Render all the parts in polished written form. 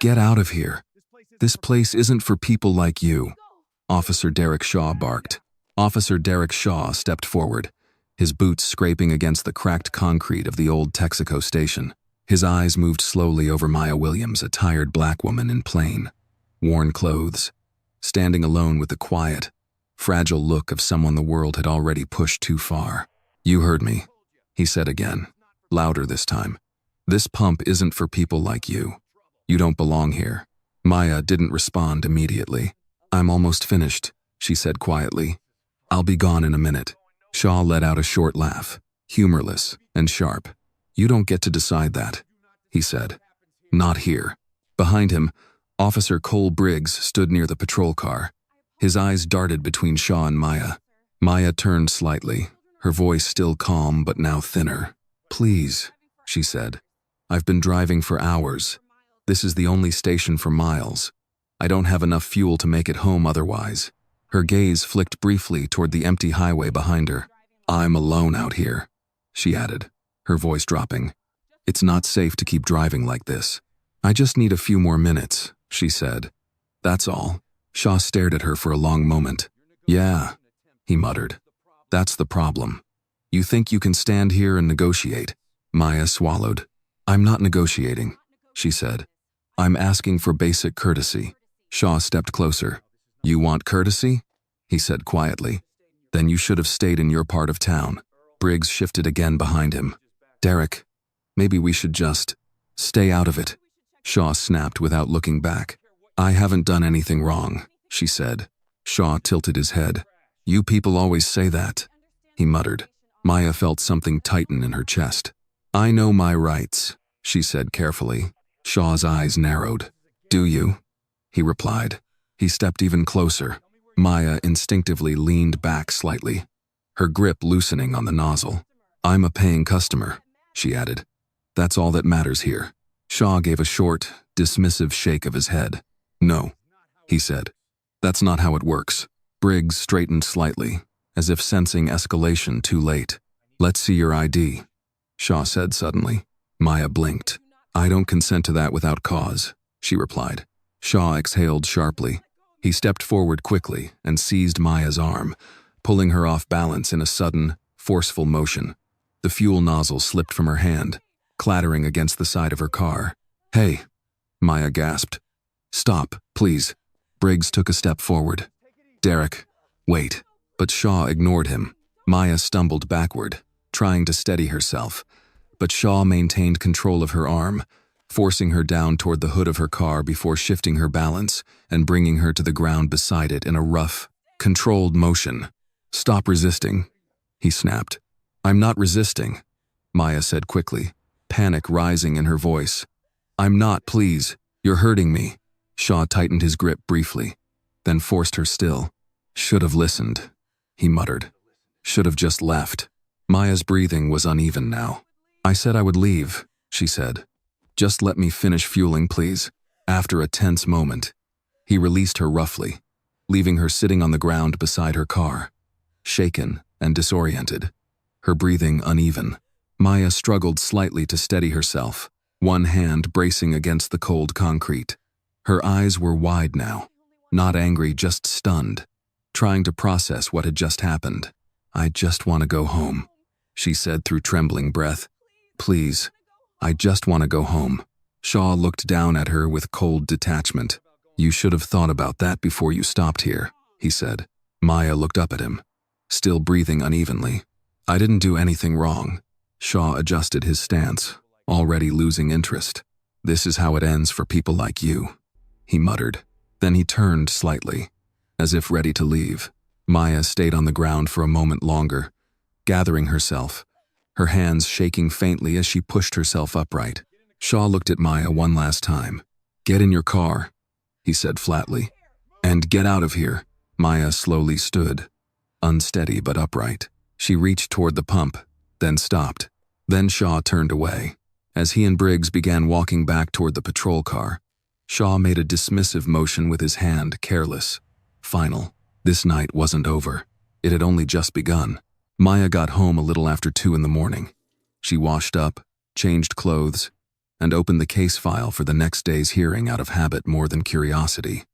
Get out of here. This place isn't for people like you, Officer Derek Shaw barked. Officer Derek Shaw stepped forward, his boots scraping against the cracked concrete of the old Texaco station. His eyes moved slowly over Maya Williams, a tired black woman in plain, worn clothes, standing alone with the quiet, fragile look of someone the world had already pushed too far. You heard me, he said again, louder this time. This pump isn't for people like you. You don't belong here. Maya didn't respond immediately. I'm almost finished, she said quietly. I'll be gone in a minute. Shaw let out a short laugh, humorless and sharp. You don't get to decide that, he said. Not here. Behind him, Officer Cole Briggs stood near the patrol car. His eyes darted between Shaw and Maya. Maya turned slightly, her voice still calm but now thinner. Please, she said. I've been driving for hours. This is the only station for miles. I don't have enough fuel to make it home otherwise. Her gaze flicked briefly toward the empty highway behind her. I'm alone out here, she added, her voice dropping. It's not safe to keep driving like this. I just need a few more minutes, she said. That's all. Shaw stared at her for a long moment. Yeah, he muttered. That's the problem. You think you can stand here and negotiate? Maya swallowed. I'm not negotiating, she said. I'm asking for basic courtesy. Shaw stepped closer. You want courtesy? He said quietly. Then you should have stayed in your part of town. Briggs shifted again behind him. Derek, maybe we should just stay out of it. Shaw snapped without looking back. I haven't done anything wrong, she said. Shaw tilted his head. You people always say that, he muttered. Maya felt something tighten in her chest. I know my rights, she said carefully. Shaw's eyes narrowed. Do you? He replied. He stepped even closer. Maya instinctively leaned back slightly, her grip loosening on the nozzle. I'm a paying customer, she added. That's all that matters here. Shaw gave a short, dismissive shake of his head. No, he said. That's not how it works. Briggs straightened slightly, as if sensing escalation too late. Let's see your ID, Shaw said suddenly. Maya blinked. I don't consent to that without cause, she replied. Shaw exhaled sharply. He stepped forward quickly and seized Maya's arm, pulling her off balance in a sudden, forceful motion. The fuel nozzle slipped from her hand, clattering against the side of her car. Hey, Maya gasped. Stop, please. Briggs took a step forward. Derek, wait. But Shaw ignored him. Maya stumbled backward, trying to steady herself, but Shaw maintained control of her arm, forcing her down toward the hood of her car before shifting her balance and bringing her to the ground beside it in a rough, controlled motion. Stop resisting, he snapped. I'm not resisting, Maya said quickly, panic rising in her voice. I'm not, please. You're hurting me. Shaw tightened his grip briefly, then forced her still. Should have listened, he muttered. Should have just left. Maya's breathing was uneven now. I said I would leave, she said. Just let me finish fueling, please. After a tense moment, he released her roughly, leaving her sitting on the ground beside her car, shaken and disoriented, her breathing uneven. Maya struggled slightly to steady herself, one hand bracing against the cold concrete. Her eyes were wide now, not angry, just stunned, trying to process what had just happened. I just want to go home, she said through trembling breath. Please, I just want to go home. Shaw looked down at her with cold detachment. You should have thought about that before you stopped here, he said. Maya looked up at him, still breathing unevenly. I didn't do anything wrong. Shaw adjusted his stance, already losing interest. This is how it ends for people like you, he muttered. Then he turned slightly, as if ready to leave. Maya stayed on the ground for a moment longer, gathering herself, her hands shaking faintly as she pushed herself upright. Shaw looked at Maya one last time. Get in your car, he said flatly. And get out of here. Maya slowly stood, unsteady but upright. She reached toward the pump, then stopped. Then Shaw turned away. As he and Briggs began walking back toward the patrol car, Shaw made a dismissive motion with his hand, careless. Final. This night wasn't over. It had only just begun. Maya got home a little after 2 in the morning. She washed up, changed clothes, and opened the case file for the next day's hearing out of habit more than curiosity.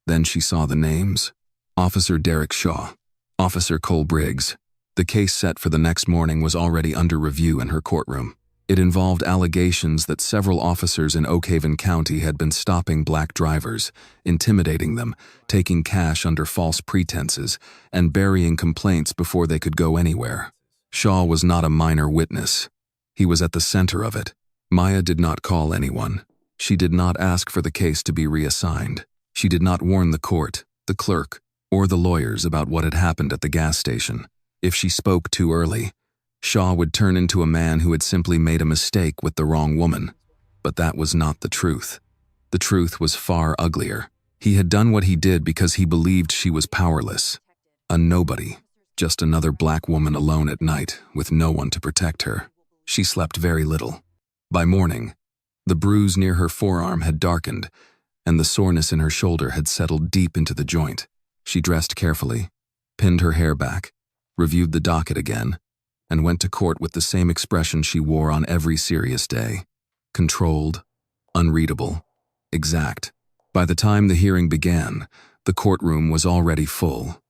Then she saw the names. Officer Derek Shaw, Officer Cole Briggs. The case set for the next morning was already under review in her courtroom. It involved allegations that several officers in Oak Haven County had been stopping black drivers, intimidating them, taking cash under false pretenses, and burying complaints before they could go anywhere. Shaw was not a minor witness. He was at the center of it. Maya did not call anyone. She did not ask for the case to be reassigned. She did not warn the court, the clerk, or the lawyers about what had happened at the gas station. If she spoke too early, Shaw would turn into a man who had simply made a mistake with the wrong woman. But that was not the truth. The truth was far uglier. He had done what he did because he believed she was powerless. A nobody, just another black woman alone at night with no one to protect her. She slept very little. By morning, the bruise near her forearm had darkened, and the soreness in her shoulder had settled deep into the joint. She dressed carefully, pinned her hair back, reviewed the docket again, and went to court with the same expression she wore on every serious day. Controlled, unreadable, exact. By the time the hearing began, the courtroom was already full.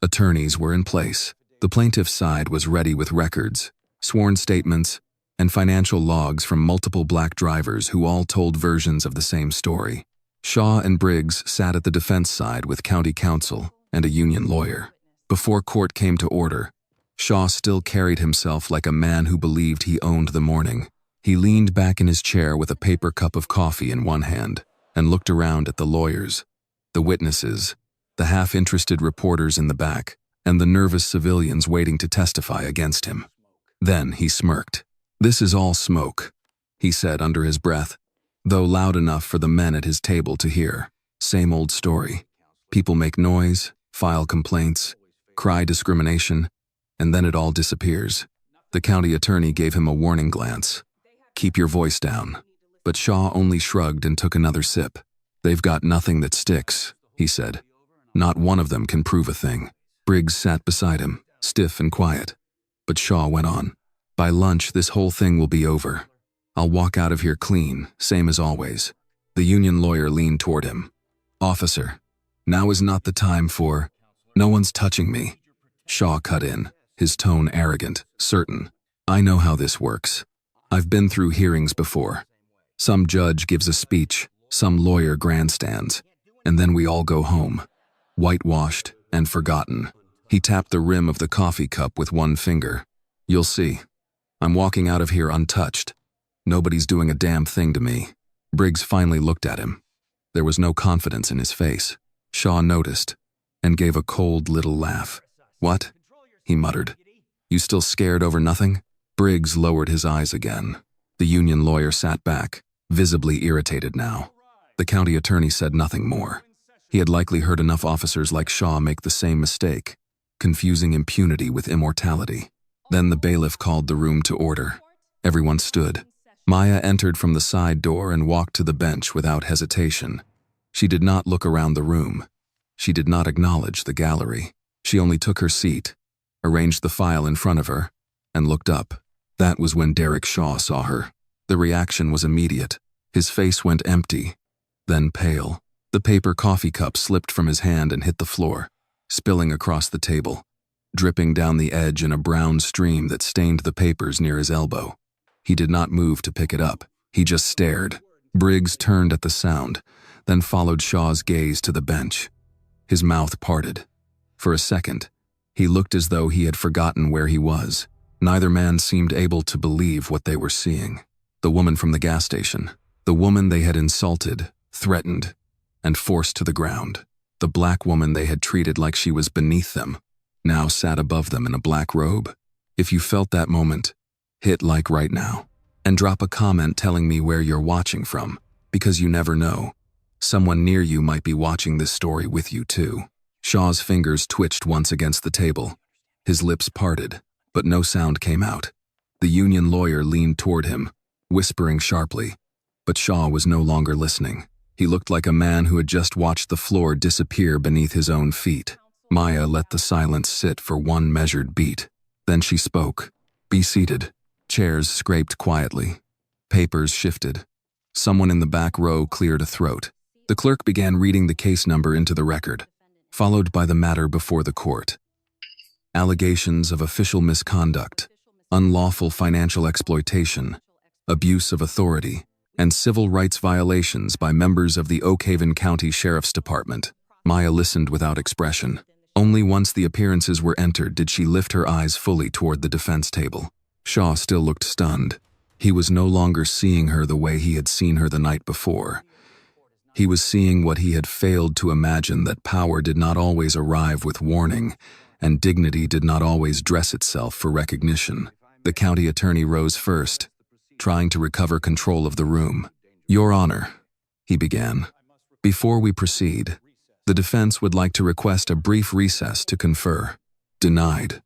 Attorneys were in place. The plaintiff's side was ready with records, sworn statements, and financial logs from multiple black drivers who all told versions of the same story. Shaw and Briggs sat at the defense side with county counsel and a union lawyer. Before court came to order, Shaw still carried himself like a man who believed he owned the morning. He leaned back in his chair with a paper cup of coffee in one hand and looked around at the lawyers, the witnesses, the half-interested reporters in the back, and the nervous civilians waiting to testify against him. Then he smirked. "This is all smoke," he said under his breath, though loud enough for the men at his table to hear. Same old story. People make noise, file complaints, cry discrimination, and then it all disappears. The county attorney gave him a warning glance. "Keep your voice down." But Shaw only shrugged and took another sip. "They've got nothing that sticks," he said. "Not one of them can prove a thing." Briggs sat beside him, stiff and quiet. But Shaw went on. "By lunch, this whole thing will be over. I'll walk out of here clean, same as always." The union lawyer leaned toward him. "Officer, now is not the time for... No one's touching me." Shaw cut in, his tone arrogant, certain. "I know how this works. I've been through hearings before. Some judge gives a speech, some lawyer grandstands, and then we all go home, whitewashed and forgotten." He tapped the rim of the coffee cup with one finger. "You'll see. I'm walking out of here untouched. Nobody's doing a damn thing to me." Briggs finally looked at him. There was no confidence in his face. Shaw noticed and gave a cold little laugh. "What?" he muttered. "You still scared over nothing?" Briggs lowered his eyes again. The union lawyer sat back, visibly irritated now. The county attorney said nothing more. He had likely heard enough officers like Shaw make the same mistake, confusing impunity with immortality. Then the bailiff called the room to order. Everyone stood. Maya entered from the side door and walked to the bench without hesitation. She did not look around the room. She did not acknowledge the gallery. She only took her seat, arranged the file in front of her, and looked up. That was when Derek Shaw saw her. The reaction was immediate. His face went empty, then pale. The paper coffee cup slipped from his hand and hit the floor, spilling across the table, dripping down the edge in a brown stream that stained the papers near his elbow. He did not move to pick it up. He just stared. Briggs turned at the sound, then followed Shaw's gaze to the bench. His mouth parted. For a second, he looked as though he had forgotten where he was. Neither man seemed able to believe what they were seeing. The woman from the gas station. The woman they had insulted, threatened, and forced to the ground. The black woman they had treated like she was beneath them, now sat above them in a black robe. If you felt that moment, hit like right now, and drop a comment telling me where you're watching from, because you never know. Someone near you might be watching this story with you too. Shaw's fingers twitched once against the table. His lips parted, but no sound came out. The union lawyer leaned toward him, whispering sharply, but Shaw was no longer listening. He looked like a man who had just watched the floor disappear beneath his own feet. Maya let the silence sit for one measured beat. Then she spoke. "Be seated." Chairs scraped quietly. Papers shifted. Someone in the back row cleared a throat. The clerk began reading the case number into the record, followed by the matter before the court. Allegations of official misconduct, unlawful financial exploitation, abuse of authority, and civil rights violations by members of the Oak Haven County Sheriff's Department. Maya listened without expression. Only once the appearances were entered did she lift her eyes fully toward the defense table. Shaw still looked stunned. He was no longer seeing her the way he had seen her the night before. He was seeing what he had failed to imagine, that power did not always arrive with warning, and dignity did not always dress itself for recognition. The county attorney rose first, trying to recover control of the room. "Your Honor," he began, "before we proceed, the defense would like to request a brief recess to confer." "Denied,"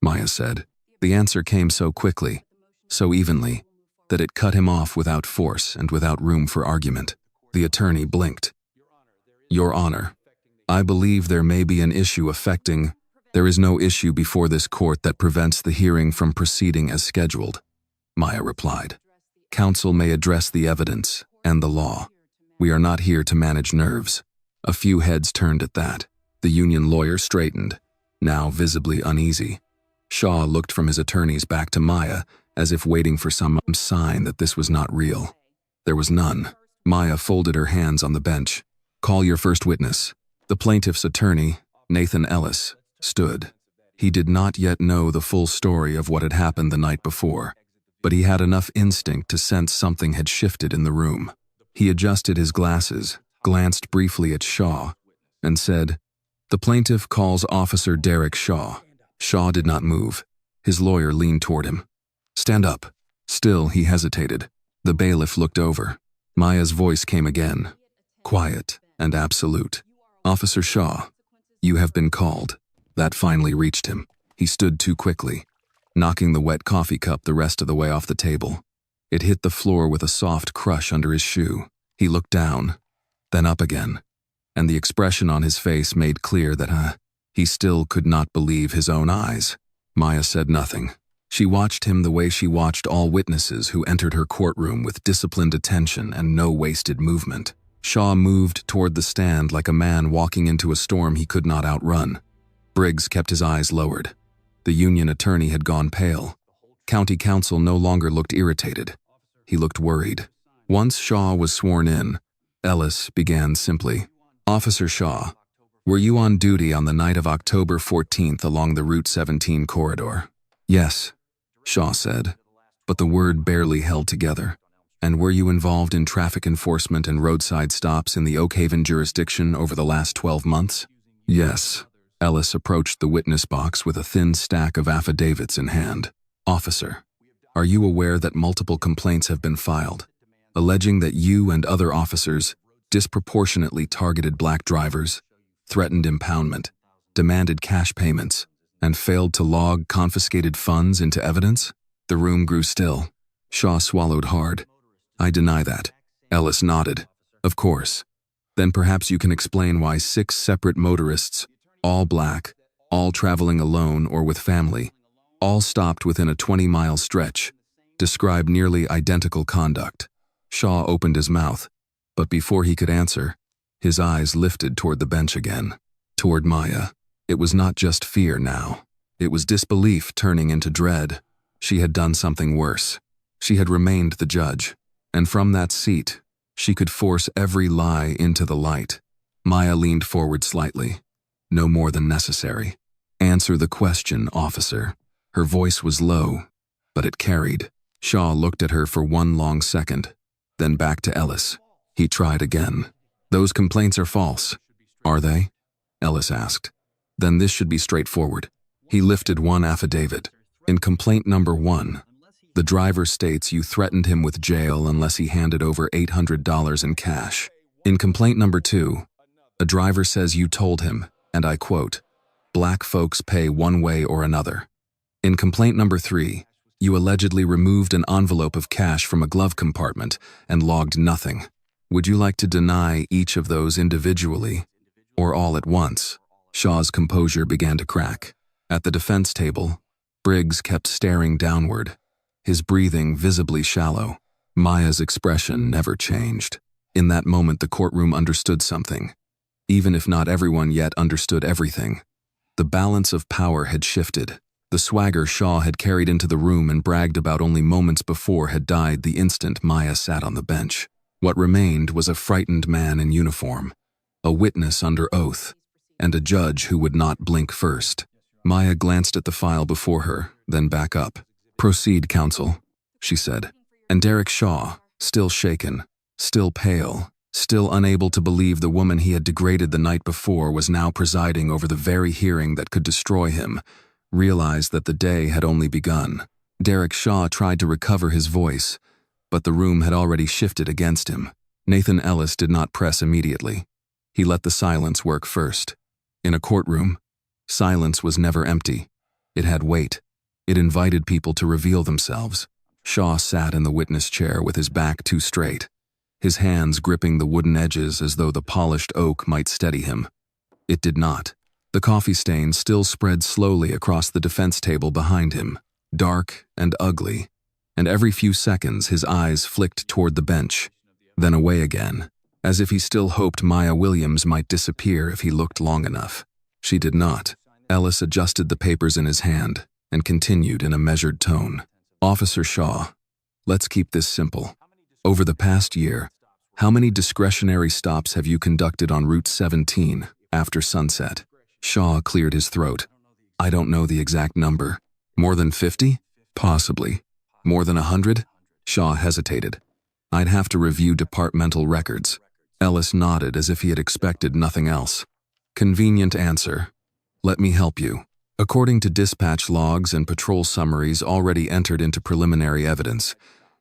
Maya said. The answer came so quickly, so evenly, that it cut him off without force and without room for argument. The attorney blinked. "Your Honor, I believe there may be an issue affecting— There is no issue before this court that prevents the hearing from proceeding as scheduled," Maya replied. "Counsel may address the evidence and the law. We are not here to manage nerves." A few heads turned at that. The union lawyer straightened, now visibly uneasy. Shaw looked from his attorneys back to Maya, as if waiting for some sign that this was not real. There was none. Maya folded her hands on the bench. "Call your first witness." The plaintiff's attorney, Nathan Ellis, stood. He did not yet know the full story of what had happened the night before, but he had enough instinct to sense something had shifted in the room. He adjusted his glasses, glanced briefly at Shaw, and said, "The plaintiff calls Officer Derek Shaw." Shaw did not move. His lawyer leaned toward him. "Stand up." Still, he hesitated. The bailiff looked over. Maya's voice came again, quiet and absolute. "Officer Shaw, you have been called." That finally reached him. He stood too quickly, knocking the wet coffee cup the rest of the way off the table. It hit the floor with a soft crush under his shoe. He looked down, then up again, and the expression on his face made clear that he still could not believe his own eyes. Maya said nothing. She watched him the way she watched all witnesses who entered her courtroom, with disciplined attention and no wasted movement. Shaw moved toward the stand like a man walking into a storm he could not outrun. Briggs kept his eyes lowered. The union attorney had gone pale. County counsel no longer looked irritated. He looked worried. Once Shaw was sworn in, Ellis began simply, "Officer Shaw, were you on duty on the night of October 14th along the Route 17 corridor?" "Yes," Shaw said, but the word barely held together. "And were you involved in traffic enforcement and roadside stops in the Oak Haven jurisdiction over the last 12 months? "Yes." Ellis approached the witness box with a thin stack of affidavits in hand. "Officer, are you aware that multiple complaints have been filed, alleging that you and other officers disproportionately targeted black drivers, threatened impoundment, demanded cash payments, and failed to log confiscated funds into evidence?" The room grew still. Shaw swallowed hard. "I deny that." Ellis nodded. "Of course. Then perhaps you can explain why 6 separate motorists, all black, all traveling alone or with family, all stopped within a 20-mile stretch, describe nearly identical conduct." Shaw opened his mouth, but before he could answer, his eyes lifted toward the bench again, toward Maya. It was not just fear now. It was disbelief turning into dread. She had done something worse. She had remained the judge, and from that seat, she could force every lie into the light. Maya leaned forward slightly. "No more than necessary. Answer the question, officer." Her voice was low, but it carried. Shaw looked at her for one long second, then back to Ellis. He tried again. "Those complaints are false." "Are they?" Ellis asked. "Then this should be straightforward." He lifted one affidavit. "In complaint number 1, the driver states you threatened him with jail unless he handed over $800 in cash. In complaint number 2, a driver says you told him, and I quote, 'Black folks pay one way or another.' In complaint number 3, you allegedly removed an envelope of cash from a glove compartment and logged nothing. Would you like to deny each of those individually, or all at once?" Shaw's composure began to crack. At the defense table, Briggs kept staring downward, his breathing visibly shallow. Maya's expression never changed. In that moment, the courtroom understood something, even if not everyone yet understood everything. The balance of power had shifted. The swagger Shaw had carried into the room and bragged about only moments before had died the instant Maya sat on the bench. What remained was a frightened man in uniform, a witness under oath, and a judge who would not blink first. Maya glanced at the file before her, then back up. "Proceed, counsel," she said. And Derek Shaw, still shaken, still pale, still unable to believe the woman he had degraded the night before was now presiding over the very hearing that could destroy him, realized that the day had only begun. Derek Shaw tried to recover his voice, but the room had already shifted against him. Nathan Ellis did not press immediately. He let the silence work first. In a courtroom, silence was never empty. It had weight. It invited people to reveal themselves. Shaw sat in the witness chair with his back too straight, his hands gripping the wooden edges as though the polished oak might steady him. It did not. The coffee stain still spread slowly across the defense table behind him, dark and ugly, and every few seconds his eyes flicked toward the bench, then away again, as if he still hoped Maya Williams might disappear if he looked long enough. She did not. Ellis adjusted the papers in his hand and continued in a measured tone. "Officer Shaw, let's keep this simple. Over the past year, how many discretionary stops have you conducted on Route 17 after sunset?" Shaw cleared his throat. "I don't know the exact number. More than 50? Possibly. More than 100? Shaw hesitated. "I'd have to review departmental records." Ellis nodded as if he had expected nothing else. "Convenient answer. Let me help you. According to dispatch logs and patrol summaries already entered into preliminary evidence,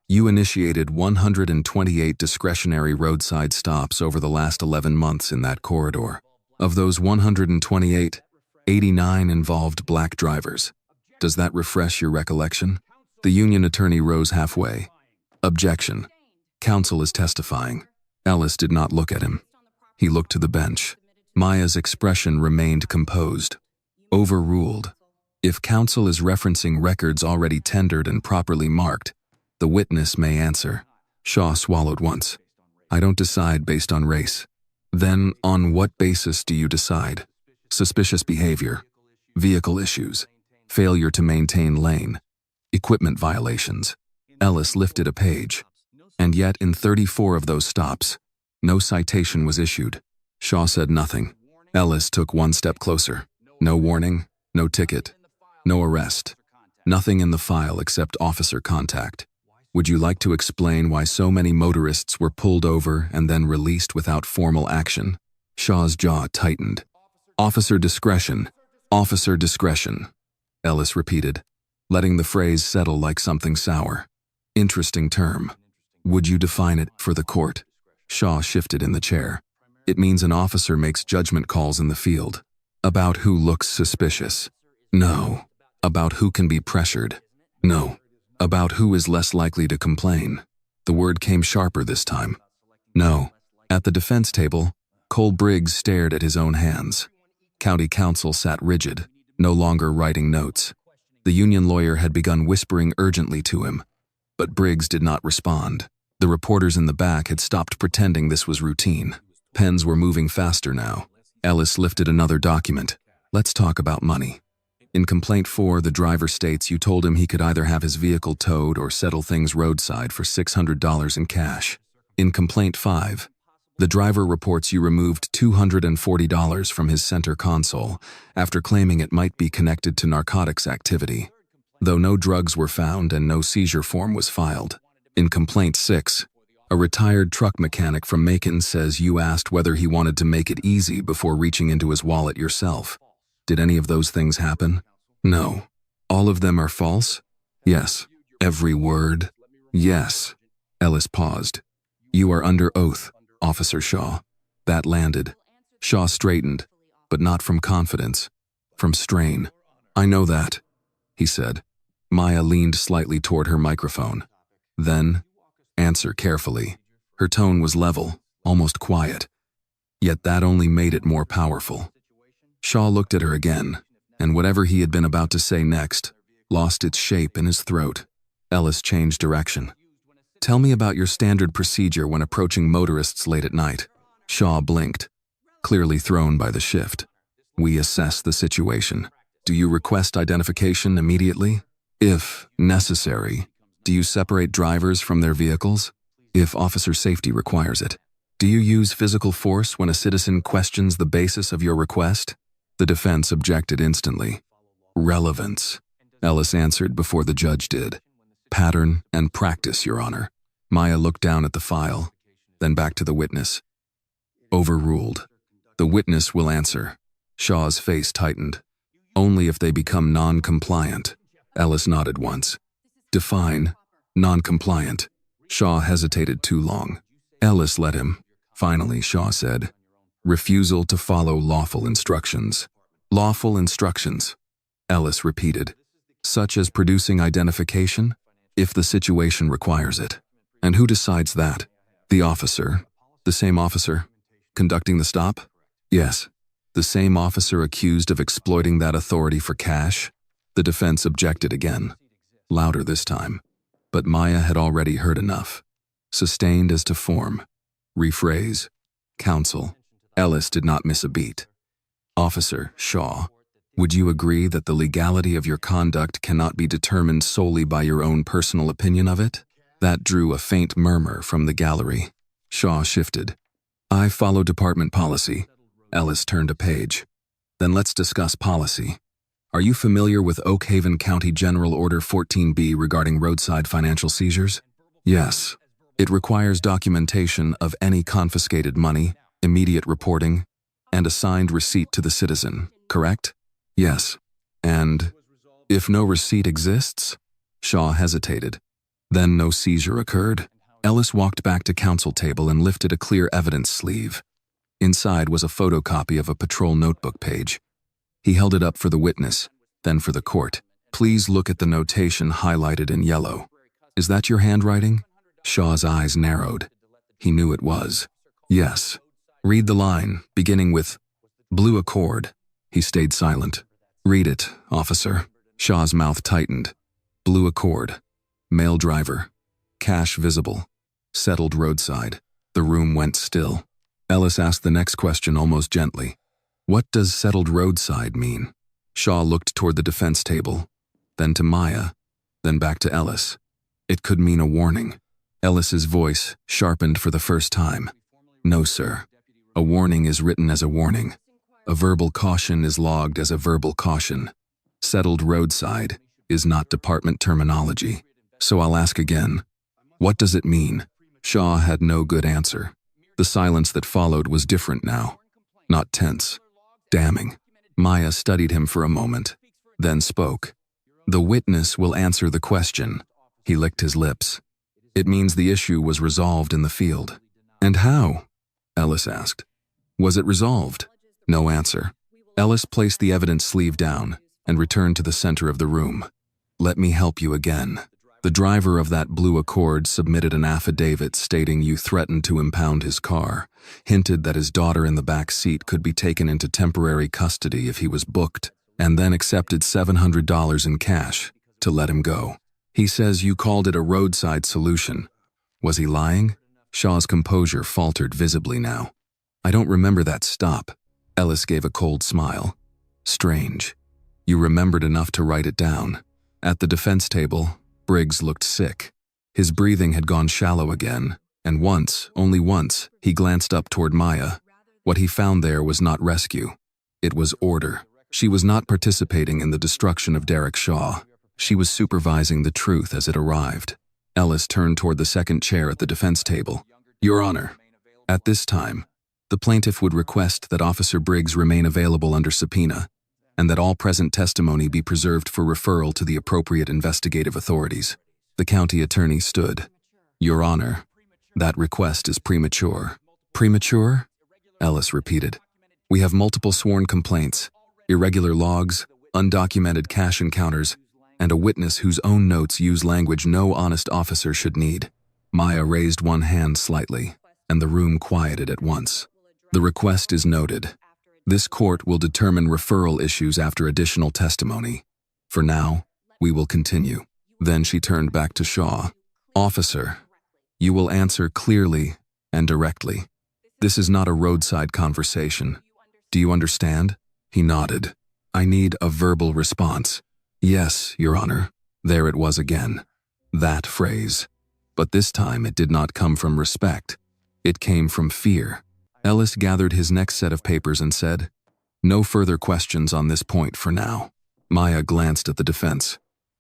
you initiated 128 discretionary roadside stops over the last 11 months in that corridor. Of those 128, 89 involved black drivers. Does that refresh your recollection?" The union attorney rose halfway. "Objection. Counsel is testifying." Ellis did not look at him. He looked to the bench. Maya's expression remained composed. "Overruled. If counsel is referencing records already tendered and properly marked, the witness may answer." Shaw swallowed once. "I don't decide based on race." "Then, on what basis do you decide?" "Suspicious behavior, vehicle issues, failure to maintain lane, equipment violations." Ellis lifted a page. "And yet in 34 of those stops, no citation was issued." Shaw said nothing. Ellis took one step closer. "No warning, no ticket, no arrest. Nothing in the file except officer contact. Would you like to explain why so many motorists were pulled over and then released without formal action?" Shaw's jaw tightened. "Officer discretion, officer discretion," Ellis repeated, letting the phrase settle like something sour. "Interesting term. Would you define it for the court?" Shaw shifted in the chair. "It means an officer makes judgment calls in the field. About who looks suspicious. No. About who can be pressured. No. About who is less likely to complain." The word came sharper this time. "No." At the defense table, Cole Briggs stared at his own hands. County counsel sat rigid, no longer writing notes. The union lawyer had begun whispering urgently to him, but Briggs did not respond. The reporters in the back had stopped pretending this was routine. Pens were moving faster now. Ellis lifted another document. "Let's talk about money. In Complaint 4, the driver states you told him he could either have his vehicle towed or settle things roadside for $600 in cash. In Complaint 5, the driver reports you removed $240 from his center console after claiming it might be connected to narcotics activity, though no drugs were found and no seizure form was filed. In Complaint 6, a retired truck mechanic from Macon says you asked whether he wanted to make it easy before reaching into his wallet yourself. Did any of those things happen?" "No." "All of them are false?" "Yes." "Every word?" "Yes." Ellis paused. "You are under oath, Officer Shaw." That landed. Shaw straightened, but not from confidence, from strain. "I know that," he said. Maya leaned slightly toward her microphone. "Then, answer carefully." Her tone was level, almost quiet. Yet that only made it more powerful. Shaw looked at her again, and whatever he had been about to say next lost its shape in his throat. Ellis changed direction. Tell me about your standard procedure when approaching motorists late at night. Shaw blinked, clearly thrown by the shift. We assess the situation. Do you request identification immediately? If necessary, do you separate drivers from their vehicles? If officer safety requires it. Do you use physical force when a citizen questions the basis of your request? The defense objected instantly. Relevance, Ellis answered before the judge did. Pattern and practice, Your Honor. Maya looked down at the file, then back to the witness. Overruled. The witness will answer. Shaw's face tightened. Only if they become non-compliant. Ellis nodded once. Define non-compliant. Shaw hesitated too long. Ellis let him. Finally, Shaw said, refusal to follow lawful instructions. Lawful instructions, Ellis repeated. Such as producing identification, if the situation requires it. And who decides that? The officer. The same officer conducting the stop? Yes. The same officer accused of exploiting that authority for cash? The defense objected again. Louder this time. But Maya had already heard enough. Sustained as to form. Rephrase. Counsel. Ellis did not miss a beat. Officer Shaw, would you agree that the legality of your conduct cannot be determined solely by your own personal opinion of it? That drew a faint murmur from the gallery. Shaw shifted. I follow department policy. Ellis turned a page. Then let's discuss policy. Are you familiar with Oak Haven County General Order 14B regarding roadside financial seizures? Yes. It requires documentation of any confiscated money, immediate reporting, and a signed receipt to the citizen, correct? Yes. And if no receipt exists? Shaw hesitated. Then no seizure occurred. Ellis walked back to counsel table and lifted a clear evidence sleeve. Inside was a photocopy of a patrol notebook page. He held it up for the witness, then for the court. Please look at the notation highlighted in yellow. Is that your handwriting? Shaw's eyes narrowed. He knew it was. Yes. Read the line, beginning with blue accord. He stayed silent. Read it, officer. Shaw's mouth tightened. Blue accord. Male driver. Cash visible. Settled roadside. The room went still. Ellis asked the next question almost gently. What does settled roadside mean? Shaw looked toward the defense table, then to Maya, then back to Ellis. It could mean a warning. Ellis's voice sharpened for the first time. No, sir. A warning is written as a warning. A verbal caution is logged as a verbal caution. Settled roadside is not department terminology. So I'll ask again. What does it mean? Shaw had no good answer. The silence that followed was different now. Not tense. Damning. Maya studied him for a moment, then spoke. The witness will answer the question. He licked his lips. It means the issue was resolved in the field. And how? Ellis asked. Was it resolved? No answer. Ellis placed the evidence sleeve down and returned to the center of the room. Let me help you again. The driver of that blue Accord submitted an affidavit stating you threatened to impound his car, hinted that his daughter in the back seat could be taken into temporary custody if he was booked, and then accepted $700 in cash to let him go. He says you called it a roadside solution. Was he lying? Shaw's composure faltered visibly now. I don't remember that stop. Ellis gave a cold smile. Strange. You remembered enough to write it down. At the defense table, Briggs looked sick. His breathing had gone shallow again, and once, only once, he glanced up toward Maya. What he found there was not rescue. It was order. She was not participating in the destruction of Derek Shaw. She was supervising the truth as it arrived. Ellis turned toward the second chair at the defense table. Your Honor, at this time, the plaintiff would request that Officer Briggs remain available under subpoena, and that all present testimony be preserved for referral to the appropriate investigative authorities. The county attorney stood. Your Honor, that request is premature. Premature? Ellis repeated. We have multiple sworn complaints, irregular logs, undocumented cash encounters, and a witness whose own notes use language no honest officer should need. Maya raised one hand slightly, and the room quieted at once. The request is noted. This court will determine referral issues after additional testimony. For now, we will continue. Then she turned back to Shaw. Officer, You will answer clearly and directly. This is not a roadside conversation. Do you understand? He nodded. I need a verbal response. Yes, Your Honor. There it was again. That phrase. But this time it did not come from respect. It came from fear. Ellis gathered his next set of papers and said, "No further questions on this point for now." Maya glanced at the defense.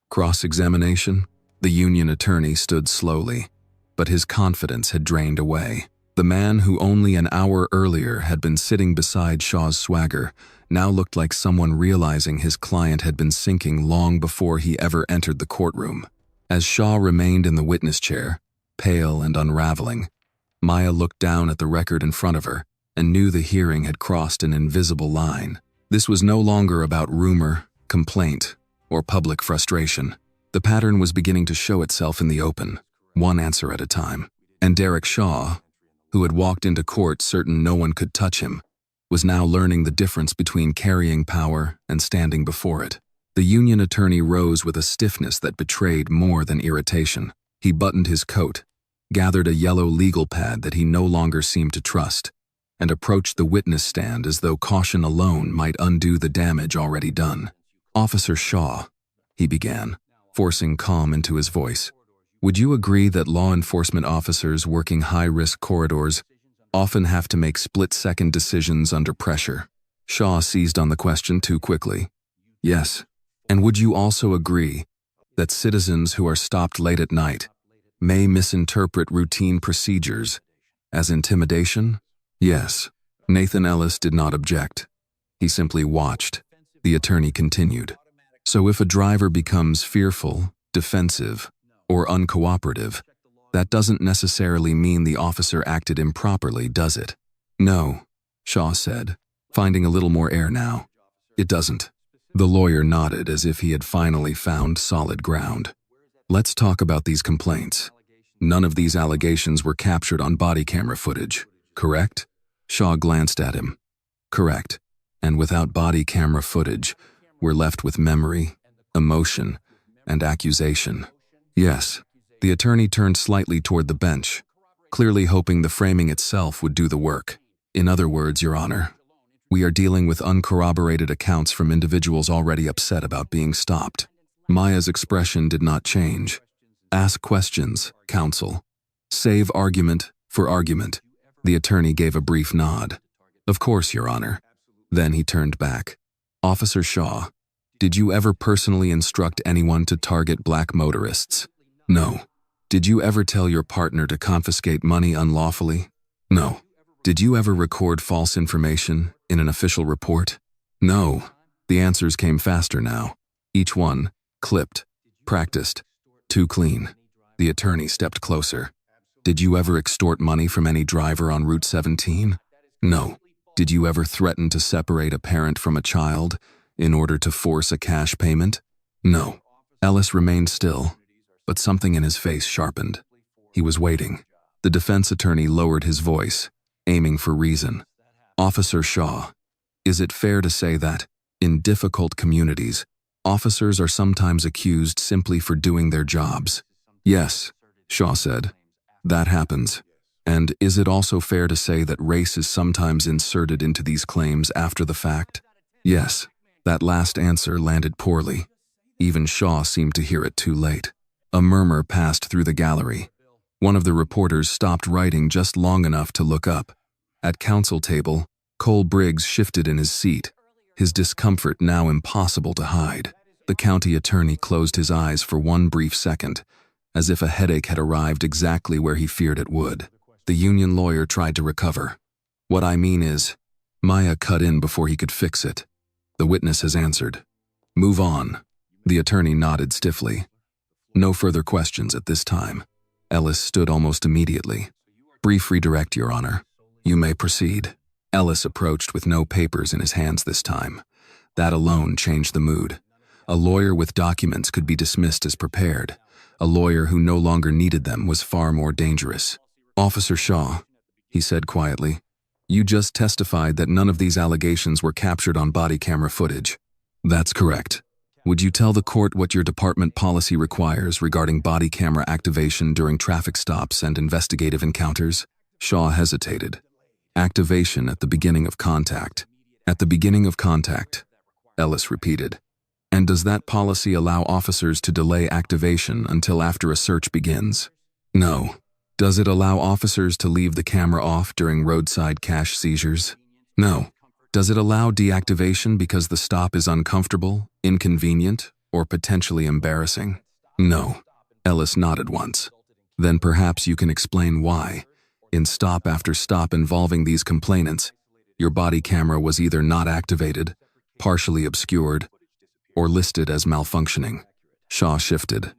Cross-examination? The union attorney stood slowly, but his confidence had drained away. The man who only an hour earlier had been sitting beside Shaw's swagger now looked like someone realizing his client had been sinking long before he ever entered the courtroom. As Shaw remained in the witness chair, pale and unraveling, Maya looked down at the record in front of her and knew the hearing had crossed an invisible line. This was no longer about rumor, complaint, or public frustration. The pattern was beginning to show itself in the open, one answer at a time. And Derek Shaw, who had walked into court certain no one could touch him, was now learning the difference between carrying power and standing before it. The union attorney rose with a stiffness that betrayed more than irritation. He buttoned his coat, gathered a yellow legal pad that he no longer seemed to trust, and approached the witness stand as though caution alone might undo the damage already done. "Officer Shaw," he began, forcing calm into his voice, "would you agree that law enforcement officers working high-risk corridors often have to make split-second decisions under pressure?" Shaw seized on the question too quickly. "Yes. And would you also agree that citizens who are stopped late at night may misinterpret routine procedures as intimidation?" "Yes." Nathan Ellis did not object. He simply watched. The attorney continued. "So if a driver becomes fearful, defensive, or uncooperative, that doesn't necessarily mean the officer acted improperly, does it?" "No," Shaw said, finding a little more air now. "It doesn't." The lawyer nodded as if he had finally found solid ground. "Let's talk about these complaints. None of these allegations were captured on body camera footage, correct?" Shaw glanced at him. "Correct. And without body camera footage, we're left with memory, emotion, and accusation." "Yes." The attorney turned slightly toward the bench, clearly hoping the framing itself would do the work. "In other words, Your Honor, we are dealing with uncorroborated accounts from individuals already upset about being stopped." Maya's expression did not change. "Ask questions, counsel. Save argument for argument." The attorney gave a brief nod. "Of course, Your Honor." Then he turned back. "Officer Shaw, did you ever personally instruct anyone to target black motorists?" "No." "Did you ever tell your partner to confiscate money unlawfully?" "No." "Did you ever record false information in an official report?" "No." The answers came faster now. Each one, clipped, practiced, too clean. The attorney stepped closer. "Did you ever extort money from any driver on Route 17? "No." "Did you ever threaten to separate a parent from a child in order to force a cash payment?" "No." Ellis remained still, but something in his face sharpened. He was waiting. The defense attorney lowered his voice, aiming for reason. "Officer Shaw, is it fair to say that, in difficult communities, officers are sometimes accused simply for doing their jobs?" "Yes," Shaw said. "That happens. And is it also fair to say that race is sometimes inserted into these claims after the fact?" "Yes." That last answer landed poorly. Even Shaw seemed to hear it too late. A murmur passed through the gallery. One of the reporters stopped writing just long enough to look up. At counsel table, Cole Briggs shifted in his seat, his discomfort now impossible to hide. The county attorney closed his eyes for one brief second, as if a headache had arrived exactly where he feared it would. The union lawyer tried to recover. "What I mean is," Maya cut in before he could fix it. "The witness has answered. Move on." The attorney nodded stiffly. "No further questions at this time." Ellis stood almost immediately. "Brief redirect, Your Honor. You may proceed." Ellis approached with no papers in his hands this time. That alone changed the mood. A lawyer with documents could be dismissed as prepared. A lawyer who no longer needed them was far more dangerous. "Officer Shaw," he said quietly, "you just testified that none of these allegations were captured on body camera footage." "That's correct." Would you tell the court what your department policy requires regarding body camera activation during traffic stops and investigative encounters? Shaw hesitated. Activation at the beginning of contact. At the beginning of contact, Ellis repeated. And does that policy allow officers to delay activation until after a search begins? No. Does it allow officers to leave the camera off during roadside cash seizures? No. Does it allow deactivation because the stop is uncomfortable, inconvenient, or potentially embarrassing? No. Ellis nodded once. Then perhaps you can explain why, in stop after stop involving these complainants, your body camera was either not activated, partially obscured, or listed as malfunctioning. Shaw shifted.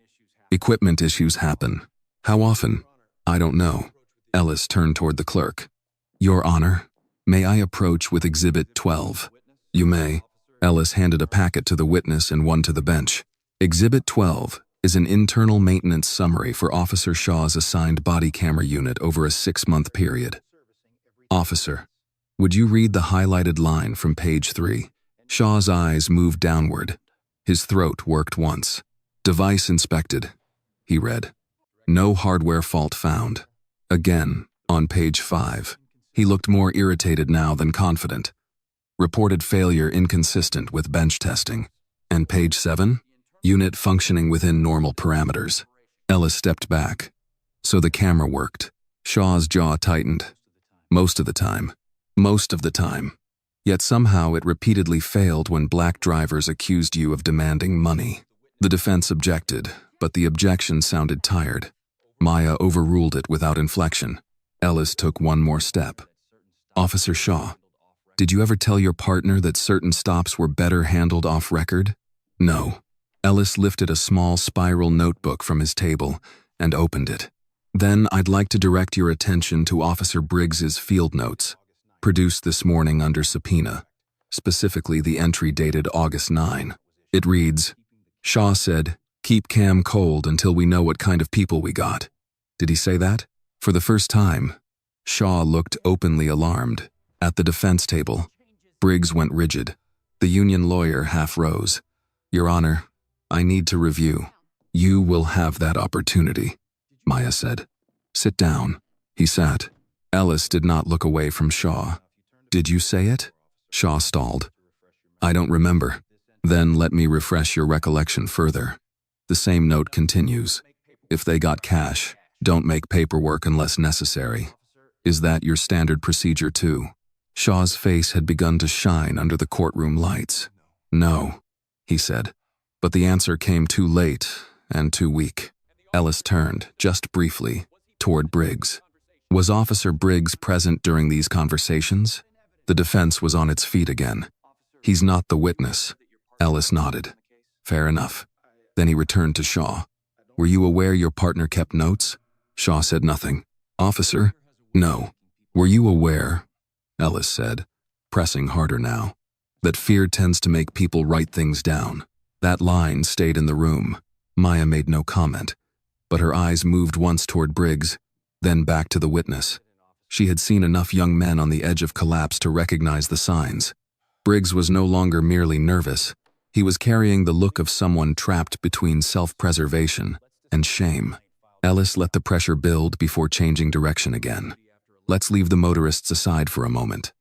Equipment issues happen. How often? I don't know. Ellis turned toward the clerk. Your Honor, may I approach with Exhibit 12? You may. Ellis handed a packet to the witness and one to the bench. Exhibit 12 is an internal maintenance summary for Officer Shaw's assigned body camera unit over a 6-month period. Officer, would you read the highlighted line from page 3? Shaw's eyes moved downward. His throat worked once. Device inspected. He read. No hardware fault found. Again, on page 5. He looked more irritated now than confident. Reported failure inconsistent with bench testing. And page 7? Unit functioning within normal parameters. Ellis stepped back. So the camera worked. Shaw's jaw tightened. Most of the time. Most of the time. Yet somehow it repeatedly failed when black drivers accused you of demanding money. The defense objected, but the objection sounded tired. Maya overruled it without inflection. Ellis took one more step. Officer Shaw, did you ever tell your partner that certain stops were better handled off record? No. Ellis lifted a small spiral notebook from his table and opened it. Then I'd like to direct your attention to Officer Briggs's field notes, produced this morning under subpoena, specifically the entry dated August 9. It reads, Shaw said, keep Cam cold until we know what kind of people we got. Did he say that? For the first time, Shaw looked openly alarmed. At the defense table, Briggs went rigid. The union lawyer half rose. Your Honor, I need to review. You will have that opportunity, Maya said. Sit down. He sat. Ellis did not look away from Shaw. Did you say it? Shaw stalled. I don't remember. Then let me refresh your recollection further. The same note continues. If they got cash, don't make paperwork unless necessary. Is that your standard procedure too? Shaw's face had begun to shine under the courtroom lights. No, he said. But the answer came too late and too weak. Ellis turned, just briefly, toward Briggs. Was Officer Briggs present during these conversations? The defense was on its feet again. He's not the witness. Ellis nodded. Fair enough. Then he returned to Shaw. Were you aware your partner kept notes? Shaw said nothing. Officer? No. Were you aware, Ellis said, pressing harder now, that fear tends to make people write things down? That line stayed in the room. Maya made no comment, but her eyes moved once toward Briggs, then back to the witness. She had seen enough young men on the edge of collapse to recognize the signs. Briggs was no longer merely nervous. He was carrying the look of someone trapped between self-preservation and shame. Ellis let the pressure build before changing direction again. Let's leave the motorists aside for a moment.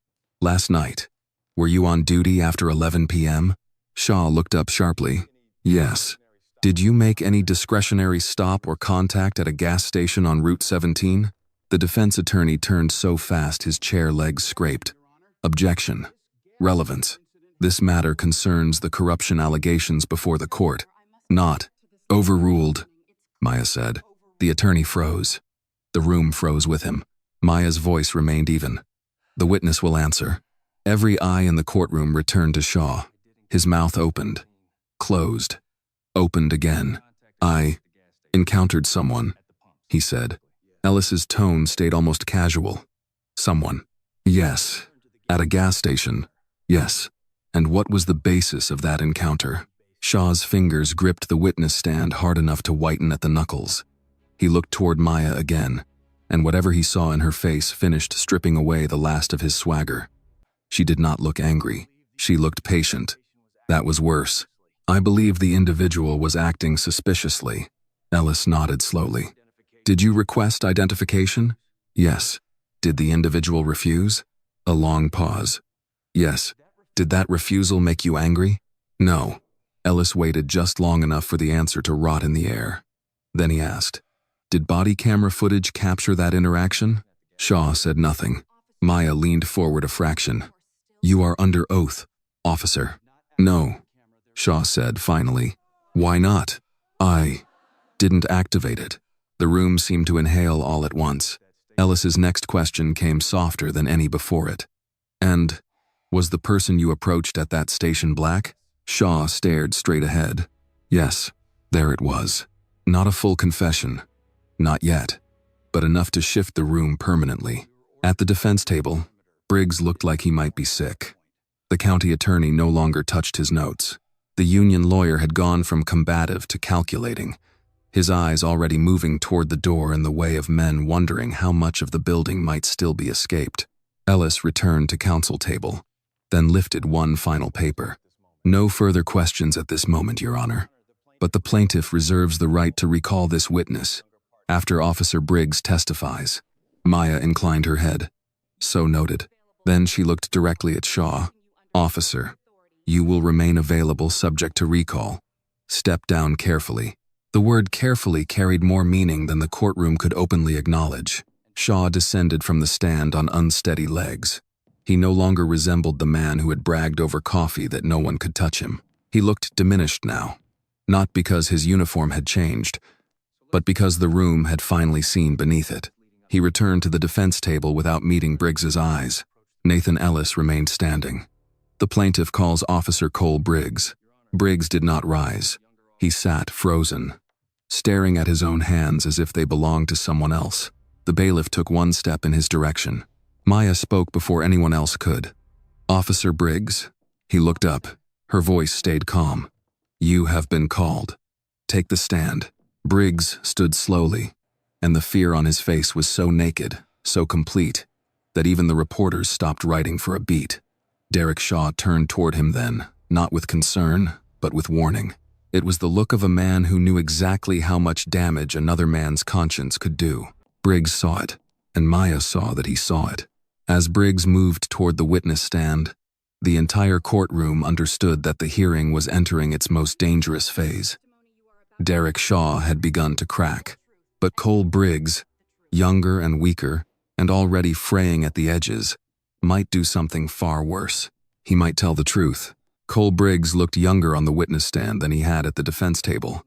Last night, were you on duty after 11 p.m.? Shaw looked up sharply. Yes. Did you make any discretionary stop or contact at a gas station on Route 17? The defense attorney turned so fast his chair legs scraped. Objection. Relevance. This matter concerns the corruption allegations before the court. Not. Overruled, Maya said. The attorney froze. The room froze with him. Maya's voice remained even. The witness will answer. Every eye in the courtroom returned to Shaw. His mouth opened. Closed. Opened again. I encountered someone, he said. Ellis's tone stayed almost casual. Someone. Yes. At a gas station. Yes. And what was the basis of that encounter? Shaw's fingers gripped the witness stand hard enough to whiten at the knuckles. He looked toward Maya again, and whatever he saw in her face finished stripping away the last of his swagger. She did not look angry. She looked patient. That was worse. I believe the individual was acting suspiciously. Ellis nodded slowly. Did you request identification? Yes. Did the individual refuse? A long pause. Yes. Did that refusal make you angry? No. Ellis waited just long enough for the answer to rot in the air. Then he asked, did body camera footage capture that interaction? Shaw said nothing. Maya leaned forward a fraction. You are under oath, officer. No, Shaw said finally. Why not? I didn't activate it. The room seemed to inhale all at once. Ellis's next question came softer than any before it. And was the person you approached at that station black? Shaw stared straight ahead. Yes, there it was. Not a full confession. Not yet. But enough to shift the room permanently. At the defense table, Briggs looked like he might be sick. The county attorney no longer touched his notes. The union lawyer had gone from combative to calculating, his eyes already moving toward the door in the way of men wondering how much of the building might still be escaped. Ellis returned to counsel table, then lifted one final paper. No further questions at this moment, Your Honor. But the plaintiff reserves the right to recall this witness after Officer Briggs testifies. Maya inclined her head. So noted. Then she looked directly at Shaw. Officer, you will remain available subject to recall. Step down carefully. The word carefully carried more meaning than the courtroom could openly acknowledge. Shaw descended from the stand on unsteady legs. He no longer resembled the man who had bragged over coffee that no one could touch him. He looked diminished now, not because his uniform had changed, but because the room had finally seen beneath it. He returned to the defense table without meeting Briggs's eyes. Nathan Ellis remained standing. The plaintiff calls Officer Cole Briggs. Briggs did not rise. He sat frozen, staring at his own hands as if they belonged to someone else. The bailiff took one step in his direction. Maya spoke before anyone else could. Officer Briggs? He looked up. Her voice stayed calm. You have been called. Take the stand. Briggs stood slowly, and the fear on his face was so naked, so complete, that even the reporters stopped writing for a beat. Derek Shaw turned toward him then, not with concern, but with warning. It was the look of a man who knew exactly how much damage another man's conscience could do. Briggs saw it, and Maya saw that he saw it. As Briggs moved toward the witness stand, the entire courtroom understood that the hearing was entering its most dangerous phase. Derek Shaw had begun to crack, but Cole Briggs, younger and weaker, and already fraying at the edges, might do something far worse. He might tell the truth. Cole Briggs looked younger on the witness stand than he had at the defense table.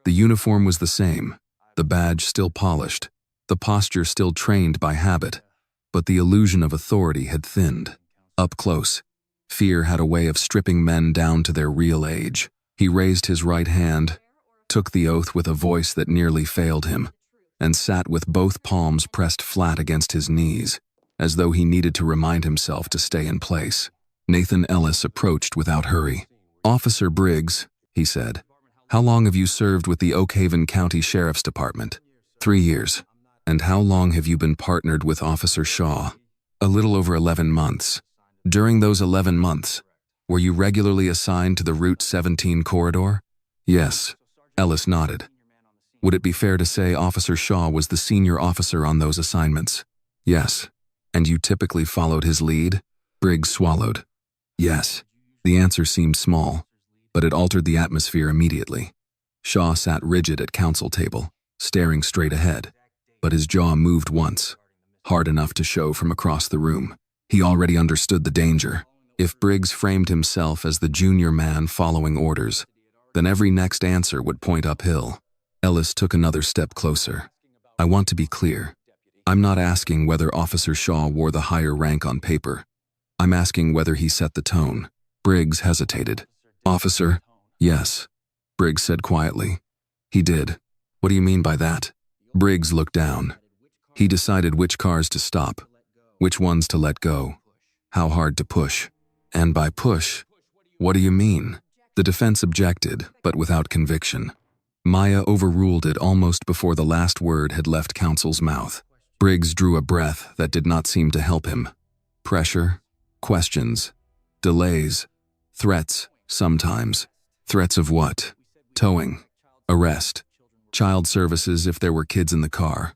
The uniform was the same, the badge still polished, the posture still trained by habit, but the illusion of authority had thinned. Up close, fear had a way of stripping men down to their real age. He raised his right hand, took the oath with a voice that nearly failed him, and sat with both palms pressed flat against his knees, as though he needed to remind himself to stay in place. Nathan Ellis approached without hurry. Officer Briggs, he said, how long have you served with the Oak Haven County Sheriff's Department? 3 years. And how long have you been partnered with Officer Shaw? A little over 11 months. During those 11 months, were you regularly assigned to the Route 17 corridor? Yes. Ellis nodded. Would it be fair to say Officer Shaw was the senior officer on those assignments? Yes. And you typically followed his lead? Briggs swallowed. Yes. The answer seemed small, but it altered the atmosphere immediately. Shaw sat rigid at counsel table, staring straight ahead, but his jaw moved once, hard enough to show from across the room. He already understood the danger. If Briggs framed himself as the junior man following orders, then every next answer would point uphill. Ellis took another step closer. I want to be clear. I'm not asking whether Officer Shaw wore the higher rank on paper. I'm asking whether he set the tone. Briggs hesitated. Officer? Yes, Briggs said quietly. He did. What do you mean by that? Briggs looked down. He decided which cars to stop, which ones to let go, how hard to push. And by push, what do you mean? The defense objected, but without conviction. Maya overruled it almost before the last word had left counsel's mouth. Briggs drew a breath that did not seem to help him. Pressure, questions, delays, threats, sometimes. Threats of what? Towing, arrest, child services if there were kids in the car,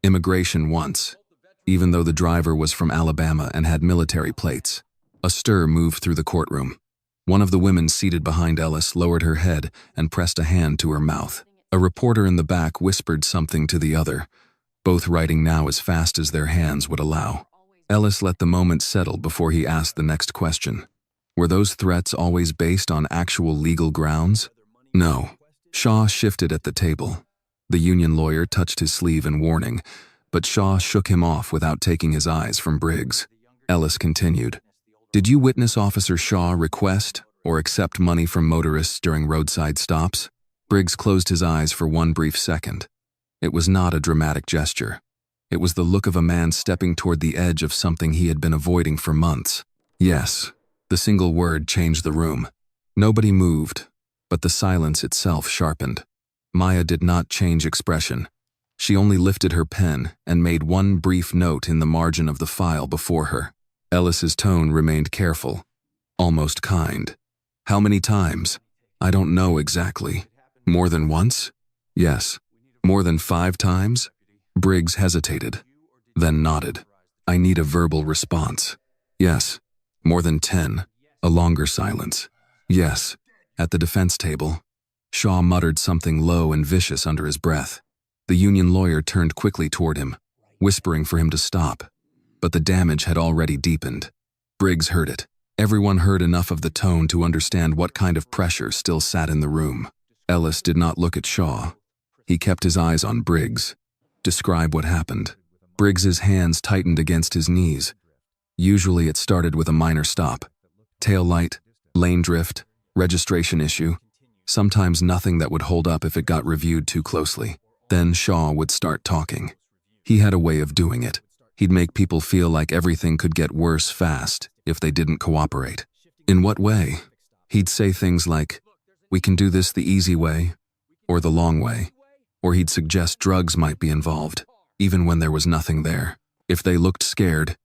immigration once, even though the driver was from Alabama and had military plates. A stir moved through the courtroom. One of the women seated behind Ellis lowered her head and pressed a hand to her mouth. A reporter in the back whispered something to the other, both writing now as fast as their hands would allow. Ellis let the moment settle before he asked the next question. Were those threats always based on actual legal grounds? No. Shaw shifted at the table. The union lawyer touched his sleeve in warning, but Shaw shook him off without taking his eyes from Briggs. Ellis continued. Did you witness Officer Shaw request or accept money from motorists during roadside stops? Briggs closed his eyes for one brief second. It was not a dramatic gesture. It was the look of a man stepping toward the edge of something he had been avoiding for months. Yes. The single word changed the room. Nobody moved, but the silence itself sharpened. Maya did not change expression. She only lifted her pen and made one brief note in the margin of the file before her. Ellis's tone remained careful, almost kind. How many times? I don't know exactly. More than once? Yes. More than 5 times? Briggs hesitated, then nodded. I need a verbal response. Yes. More than 10. A longer silence. Yes. At the defense table. Shaw muttered something low and vicious under his breath. The union lawyer turned quickly toward him, whispering for him to stop. But the damage had already deepened. Briggs heard it. Everyone heard enough of the tone to understand what kind of pressure still sat in the room. Ellis did not look at Shaw. He kept his eyes on Briggs. Describe what happened. Briggs's hands tightened against his knees. Usually it started with a minor stop. Tail light, lane drift, registration issue. Sometimes nothing that would hold up if it got reviewed too closely. Then Shaw would start talking. He had a way of doing it. He'd make people feel like everything could get worse fast if they didn't cooperate. In what way? He'd say things like, we can do this the easy way, or the long way. Or he'd suggest drugs might be involved, even when there was nothing there. If they looked scared,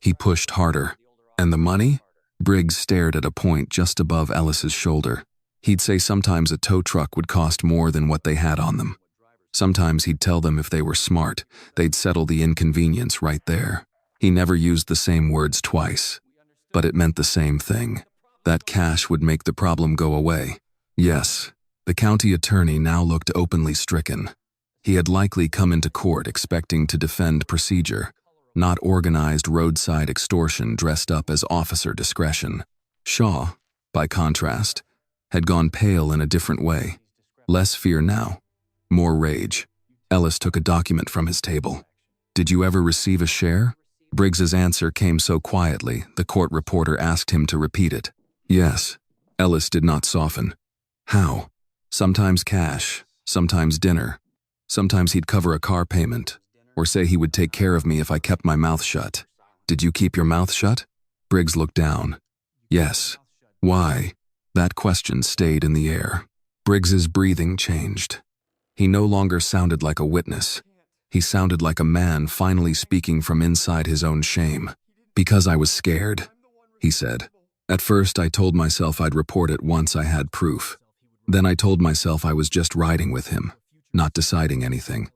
he pushed harder. And the money? Briggs stared at a point just above Ellis's shoulder. He'd say sometimes a tow truck would cost more than what they had on them. Sometimes he'd tell them if they were smart, they'd settle the inconvenience right there. He never used the same words twice, but it meant the same thing. That cash would make the problem go away. Yes, the county attorney now looked openly stricken. He had likely come into court expecting to defend procedure, not organized roadside extortion dressed up as officer discretion. Shaw, by contrast, had gone pale in a different way. Less fear now. More rage. Ellis took a document from his table. Did you ever receive a share? Briggs's answer came so quietly, the court reporter asked him to repeat it. Yes. Ellis did not soften. How? Sometimes cash, sometimes dinner. Sometimes he'd cover a car payment, or say he would take care of me if I kept my mouth shut. Did you keep your mouth shut? Briggs looked down. Yes. Why? That question stayed in the air. Briggs's breathing changed. He no longer sounded like a witness. He sounded like a man finally speaking from inside his own shame. Because I was scared, he said. At first, I told myself I'd report it once I had proof. Then I told myself I was just riding with him, not deciding anything.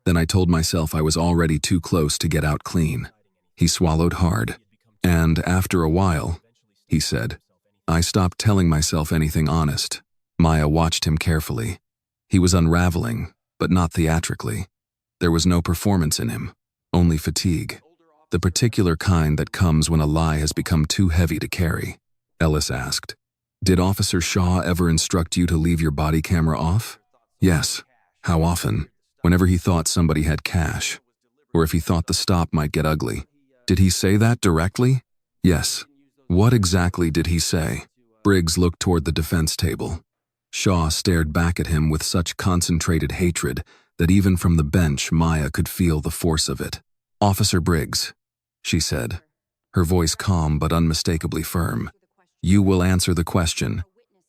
Then I told myself I was already too close to get out clean. He swallowed hard. And after a while, he said, I stopped telling myself anything honest. Maya watched him carefully. He was unraveling, but not theatrically. There was no performance in him, only fatigue. The particular kind that comes when a lie has become too heavy to carry. Ellis asked, Did Officer Shaw ever instruct you to leave your body camera off? Yes. How often? Whenever he thought somebody had cash, or if he thought the stop might get ugly. Did he say that directly? Yes. What exactly did he say? Briggs looked toward the defense table. Shaw stared back at him with such concentrated hatred that even from the bench Maya could feel the force of it. Officer Briggs, she said, her voice calm but unmistakably firm. You will answer the question,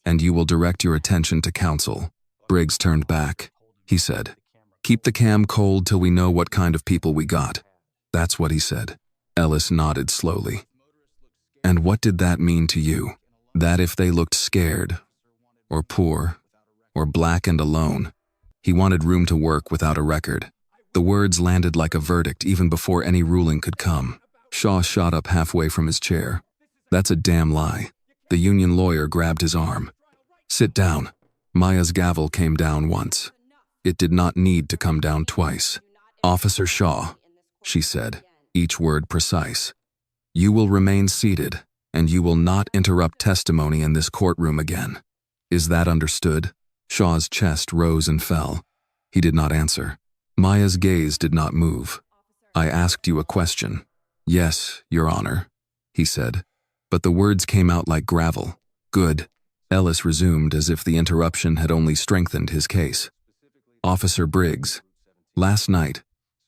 and you will direct your attention to counsel. Briggs turned back. He said, Keep the cam cold till we know what kind of people we got. That's what he said. Ellis nodded slowly. And what did that mean to you? That if they looked scared, or poor, or black and alone. He wanted room to work without a record. The words landed like a verdict even before any ruling could come. Shaw shot up halfway from his chair. "That's a damn lie." The union lawyer grabbed his arm. "Sit down." Maya's gavel came down once. It did not need to come down twice. "Officer Shaw," she said, each word precise. "You will remain seated, and you will not interrupt testimony in this courtroom again. Is that understood?" Shaw's chest rose and fell. He did not answer. Maya's gaze did not move. "I asked you a question." "Yes, Your Honor," he said, but the words came out like gravel. "Good." Ellis resumed as if the interruption had only strengthened his case. "Officer Briggs, last night,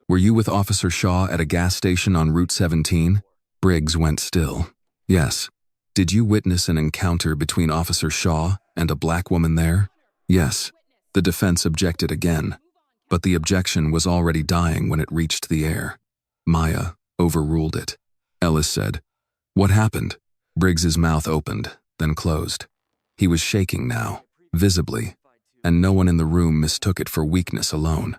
were you with Officer Shaw at a gas station on Route 17? Briggs went still. "Yes." "Did you witness an encounter between Officer Shaw and a black woman there?" "Yes." The defense objected again, but the objection was already dying when it reached the air. Maya overruled it. Ellis said, "What happened?" Briggs's mouth opened, then closed. He was shaking now, visibly, and no one in the room mistook it for weakness alone.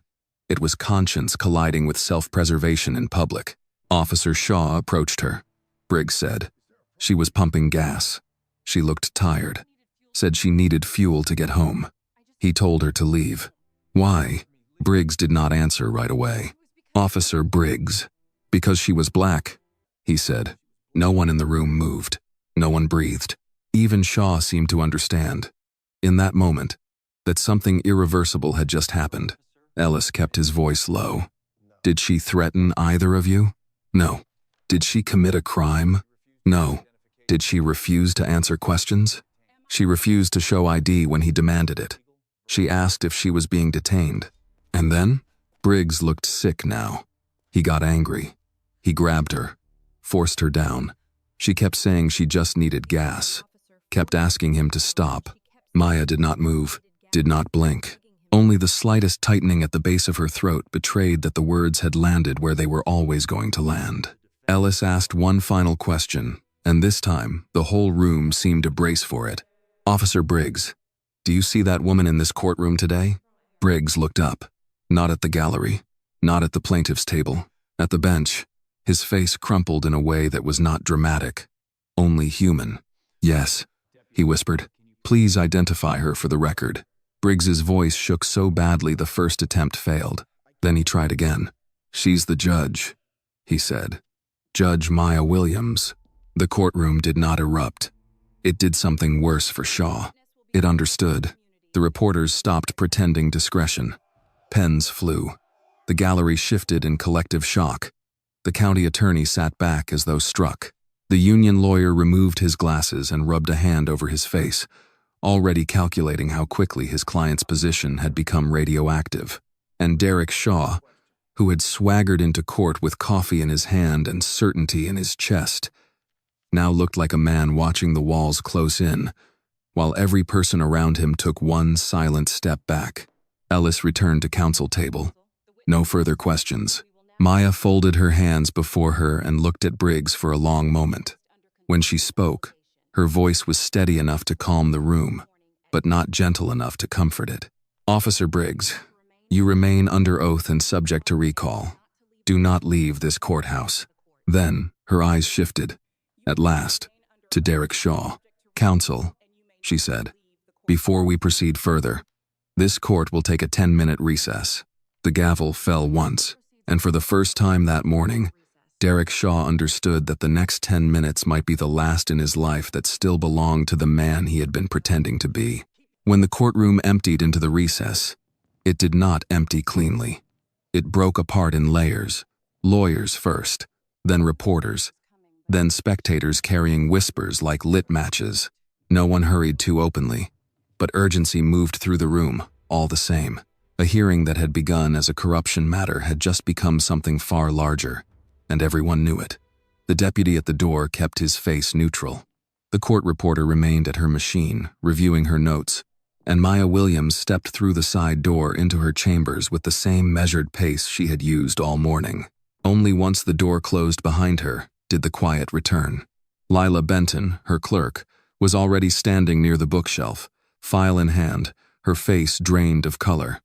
It was conscience colliding with self-preservation in public. Officer Shaw approached her. Briggs said. She was pumping gas. She looked tired. Said she needed fuel to get home. He told her to leave. "Why?" Briggs did not answer right away. "Officer Briggs." "Because she was black," he said. No one in the room moved. No one breathed. Even Shaw seemed to understand, in that moment, that something irreversible had just happened. Ellis kept his voice low. "Did she threaten either of you?" "No." "Did she commit a crime?" "No." "Did she refuse to answer questions?" "She refused to show ID when he demanded it. She asked if she was being detained." "And then?" Briggs looked sick now. He got angry. He grabbed her, forced her down. She kept saying she just needed gas, kept asking him to stop. Maya did not move, did not blink. Only the slightest tightening at the base of her throat betrayed that the words had landed where they were always going to land. Ellis asked one final question, and this time, the whole room seemed to brace for it. "Officer Briggs, do you see that woman in this courtroom today?" Briggs looked up, not at the gallery, not at the plaintiff's table, at the bench. His face crumpled in a way that was not dramatic, only human. "Yes," he whispered. "Please identify her for the record." Briggs's voice shook so badly the first attempt failed. Then he tried again. "She's the judge," he said. "Judge Maya Williams." The courtroom did not erupt. It did something worse for Shaw. It understood. The reporters stopped pretending discretion. Pens flew. The gallery shifted in collective shock. The county attorney sat back as though struck. The union lawyer removed his glasses and rubbed a hand over his face, already calculating how quickly his client's position had become radioactive. And Derek Shaw, who had swaggered into court with coffee in his hand and certainty in his chest, now looked like a man watching the walls close in, while every person around him took one silent step back. Ellis returned to counsel table. No further questions. Maya folded her hands before her and looked at Briggs for a long moment. When she spoke, her voice was steady enough to calm the room, but not gentle enough to comfort it. "Officer Briggs, you remain under oath and subject to recall. Do not leave this courthouse." Then, her eyes shifted, at last, to Derek Shaw. "Counsel," she said, "before we proceed further, this court will take a 10-minute recess." The gavel fell once, and for the first time that morning, Derek Shaw understood that the next 10 minutes might be the last in his life that still belonged to the man he had been pretending to be. When the courtroom emptied into the recess, it did not empty cleanly. It broke apart in layers. Lawyers first, then reporters, then spectators carrying whispers like lit matches. No one hurried too openly, but urgency moved through the room, all the same. A hearing that had begun as a corruption matter had just become something far larger, and everyone knew it. The deputy at the door kept his face neutral. The court reporter remained at her machine, reviewing her notes, and Maya Williams stepped through the side door into her chambers with the same measured pace she had used all morning. Only once the door closed behind her did the quiet return. Lila Benton, her clerk, was already standing near the bookshelf, file in hand, her face drained of color.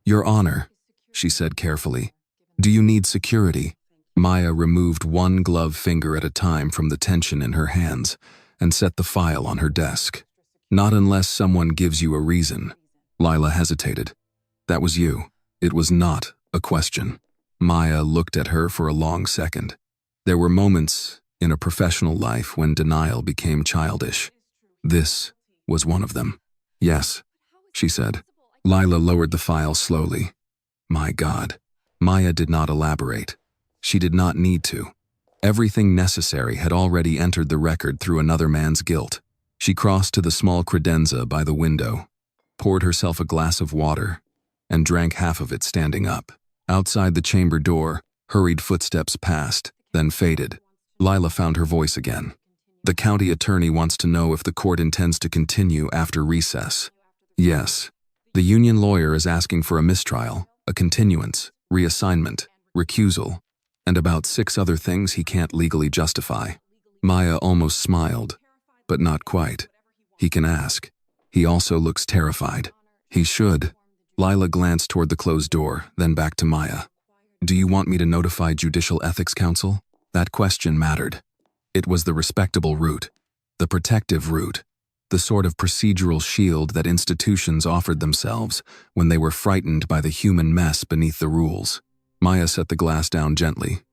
"Your Honor," she said carefully, "do you need security?" Maya removed one glove finger at a time from the tension in her hands and set the file on her desk. "Not unless someone gives you a reason." Lila hesitated. "That was you." It was not a question. Maya looked at her for a long second. There were moments in a professional life when denial became childish. This was one of them. "Yes," she said. Lila lowered the file slowly. My God. Maya did not elaborate. She did not need to. Everything necessary had already entered the record through another man's guilt. She crossed to the small credenza by the window, poured herself a glass of water, and drank half of it standing up. Outside the chamber door, hurried footsteps passed, then faded. Lila found her voice again. "The county attorney wants to know if the court intends to continue after recess." "Yes. The union lawyer is asking for a mistrial, a continuance, reassignment, recusal, and about 6 other things he can't legally justify." Maya almost smiled, but not quite. "He can ask. He also looks terrified." "He should." Lila glanced toward the closed door, then back to Maya. "Do you want me to notify Judicial Ethics Council?" That question mattered. It was the respectable route, the protective route, the sort of procedural shield that institutions offered themselves when they were frightened by the human mess beneath the rules. Maya set the glass down gently.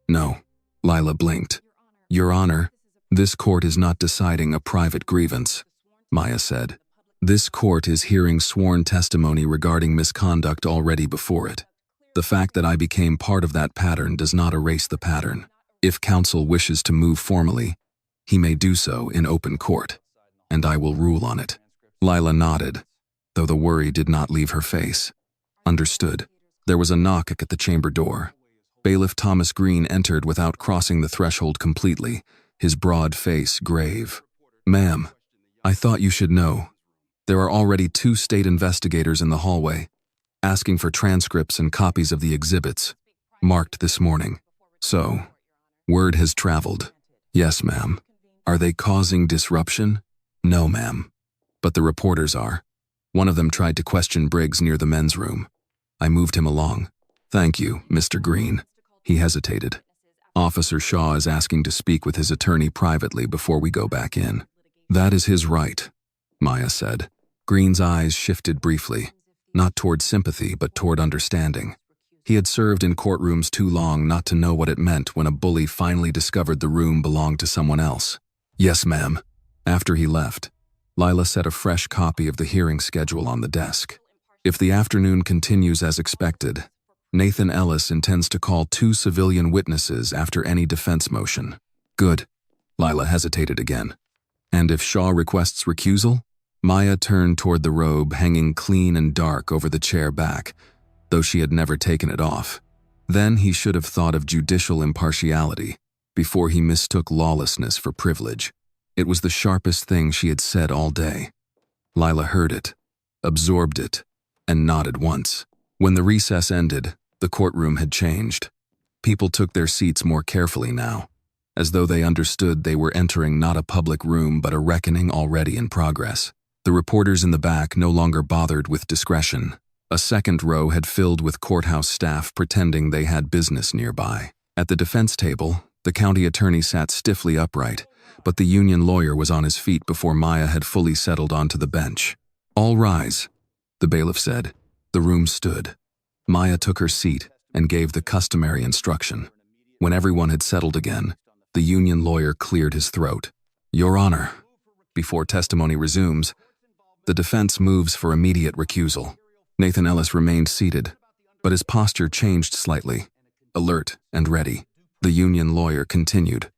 "No." Lila blinked. "Your Honor, this court is not deciding a private grievance," Maya said. "This court is hearing sworn testimony regarding misconduct already before it. The fact that I became part of that pattern does not erase the pattern. If counsel wishes to move formally, he may do so in open court, and I will rule on it." Lila nodded, though the worry did not leave her face. "Understood." There was a knock at the chamber door. Bailiff Thomas Green entered without crossing the threshold completely, his broad face grave. "Ma'am, I thought you should know. There are already 2 state investigators in the hallway, asking for transcripts and copies of the exhibits, marked this morning. So, word has traveled." "Yes, ma'am." "Are they causing disruption?" "No, ma'am. But the reporters are. One of them tried to question Briggs near the men's room. I moved him along." "Thank you, Mr. Green." He hesitated. "Officer Shaw is asking to speak with his attorney privately before we go back in." "That is his right," Maya said. Green's eyes shifted briefly, not toward sympathy but toward understanding. He had served in courtrooms too long not to know what it meant when a bully finally discovered the room belonged to someone else. "Yes, ma'am." After he left, Lila set a fresh copy of the hearing schedule on the desk. If the afternoon continues as expected, Nathan Ellis intends to call 2 civilian witnesses after any defense motion. "Good." Lila hesitated again. "And if Shaw requests recusal?" Maya turned toward the robe hanging clean and dark over the chair back, though she had never taken it off. Then he should have thought of judicial impartiality before he mistook lawlessness for privilege. It was the sharpest thing she had said all day. Lila heard it, absorbed it, and nodded once. When the recess ended, the courtroom had changed. People took their seats more carefully now, as though they understood they were entering not a public room but a reckoning already in progress. The reporters in the back no longer bothered with discretion. A second row had filled with courthouse staff pretending they had business nearby. At the defense table, the county attorney sat stiffly upright, but the union lawyer was on his feet before Maya had fully settled onto the bench. "All rise," the bailiff said. The room stood. Maya took her seat and gave the customary instruction. When everyone had settled again, the union lawyer cleared his throat. "Your Honor." Before testimony resumes, the defense moves for immediate recusal. Nathan Ellis remained seated, but his posture changed slightly, alert and ready. The union lawyer continued,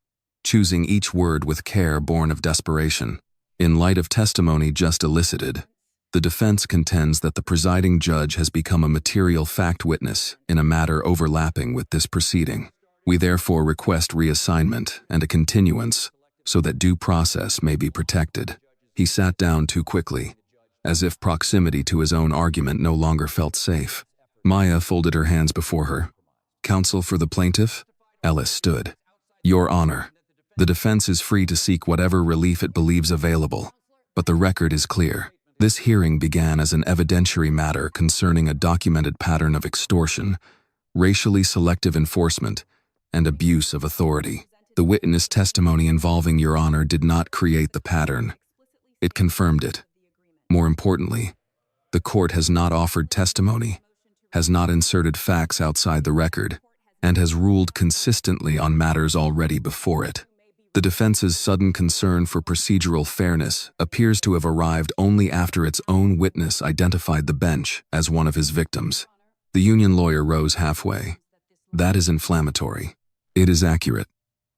choosing each word with care born of desperation. "In light of testimony just elicited, the defense contends that the presiding judge has become a material fact witness in a matter overlapping with this proceeding. We therefore request reassignment and a continuance so that due process may be protected." He sat down too quickly, as if proximity to his own argument no longer felt safe. Maya folded her hands before her. "Counsel for the plaintiff?" Ellis stood. "Your Honor, the defense is free to seek whatever relief it believes available, but the record is clear. This hearing began as an evidentiary matter concerning a documented pattern of extortion, racially selective enforcement, and abuse of authority. The witness testimony involving Your Honor did not create the pattern. It confirmed it. More importantly, the court has not offered testimony, has not inserted facts outside the record, and has ruled consistently on matters already before it. The defense's sudden concern for procedural fairness appears to have arrived only after its own witness identified the bench as one of his victims. The union lawyer rose halfway. "That is inflammatory." "It is accurate,"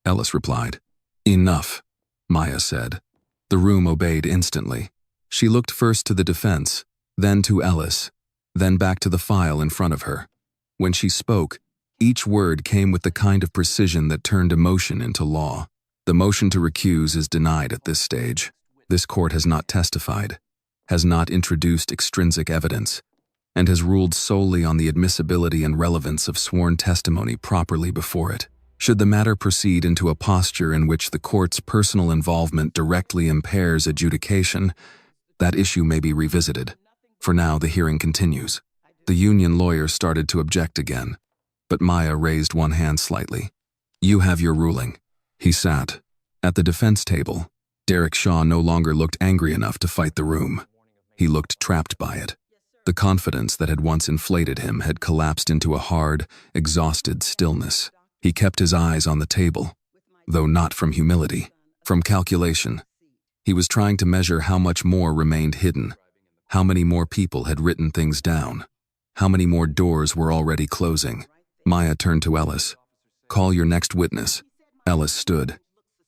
Ellis replied. "Enough," Maya said. The room obeyed instantly. She looked first to the defense, then to Ellis, then back to the file in front of her. When she spoke, each word came with the kind of precision that turned emotion into law. The motion to recuse is denied at this stage. This court has not testified, has not introduced extrinsic evidence, and has ruled solely on the admissibility and relevance of sworn testimony properly before it. Should the matter proceed into a posture in which the court's personal involvement directly impairs adjudication, that issue may be revisited. For now, the hearing continues. The union lawyer started to object again, but Maya raised one hand slightly. "You have your ruling." He sat. At the defense table, Derek Shaw no longer looked angry enough to fight the room. He looked trapped by it. The confidence that had once inflated him had collapsed into a hard, exhausted stillness. He kept his eyes on the table, though not from humility, from calculation. He was trying to measure how much more remained hidden, how many more people had written things down, how many more doors were already closing. Maya turned to Ellis. "Call your next witness." Ellis stood.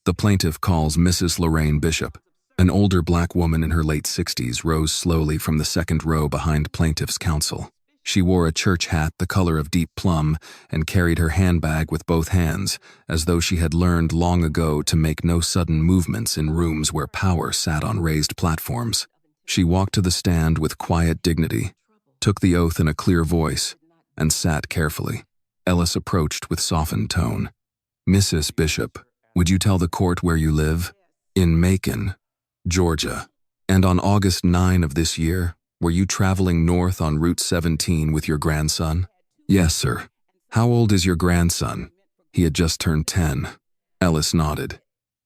"The plaintiff calls Mrs. Lorraine Bishop." An older black woman in her late 60s rose slowly from the second row behind plaintiff's counsel. She wore a church hat the color of deep plum and carried her handbag with both hands, as though she had learned long ago to make no sudden movements in rooms where power sat on raised platforms. She walked to the stand with quiet dignity, took the oath in a clear voice, and sat carefully. Ellis approached with softened tone. "Mrs. Bishop, would you tell the court where you live?" "In Macon, Georgia. And on August 9 of this year, were you traveling north on Route 17 with your grandson?" "Yes, sir." "How old is your grandson?" "He had just turned 10. Ellis nodded.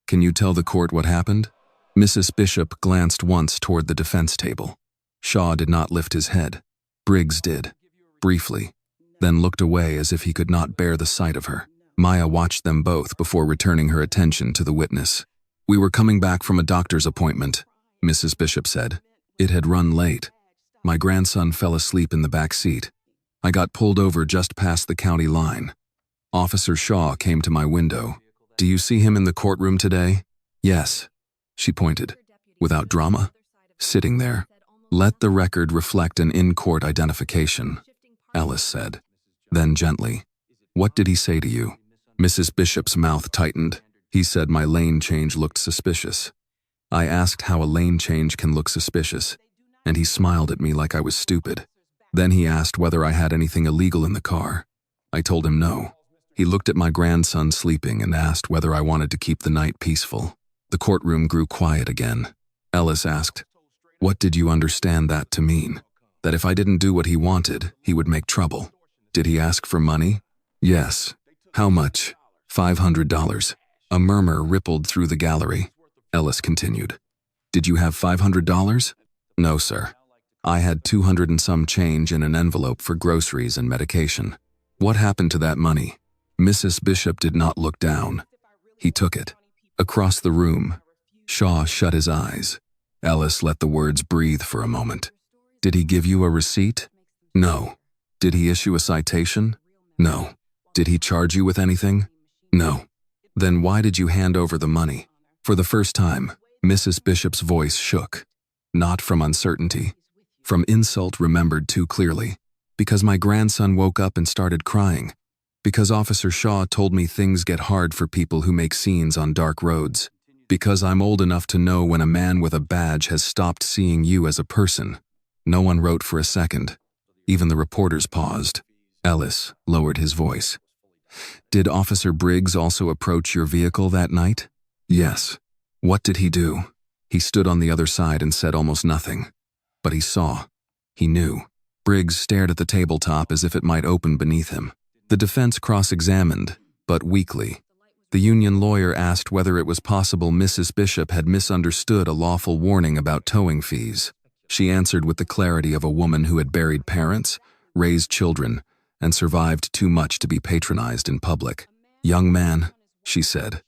"Can you tell the court what happened?" Mrs. Bishop glanced once toward the defense table. Shaw did not lift his head. Briggs did, briefly, then looked away as if he could not bear the sight of her. Maya watched them both before returning her attention to the witness. "We were coming back from a doctor's appointment," Mrs. Bishop said. "It had run late. My grandson fell asleep in the back seat. I got pulled over just past the county line. Officer Shaw came to my window. 'Do you see him in the courtroom today?' 'Yes,' she pointed, without drama, sitting there. 'Let the record reflect an in-court identification,' Ellis said. Then gently, 'What did he say to you?' Mrs. Bishop's mouth tightened. 'He said my lane change looked suspicious.' I asked how a lane change can look suspicious, and he smiled at me like I was stupid. Then he asked whether I had anything illegal in the car. I told him no. He looked at my grandson sleeping and asked whether I wanted to keep the night peaceful." The courtroom grew quiet again. Ellis asked, "What did you understand that to mean? That if I didn't do what he wanted, he would make trouble? Did he ask for money?" "Yes." "How much?" $500. A murmur rippled through the gallery. Ellis continued. "Did you have $500? "No, sir. I had 200 and some change in an envelope for groceries and medication." "What happened to that money?" Mrs. Bishop did not look down. "He took it." Across the room, Shaw shut his eyes. Ellis let the words breathe for a moment. "Did he give you a receipt?" "No." "Did he issue a citation?" "No." "Did he charge you with anything?" "No." "Then why did you hand over the money?" For the first time, Mrs. Bishop's voice shook. Not from uncertainty, from insult remembered too clearly. "Because my grandson woke up and started crying. Because Officer Shaw told me things get hard for people who make scenes on dark roads. Because I'm old enough to know when a man with a badge has stopped seeing you as a person." No one wrote for a second. Even the reporters paused. Ellis lowered his voice. "Did Officer Briggs also approach your vehicle that night?" "Yes." "What did he do?" "He stood on the other side and said almost nothing." But he saw. He knew. Briggs stared at the tabletop as if it might open beneath him. The defense cross-examined, but weakly. The union lawyer asked whether it was possible Mrs. Bishop had misunderstood a lawful warning about towing fees. She answered with the clarity of a woman who had buried parents, raised children, and survived too much to be patronized in public. "Young man," she said,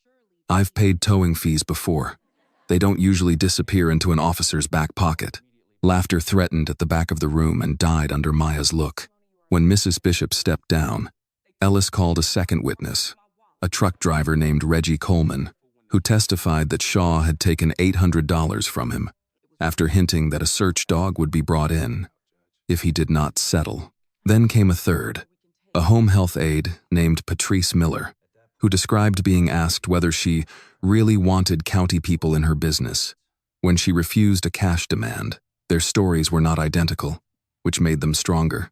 "I've paid towing fees before. They don't usually disappear into an officer's back pocket." Laughter threatened at the back of the room and died under Maya's look. When Mrs. Bishop stepped down, Ellis called a second witness, a truck driver named Reggie Coleman, who testified that Shaw had taken $800 from him, after hinting that a search dog would be brought in if he did not settle. Then came a third, a home health aide named Patrice Miller, who described being asked whether she really wanted county people in her business when she refused a cash demand. Their stories were not identical, which made them stronger.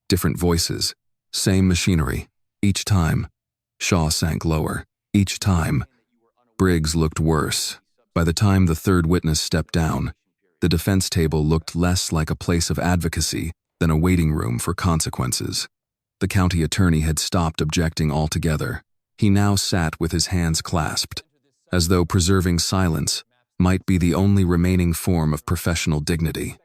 Different voices, same machinery. Each time, Shaw sank lower. Each time, Briggs looked worse. By the time the third witness stepped down, the defense table looked less like a place of advocacy than a waiting room for consequences. The county attorney had stopped objecting altogether. He now sat with his hands clasped, as though preserving silence might be the only remaining form of professional dignity.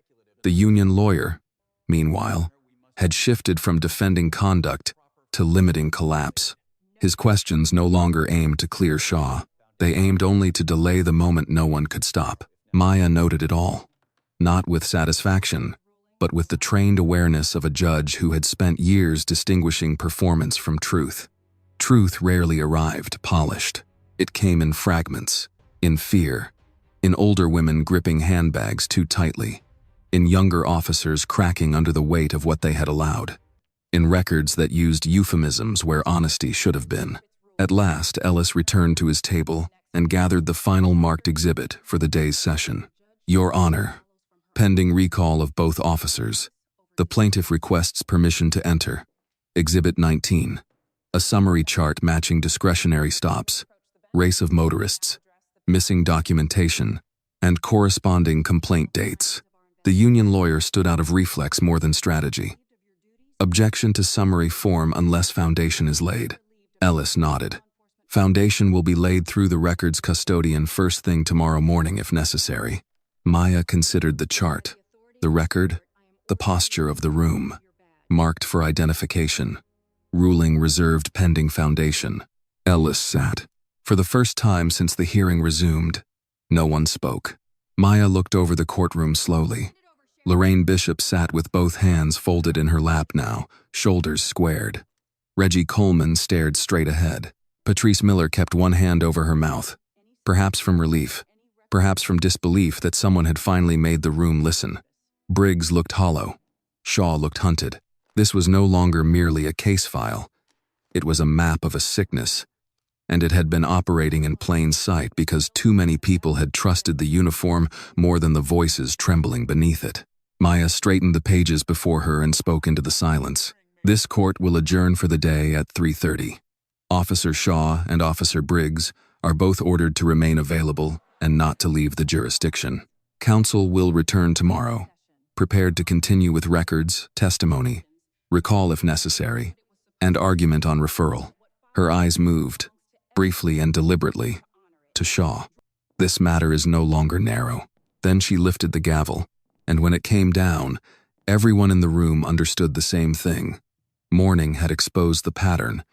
The union lawyer, meanwhile, had shifted from defending conduct to limiting collapse. His questions no longer aimed to clear Shaw. They aimed only to delay the moment no one could stop. Maya noted it all, not with satisfaction, but with the trained awareness of a judge who had spent years distinguishing performance from truth. Truth rarely arrived polished. It came in fragments, in fear, in older women gripping handbags too tightly, in younger officers cracking under the weight of what they had allowed, in records that used euphemisms where honesty should have been. At last, Ellis returned to his table and gathered the final marked exhibit for the day's session. "Your Honor, pending recall of both officers, the plaintiff requests permission to enter. Exhibit 19, a summary chart matching discretionary stops, race of motorists, missing documentation, and corresponding complaint dates." The union lawyer stood out of reflex more than strategy. "Objection to summary form unless foundation is laid." Ellis nodded. "Foundation will be laid through the records custodian first thing tomorrow morning if necessary." Maya considered the chart, the record, the posture of the room, marked for identification, ruling reserved pending foundation. Ellis sat. For the first time since the hearing resumed, no one spoke. Maya looked over the courtroom slowly. Lorraine Bishop sat with both hands folded in her lap now, shoulders squared. Reggie Coleman stared straight ahead. Patrice Miller kept one hand over her mouth, perhaps from relief, perhaps from disbelief that someone had finally made the room listen. Briggs looked hollow. Shaw looked hunted. This was no longer merely a case file. It was a map of a sickness, and it had been operating in plain sight because too many people had trusted the uniform more than the voices trembling beneath it. Maya straightened the pages before her and spoke into the silence. "This court will adjourn for the day at 3:30. Officer Shaw and Officer Briggs are both ordered to remain available and not to leave the jurisdiction. Counsel will return tomorrow, prepared to continue with records, testimony, recall if necessary, and argument on referral." Her eyes moved, briefly and deliberately, to Shaw. "This matter is no longer narrow." Then she lifted the gavel, and when it came down, everyone in the room understood the same thing. Morning had exposed the pattern,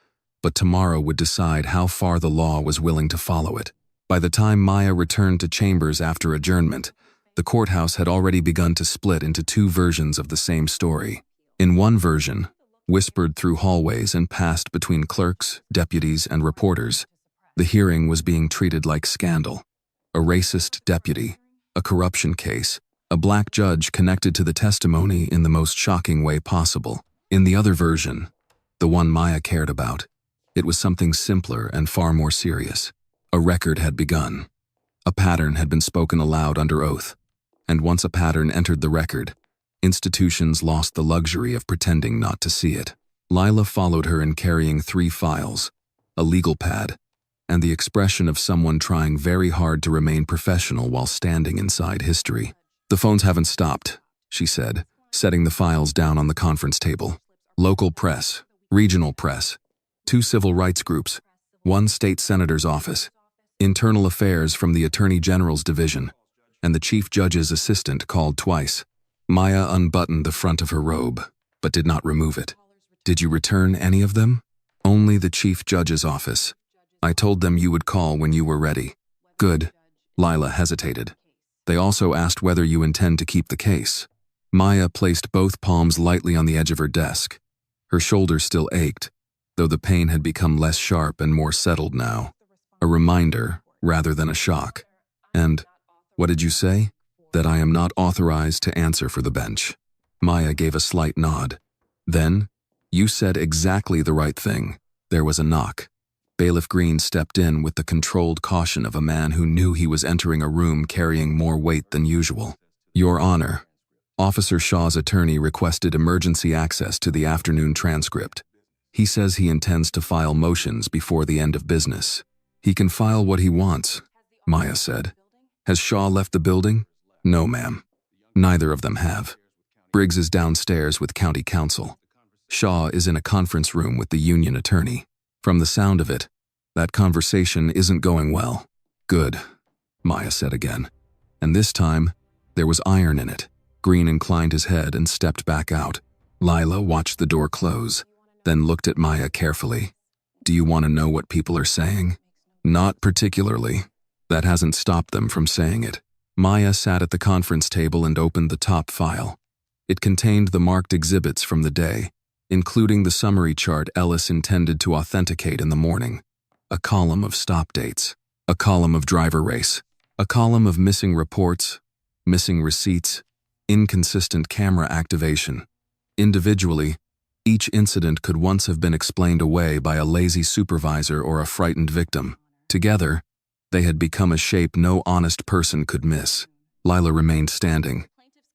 but tomorrow would decide how far the law was willing to follow it. By the time Maya returned to chambers after adjournment, the courthouse had already begun to split into two versions of the same story. In one version, whispered through hallways and passed between clerks, deputies, and reporters, the hearing was being treated like scandal. A racist deputy, a corruption case, a black judge connected to the testimony in the most shocking way possible. In the other version, the one Maya cared about, it was something simpler and far more serious. A record had begun. A pattern had been spoken aloud under oath, and once a pattern entered the record, institutions lost the luxury of pretending not to see it. Lila followed her in carrying 3 files, a legal pad, and the expression of someone trying very hard to remain professional while standing inside history. "The phones haven't stopped," she said, setting the files down on the conference table. Local press, regional press, 2 civil rights groups, 1 state senator's office, internal affairs from the Attorney General's division, and the Chief Judge's assistant called twice. Maya unbuttoned the front of her robe, but did not remove it. Did you return any of them? Only the Chief Judge's office. I told them you would call when you were ready. Good. Lila hesitated. They also asked whether you intend to keep the case. Maya placed both palms lightly on the edge of her desk. Her shoulders still ached, though the pain had become less sharp and more settled now. A reminder rather than a shock. And, what did you say? That I am not authorized to answer for the bench. Maya gave a slight nod. Then, you said exactly the right thing. There was a knock. Bailiff Green stepped in with the controlled caution of a man who knew he was entering a room carrying more weight than usual. Your Honor, Officer Shaw's attorney requested emergency access to the afternoon transcript. He says he intends to file motions before the end of business. He can file what he wants, Maya said. Has Shaw left the building? No, ma'am. Neither of them have. Briggs is downstairs with County Counsel. Shaw is in a conference room with the union attorney. From the sound of it, that conversation isn't going well. Good, Maya said again. And this time, there was iron in it. Green inclined his head and stepped back out. Lila watched the door close, then looked at Maya carefully. Do you want to know what people are saying? Not particularly. That hasn't stopped them from saying it. Maya sat at the conference table and opened the top file. It contained the marked exhibits from the day, including the summary chart Ellis intended to authenticate in the morning. A column of stop dates, a column of driver race, a column of missing reports, missing receipts, inconsistent camera activation. Individually, each incident could once have been explained away by a lazy supervisor or a frightened victim. Together, they had become a shape no honest person could miss. Lila remained standing.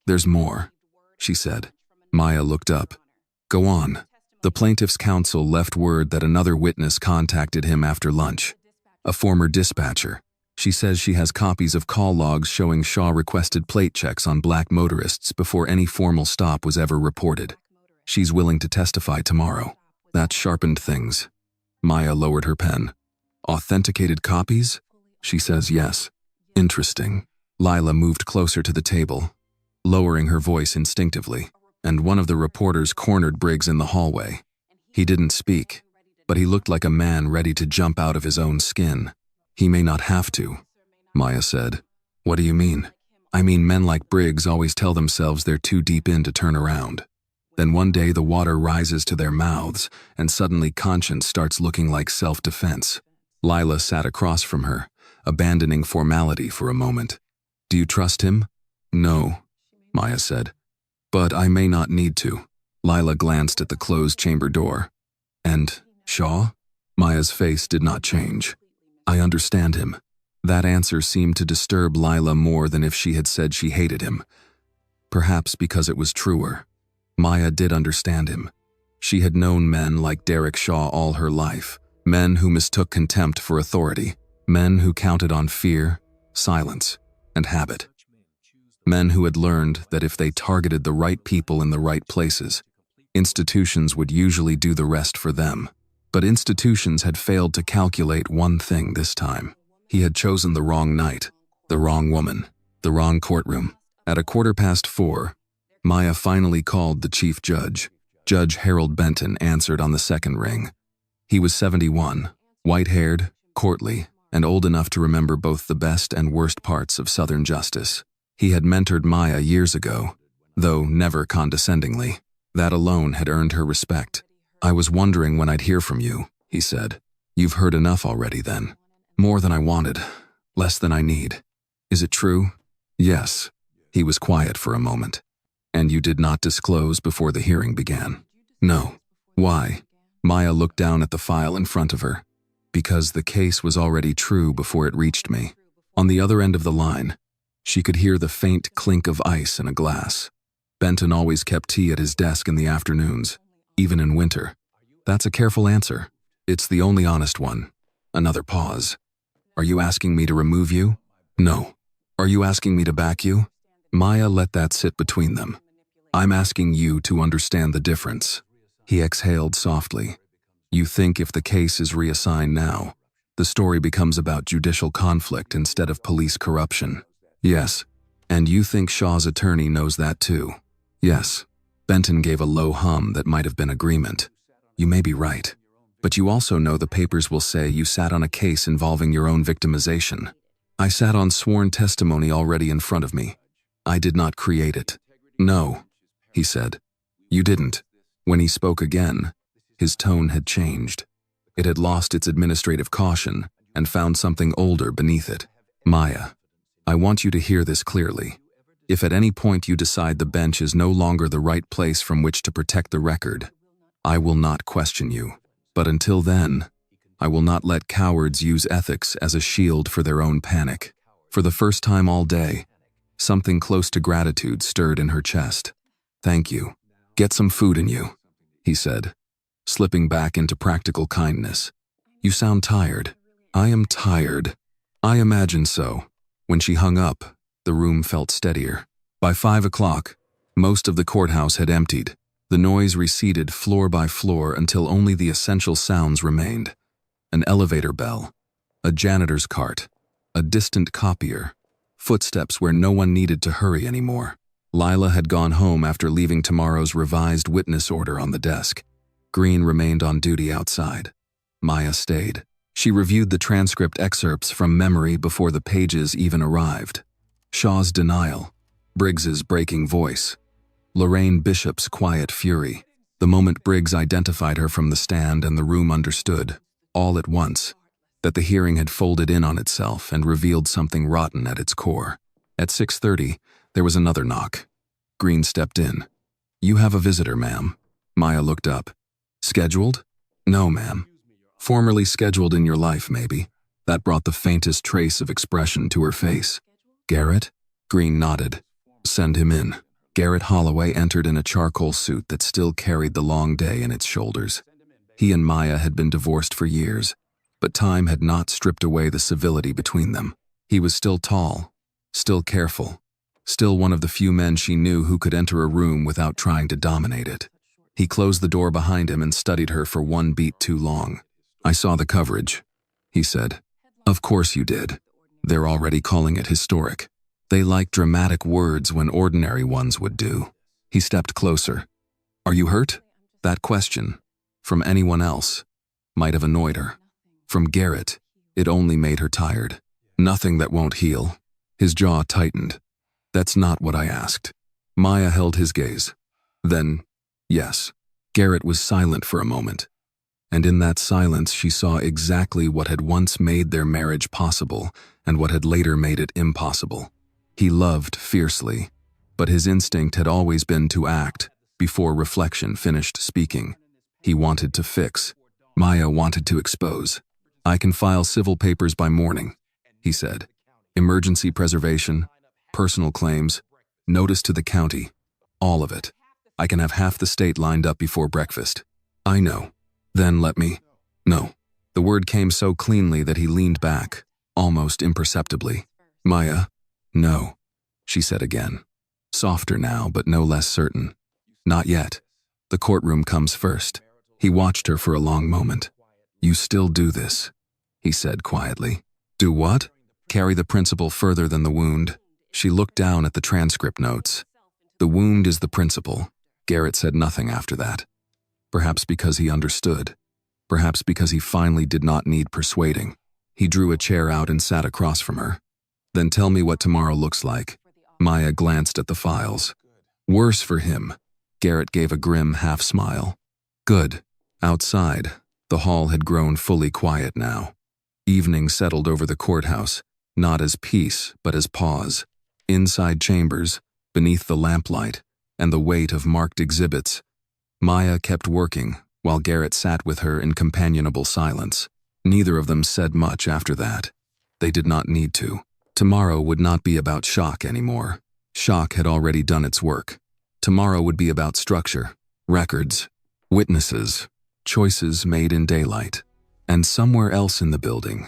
There's more, she said. Maya looked up. Go on. The plaintiff's counsel left word that another witness contacted him after lunch. A former dispatcher. She says she has copies of call logs showing Shaw requested plate checks on black motorists before any formal stop was ever reported. She's willing to testify tomorrow. That sharpened things. Maya lowered her pen. Authenticated copies? She says yes. Interesting. Lila moved closer to the table, lowering her voice instinctively, and one of the reporters cornered Briggs in the hallway. He didn't speak, but he looked like a man ready to jump out of his own skin. He may not have to, Maya said. What do you mean? I mean men like Briggs always tell themselves they're too deep in to turn around. Then one day the water rises to their mouths, and suddenly conscience starts looking like self-defense. Lila sat across from her, abandoning formality for a moment. Do you trust him? No, Maya said. But I may not need to. Lila glanced at the closed chamber door. And Shaw? Maya's face did not change. I understand him. That answer seemed to disturb Lila more than if she had said she hated him. Perhaps because it was truer. Maya did understand him. She had known men like Derek Shaw all her life, men who mistook contempt for authority, men who counted on fear, silence, and habit. Men who had learned that if they targeted the right people in the right places, institutions would usually do the rest for them. But institutions had failed to calculate one thing this time. He had chosen the wrong night, the wrong woman, the wrong courtroom. At 4:15, Maya finally called the chief judge. Judge Harold Benton answered on the second ring. He was 71, white-haired, courtly, and old enough to remember both the best and worst parts of Southern justice. He had mentored Maya years ago, though never condescendingly. That alone had earned her respect. I was wondering when I'd hear from you, he said. You've heard enough already then. More than I wanted, less than I need. Is it true? Yes. He was quiet for a moment. And you did not disclose before the hearing began? No. Why? Maya looked down at the file in front of her. Because the case was already true before it reached me. On the other end of the line, she could hear the faint clink of ice in a glass. Benton always kept tea at his desk in the afternoons, even in winter. That's a careful answer. It's the only honest one. Another pause. Are you asking me to remove you? No. Are you asking me to back you? Maya let that sit between them. I'm asking you to understand the difference. He exhaled softly. You think if the case is reassigned now, the story becomes about judicial conflict instead of police corruption. Yes. And you think Shaw's attorney knows that too? Yes. Benton gave a low hum that might have been agreement. You may be right. But you also know the papers will say you sat on a case involving your own victimization. I sat on sworn testimony already in front of me. I did not create it. No, he said. You didn't. When he spoke again, his tone had changed. It had lost its administrative caution and found something older beneath it. Maya, I want you to hear this clearly. If at any point you decide the bench is no longer the right place from which to protect the record, I will not question you. But until then, I will not let cowards use ethics as a shield for their own panic. For the first time all day, something close to gratitude stirred in her chest. Thank you. Get some food in you, he said, slipping back into practical kindness. You sound tired. I am tired. I imagine so. When she hung up, the room felt steadier. By 5 o'clock, most of the courthouse had emptied. The noise receded floor by floor until only the essential sounds remained. An elevator bell, a janitor's cart, a distant copier, footsteps where no one needed to hurry anymore. Lila had gone home after leaving tomorrow's revised witness order on the desk. Green remained on duty outside. Maya stayed. She reviewed the transcript excerpts from memory before the pages even arrived. Shaw's denial, Briggs's breaking voice, Lorraine Bishop's quiet fury. The moment Briggs identified her from the stand and the room understood, all at once, that the hearing had folded in on itself and revealed something rotten at its core. At 6:30, there was another knock. Green stepped in. You have a visitor, ma'am. Maya looked up. Scheduled? No, ma'am. Formerly scheduled in your life, maybe. That brought the faintest trace of expression to her face. Garrett? Green nodded. Send him in. Garrett Holloway entered in a charcoal suit that still carried the long day in its shoulders. He and Maya had been divorced for years, but time had not stripped away the civility between them. He was still tall, still careful, still one of the few men she knew who could enter a room without trying to dominate it. He closed the door behind him and studied her for one beat too long. I saw the coverage, he said. Of course you did. They're already calling it historic. They like dramatic words when ordinary ones would do. He stepped closer. Are you hurt? That question, from anyone else, might have annoyed her. From Garrett, it only made her tired. Nothing that won't heal. His jaw tightened. That's not what I asked. Maya held his gaze. Then, yes. Garrett was silent for a moment. And in that silence she saw exactly what had once made their marriage possible and what had later made it impossible. He loved fiercely, but his instinct had always been to act before reflection finished speaking. He wanted to fix. Maya wanted to expose. I can file civil papers by morning, he said. Emergency preservation, personal claims, notice to the county, all of it. I can have half the state lined up before breakfast. I know. Then let me. No. The word came so cleanly that he leaned back, almost imperceptibly. Maya. No, she said again. Softer now, but no less certain. Not yet. The courtroom comes first. He watched her for a long moment. You still do this, he said quietly. Do what? Carry the principle further than the wound. She looked down at the transcript notes. The wound is the principle. Garrett said nothing after that. Perhaps because he understood. Perhaps because he finally did not need persuading. He drew a chair out and sat across from her. Then tell me what tomorrow looks like. Maya glanced at the files. Worse for him. Garrett gave a grim half-smile. Good. Outside, the hall had grown fully quiet now. Evening settled over the courthouse, not as peace, but as pause. Inside chambers, beneath the lamplight, and the weight of marked exhibits, Maya kept working, while Garrett sat with her in companionable silence. Neither of them said much after that. They did not need to. Tomorrow would not be about shock anymore. Shock had already done its work. Tomorrow would be about structure, records, witnesses, choices made in daylight. And somewhere else in the building,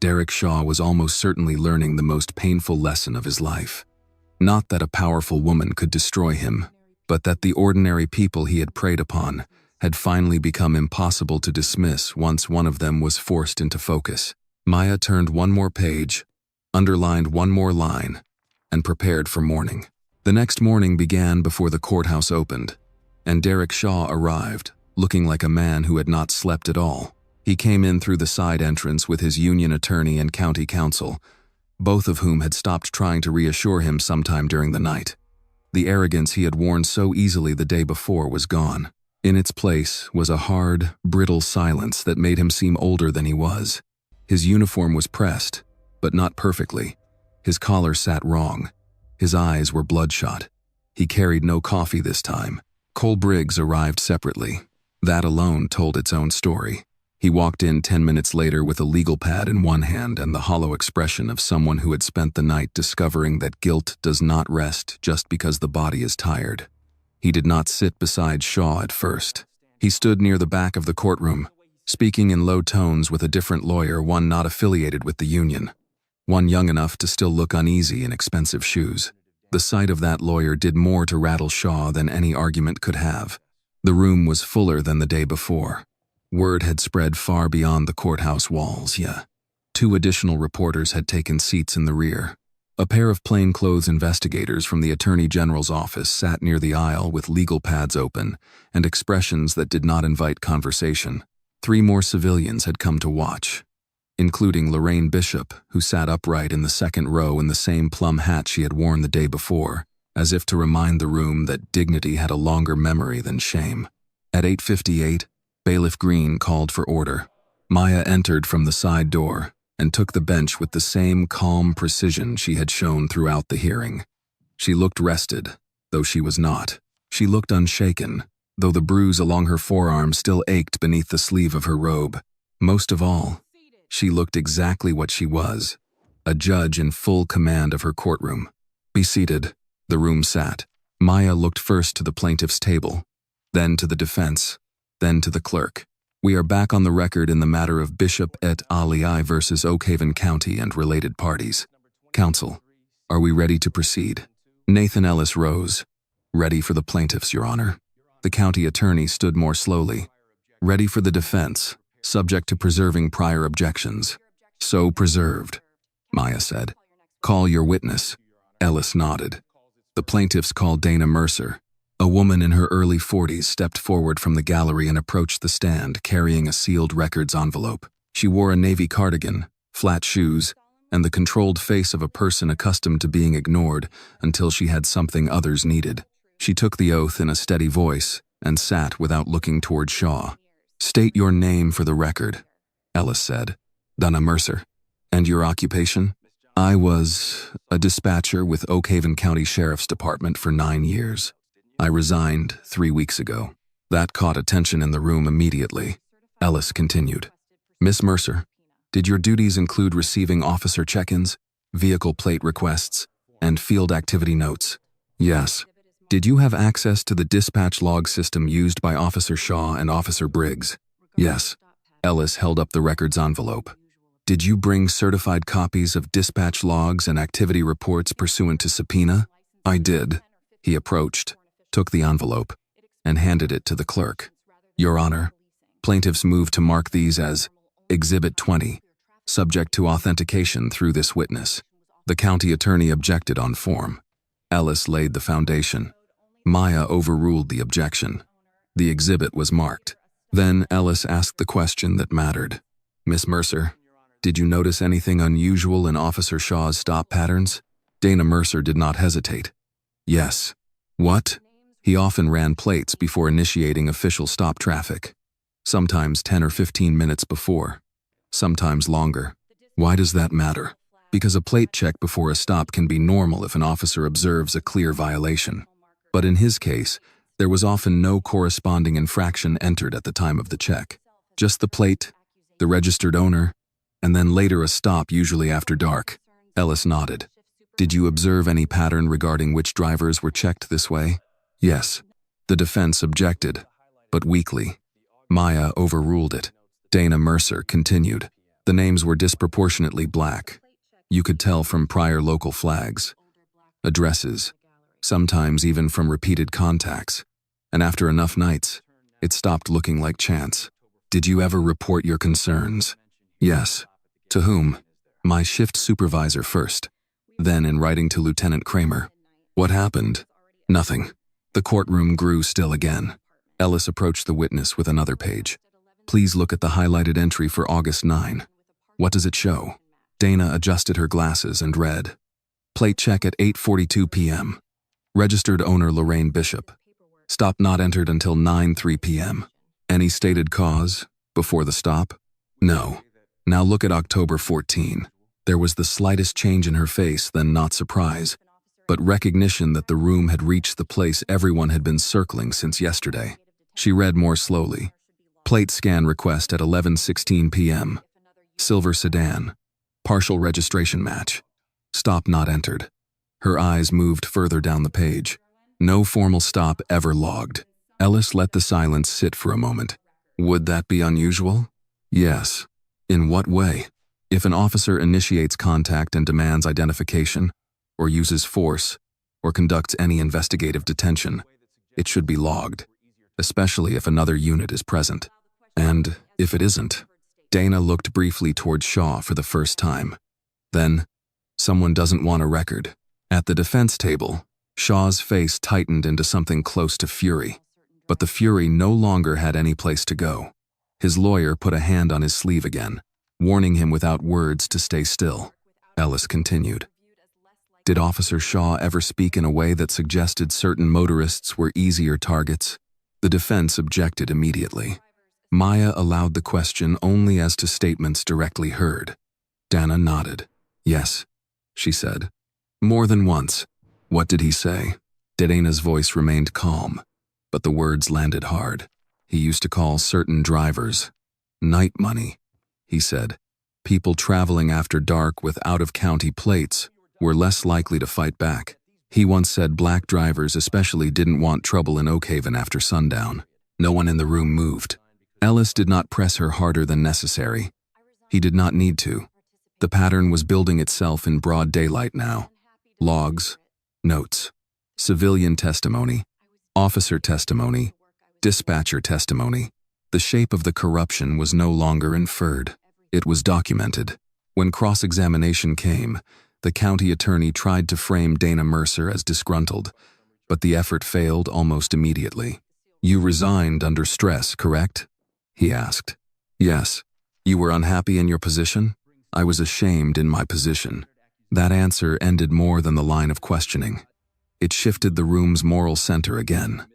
Derek Shaw was almost certainly learning the most painful lesson of his life. Not that a powerful woman could destroy him, but that the ordinary people he had preyed upon had finally become impossible to dismiss once one of them was forced into focus. Maya turned one more page, underlined one more line, and prepared for morning. The next morning began before the courthouse opened, and Derek Shaw arrived, looking like a man who had not slept at all. He came in through the side entrance with his union attorney and county counsel, both of whom had stopped trying to reassure him sometime during the night. The arrogance he had worn so easily the day before was gone. In its place was a hard, brittle silence that made him seem older than he was. His uniform was pressed, but not perfectly. His collar sat wrong. His eyes were bloodshot. He carried no coffee this time. Cole Briggs arrived separately. That alone told its own story. He walked in 10 minutes later with a legal pad in one hand and the hollow expression of someone who had spent the night discovering that guilt does not rest just because the body is tired. He did not sit beside Shaw at first. He stood near the back of the courtroom, speaking in low tones with a different lawyer, one not affiliated with the union, one young enough to still look uneasy in expensive shoes. The sight of that lawyer did more to rattle Shaw than any argument could have. The room was fuller than the day before. Word had spread far beyond the courthouse walls, yeah. 2 additional reporters had taken seats in the rear. A pair of plainclothes investigators from the Attorney General's office sat near the aisle with legal pads open and expressions that did not invite conversation. 3 more civilians had come to watch, including Lorraine Bishop, who sat upright in the second row in the same plum hat she had worn the day before, as if to remind the room that dignity had a longer memory than shame. At 8:58, Bailiff Green called for order. Maya entered from the side door and took the bench with the same calm precision she had shown throughout the hearing. She looked rested, though she was not. She looked unshaken, though the bruise along her forearm still ached beneath the sleeve of her robe. Most of all, she looked exactly what she was, a judge in full command of her courtroom. Be seated. The room sat. Maya looked first to the plaintiff's table, then to the defense, then to the clerk. We are back on the record in the matter of Bishop et al. Versus Oakhaven County and related parties. Counsel, are we ready to proceed? Nathan Ellis rose. Ready for the plaintiffs, Your Honor. The county attorney stood more slowly. Ready for the defense, subject to preserving prior objections. So preserved, Maya said. Call your witness. Ellis nodded. The plaintiffs called Dana Mercer. A woman in her early 40s stepped forward from the gallery and approached the stand, carrying a sealed records envelope. She wore a navy cardigan, flat shoes, and the controlled face of a person accustomed to being ignored until she had something others needed. She took the oath in a steady voice and sat without looking toward Shaw. State your name for the record, Ellis said. Dana Mercer. And your occupation? I was a dispatcher with Oakhaven County Sheriff's Department for 9 years. I resigned 3 weeks ago. That caught attention in the room immediately. Ellis continued. Miss Mercer, did your duties include receiving officer check-ins, vehicle plate requests, and field activity notes? Yes. Did you have access to the dispatch log system used by Officer Shaw and Officer Briggs? Yes. Ellis held up the records envelope. Did you bring certified copies of dispatch logs and activity reports pursuant to subpoena? I did. He approached, took the envelope, and handed it to the clerk. Your Honor, plaintiffs moved to mark these as Exhibit 20, subject to authentication through this witness. The county attorney objected on form. Ellis laid the foundation. Maya overruled the objection. The exhibit was marked. Then Ellis asked the question that mattered. Miss Mercer, did you notice anything unusual in Officer Shaw's stop patterns? Dana Mercer did not hesitate. Yes. What? He often ran plates before initiating official stop traffic. Sometimes 10 or 15 minutes before. Sometimes longer. Why does that matter? Because a plate check before a stop can be normal if an officer observes a clear violation. But in his case, there was often no corresponding infraction entered at the time of the check. Just the plate, the registered owner, and then later a stop, usually after dark. Ellis nodded. Did you observe any pattern regarding which drivers were checked this way? Yes. The defense objected, but weakly. Maya overruled it. Dana Mercer continued. The names were disproportionately black. You could tell from prior local flags, addresses, sometimes even from repeated contacts. And after enough nights, it stopped looking like chance. Did you ever report your concerns? Yes. To whom? My shift supervisor first. Then in writing to Lieutenant Kramer. What happened? Nothing. The courtroom grew still again. Ellis approached the witness with another page. Please look at the highlighted entry for August 9. What does it show? Dana adjusted her glasses and read. Plate check at 8:42 p.m. Registered owner Lorraine Bishop. Stop not entered until 9:03 p.m. Any stated cause before the stop? No. Now look at October 14. There was the slightest change in her face, then not surprise, but recognition that the room had reached the place everyone had been circling since yesterday. She read more slowly. Plate scan request at 11:16 p.m. Silver sedan. Partial registration match. Stop not entered. Her eyes moved further down the page. No formal stop ever logged. Ellis let the silence sit for a moment. Would that be unusual? Yes. In what way? If an officer initiates contact and demands identification, or uses force, or conducts any investigative detention, it should be logged, especially if another unit is present. And if it isn't, Dana looked briefly toward Shaw for the first time. Then, someone doesn't want a record. At the defense table, Shaw's face tightened into something close to fury, but the fury no longer had any place to go. His lawyer put a hand on his sleeve again, warning him without words to stay still. Ellis continued. Did Officer Shaw ever speak in a way that suggested certain motorists were easier targets? The defense objected immediately. Maya allowed the question only as to statements directly heard. Dana nodded. Yes, she said. More than once. What did he say? Dana's voice remained calm, but the words landed hard. He used to call certain drivers night money, he said. People traveling after dark with out-of-county plates were less likely to fight back. He once said black drivers especially didn't want trouble in Oakhaven after sundown. No one in the room moved. Ellis did not press her harder than necessary. He did not need to. The pattern was building itself in broad daylight now. Logs, notes, civilian testimony, officer testimony, dispatcher testimony. The shape of the corruption was no longer inferred. It was documented. When cross-examination came, the county attorney tried to frame Dana Mercer as disgruntled, but the effort failed almost immediately. You resigned under stress, correct? He asked. Yes. You were unhappy in your position? I was ashamed in my position. That answer ended more than the line of questioning. It shifted the room's moral center again.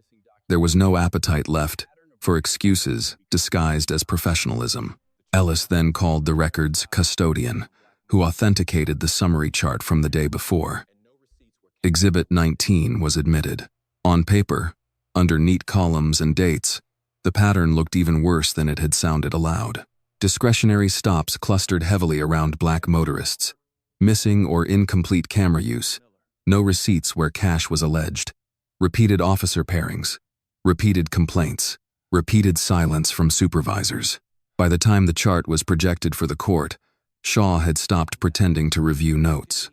There was no appetite left for excuses disguised as professionalism. Ellis then called the record's custodian, who authenticated the summary chart from the day before. Exhibit 19 was admitted. On paper, under neat columns and dates, the pattern looked even worse than it had sounded aloud. Discretionary stops clustered heavily around black motorists. Missing or incomplete camera use. No receipts where cash was alleged. Repeated officer pairings. Repeated complaints. Repeated silence from supervisors. By the time the chart was projected for the court, Shaw had stopped pretending to review notes.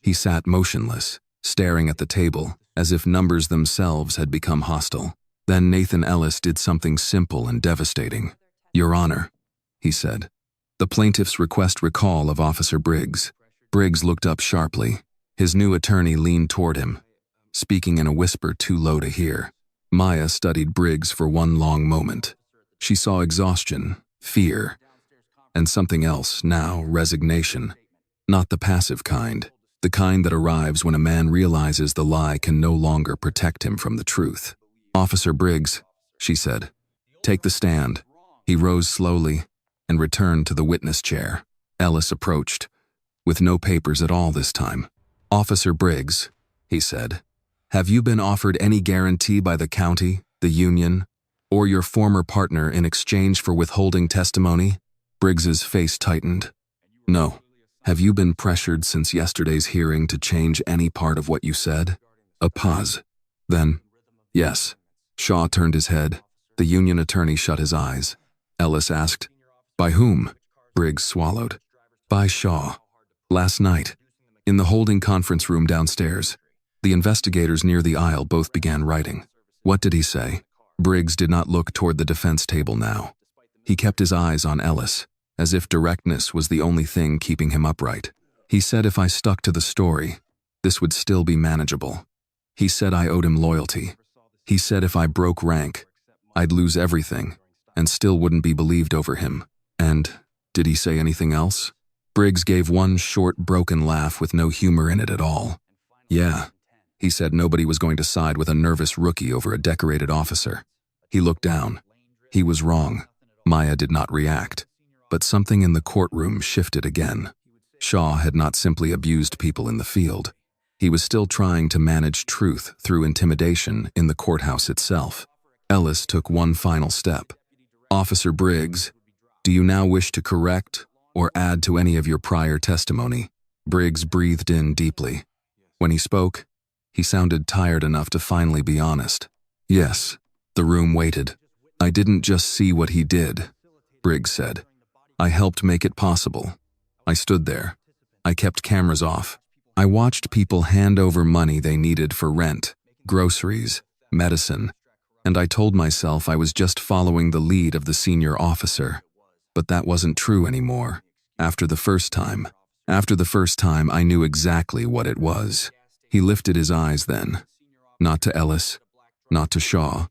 He sat motionless, staring at the table, as if numbers themselves had become hostile. Then Nathan Ellis did something simple and devastating. Your Honor, he said. The plaintiff's request recall of Officer Briggs. Briggs looked up sharply. His new attorney leaned toward him, speaking in a whisper too low to hear. Maya studied Briggs for one long moment. She saw exhaustion, fear, and something else now, resignation. Not the passive kind, the kind that arrives when a man realizes the lie can no longer protect him from the truth. Officer Briggs, she said, take the stand. He rose slowly and returned to the witness chair. Ellis approached, with no papers at all this time. Officer Briggs, he said, have you been offered any guarantee by the county, the union, or your former partner in exchange for withholding testimony? Briggs's face tightened. No. Have you been pressured since yesterday's hearing to change any part of what you said? A pause. Then, yes. Shaw turned his head. The union attorney shut his eyes. Ellis asked, by whom? Briggs swallowed. By Shaw. Last night. In the holding conference room downstairs. The investigators near the aisle both began writing. What did he say? Briggs did not look toward the defense table now. He kept his eyes on Ellis, as if directness was the only thing keeping him upright. He said if I stuck to the story, this would still be manageable. He said I owed him loyalty. He said if I broke rank, I'd lose everything, and still wouldn't be believed over him. And, did he say anything else? Briggs gave one short, broken laugh with no humor in it at all. Yeah. He said nobody was going to side with a nervous rookie over a decorated officer. He looked down. He was wrong. Maya did not react. But something in the courtroom shifted again. Shaw had not simply abused people in the field. He was still trying to manage truth through intimidation in the courthouse itself. Ellis took one final step. Officer Briggs, do you now wish to correct or add to any of your prior testimony? Briggs breathed in deeply. When he spoke, he sounded tired enough to finally be honest. Yes. The room waited. I didn't just see what he did, Briggs said. I helped make it possible. I stood there. I kept cameras off. I watched people hand over money they needed for rent, groceries, medicine, and I told myself I was just following the lead of the senior officer. But that wasn't true anymore. After the first time, I knew exactly what it was. He lifted his eyes then. Not to Ellis, not to Shaw,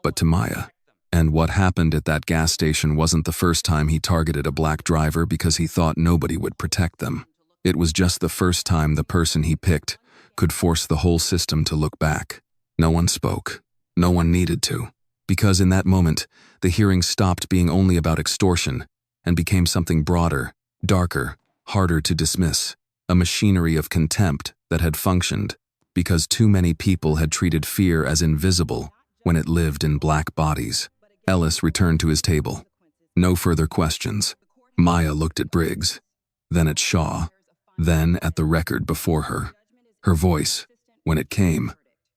but to Maya. And what happened at that gas station wasn't the first time he targeted a black driver because he thought nobody would protect them. It was just the first time the person he picked could force the whole system to look back. No one spoke. No one needed to. Because in that moment, the hearing stopped being only about extortion and became something broader, darker, harder to dismiss. A machinery of contempt that had functioned because too many people had treated fear as invisible when it lived in black bodies. Ellis returned to his table. No further questions. Maya looked at Briggs, then at Shaw, then at the record before her. Her voice, when it came,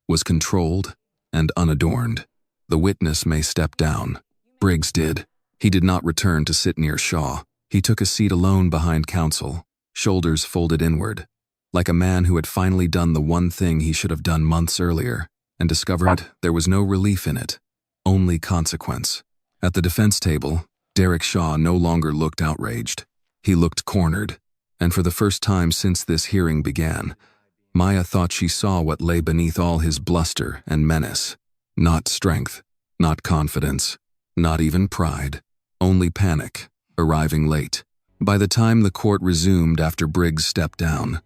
was controlled and unadorned. The witness may step down. Briggs did. He did not return to sit near Shaw. He took a seat alone behind counsel, shoulders folded inward, like a man who had finally done the one thing he should have done months earlier, and discovered there was no relief in it, only consequence. At the defense table, Derek Shaw no longer looked outraged. He looked cornered, and for the first time since this hearing began, Maya thought she saw what lay beneath all his bluster and menace. Not strength, not confidence, not even pride, only panic, arriving late. By the time the court resumed after Briggs stepped down,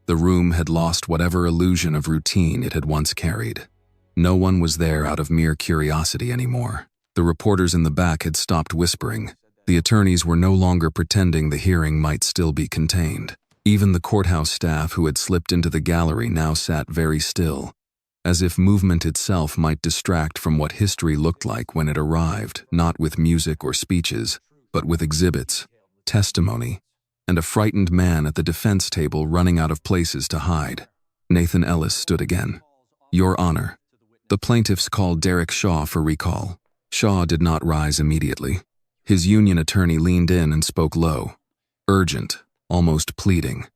the room had lost whatever illusion of routine it had once carried. No one was there out of mere curiosity anymore. The reporters in the back had stopped whispering. The attorneys were no longer pretending the hearing might still be contained. Even the courthouse staff who had slipped into the gallery now sat very still, as if movement itself might distract from what history looked like when it arrived, not with music or speeches, but with exhibits, testimony, and a frightened man at the defense table running out of places to hide. Nathan Ellis stood again. Your Honor. The plaintiffs called Derek Shaw for recall. Shaw did not rise immediately. His union attorney leaned in and spoke low. Urgent, almost pleading.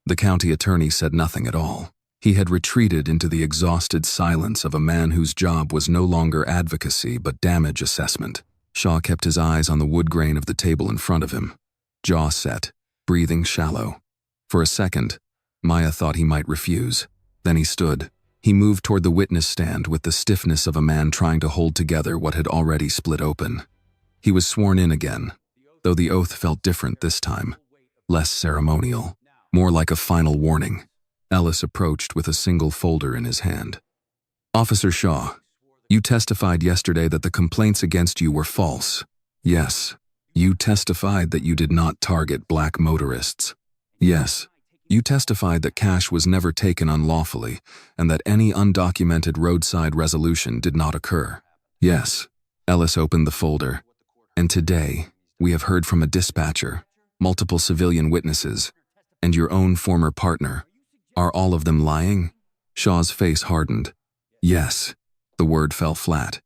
The county attorney said nothing at all. He had retreated into the exhausted silence of a man whose job was no longer advocacy but damage assessment. Shaw kept his eyes on the wood grain of the table in front of him, jaw set, breathing shallow. For a second, Maya thought he might refuse. Then he stood. He moved toward the witness stand with the stiffness of a man trying to hold together what had already split open. He was sworn in again, though the oath felt different this time, less ceremonial, more like a final warning. Ellis approached with a single folder in his hand. Officer Shaw, you testified yesterday that the complaints against you were false. Yes. You testified that you did not target black motorists. Yes. You testified that cash was never taken unlawfully and that any undocumented roadside resolution did not occur. Yes. Ellis opened the folder. And today, we have heard from a dispatcher, multiple civilian witnesses, and your own former partner. Are all of them lying? Shaw's face hardened. Yes. The word fell flat.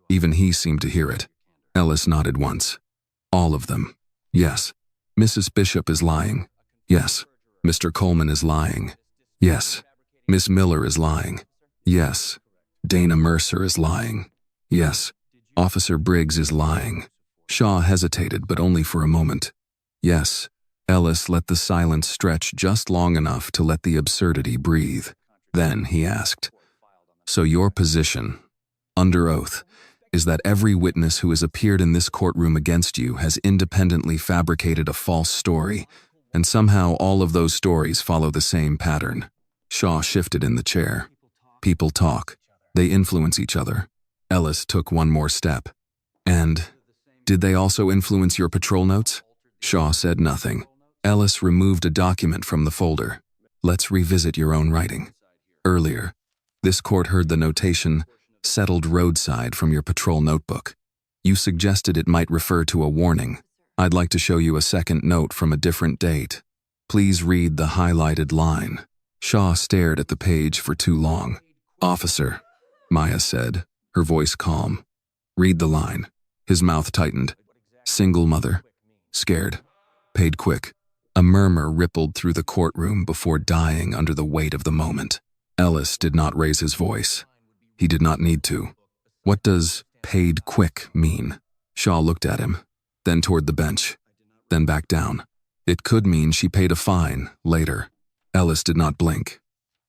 Even he seemed to hear it. Ellis nodded once. All of them. Yes. Mrs. Bishop is lying. Yes. Mr. Coleman is lying. Yes. Miss Miller is lying. Yes. Dana Mercer is lying. Yes. Officer Briggs is lying. Shaw hesitated, but only for a moment. Yes. Ellis let the silence stretch just long enough to let the absurdity breathe. Then he asked, "So your position, under oath, is that every witness who has appeared in this courtroom against you has independently fabricated a false story, and somehow all of those stories follow the same pattern?" Shaw shifted in the chair. "People talk. They influence each other." Ellis took one more step. "And did they also influence your patrol notes?" Shaw said nothing. Ellis removed a document from the folder. "Let's revisit your own writing. Earlier, this court heard the notation, 'settled roadside' from your patrol notebook. You suggested it might refer to a warning. I'd like to show you a second note from a different date. Please read the highlighted line." Shaw stared at the page for too long. "Officer," Maya said, her voice calm. "Read the line." His mouth tightened. "Single mother. Scared. Paid quick." A murmur rippled through the courtroom before dying under the weight of the moment. Ellis did not raise his voice. He did not need to. "What does 'paid quick' mean?" Shaw looked at him, then toward the bench, then back down. "It could mean she paid a fine, later." Ellis did not blink.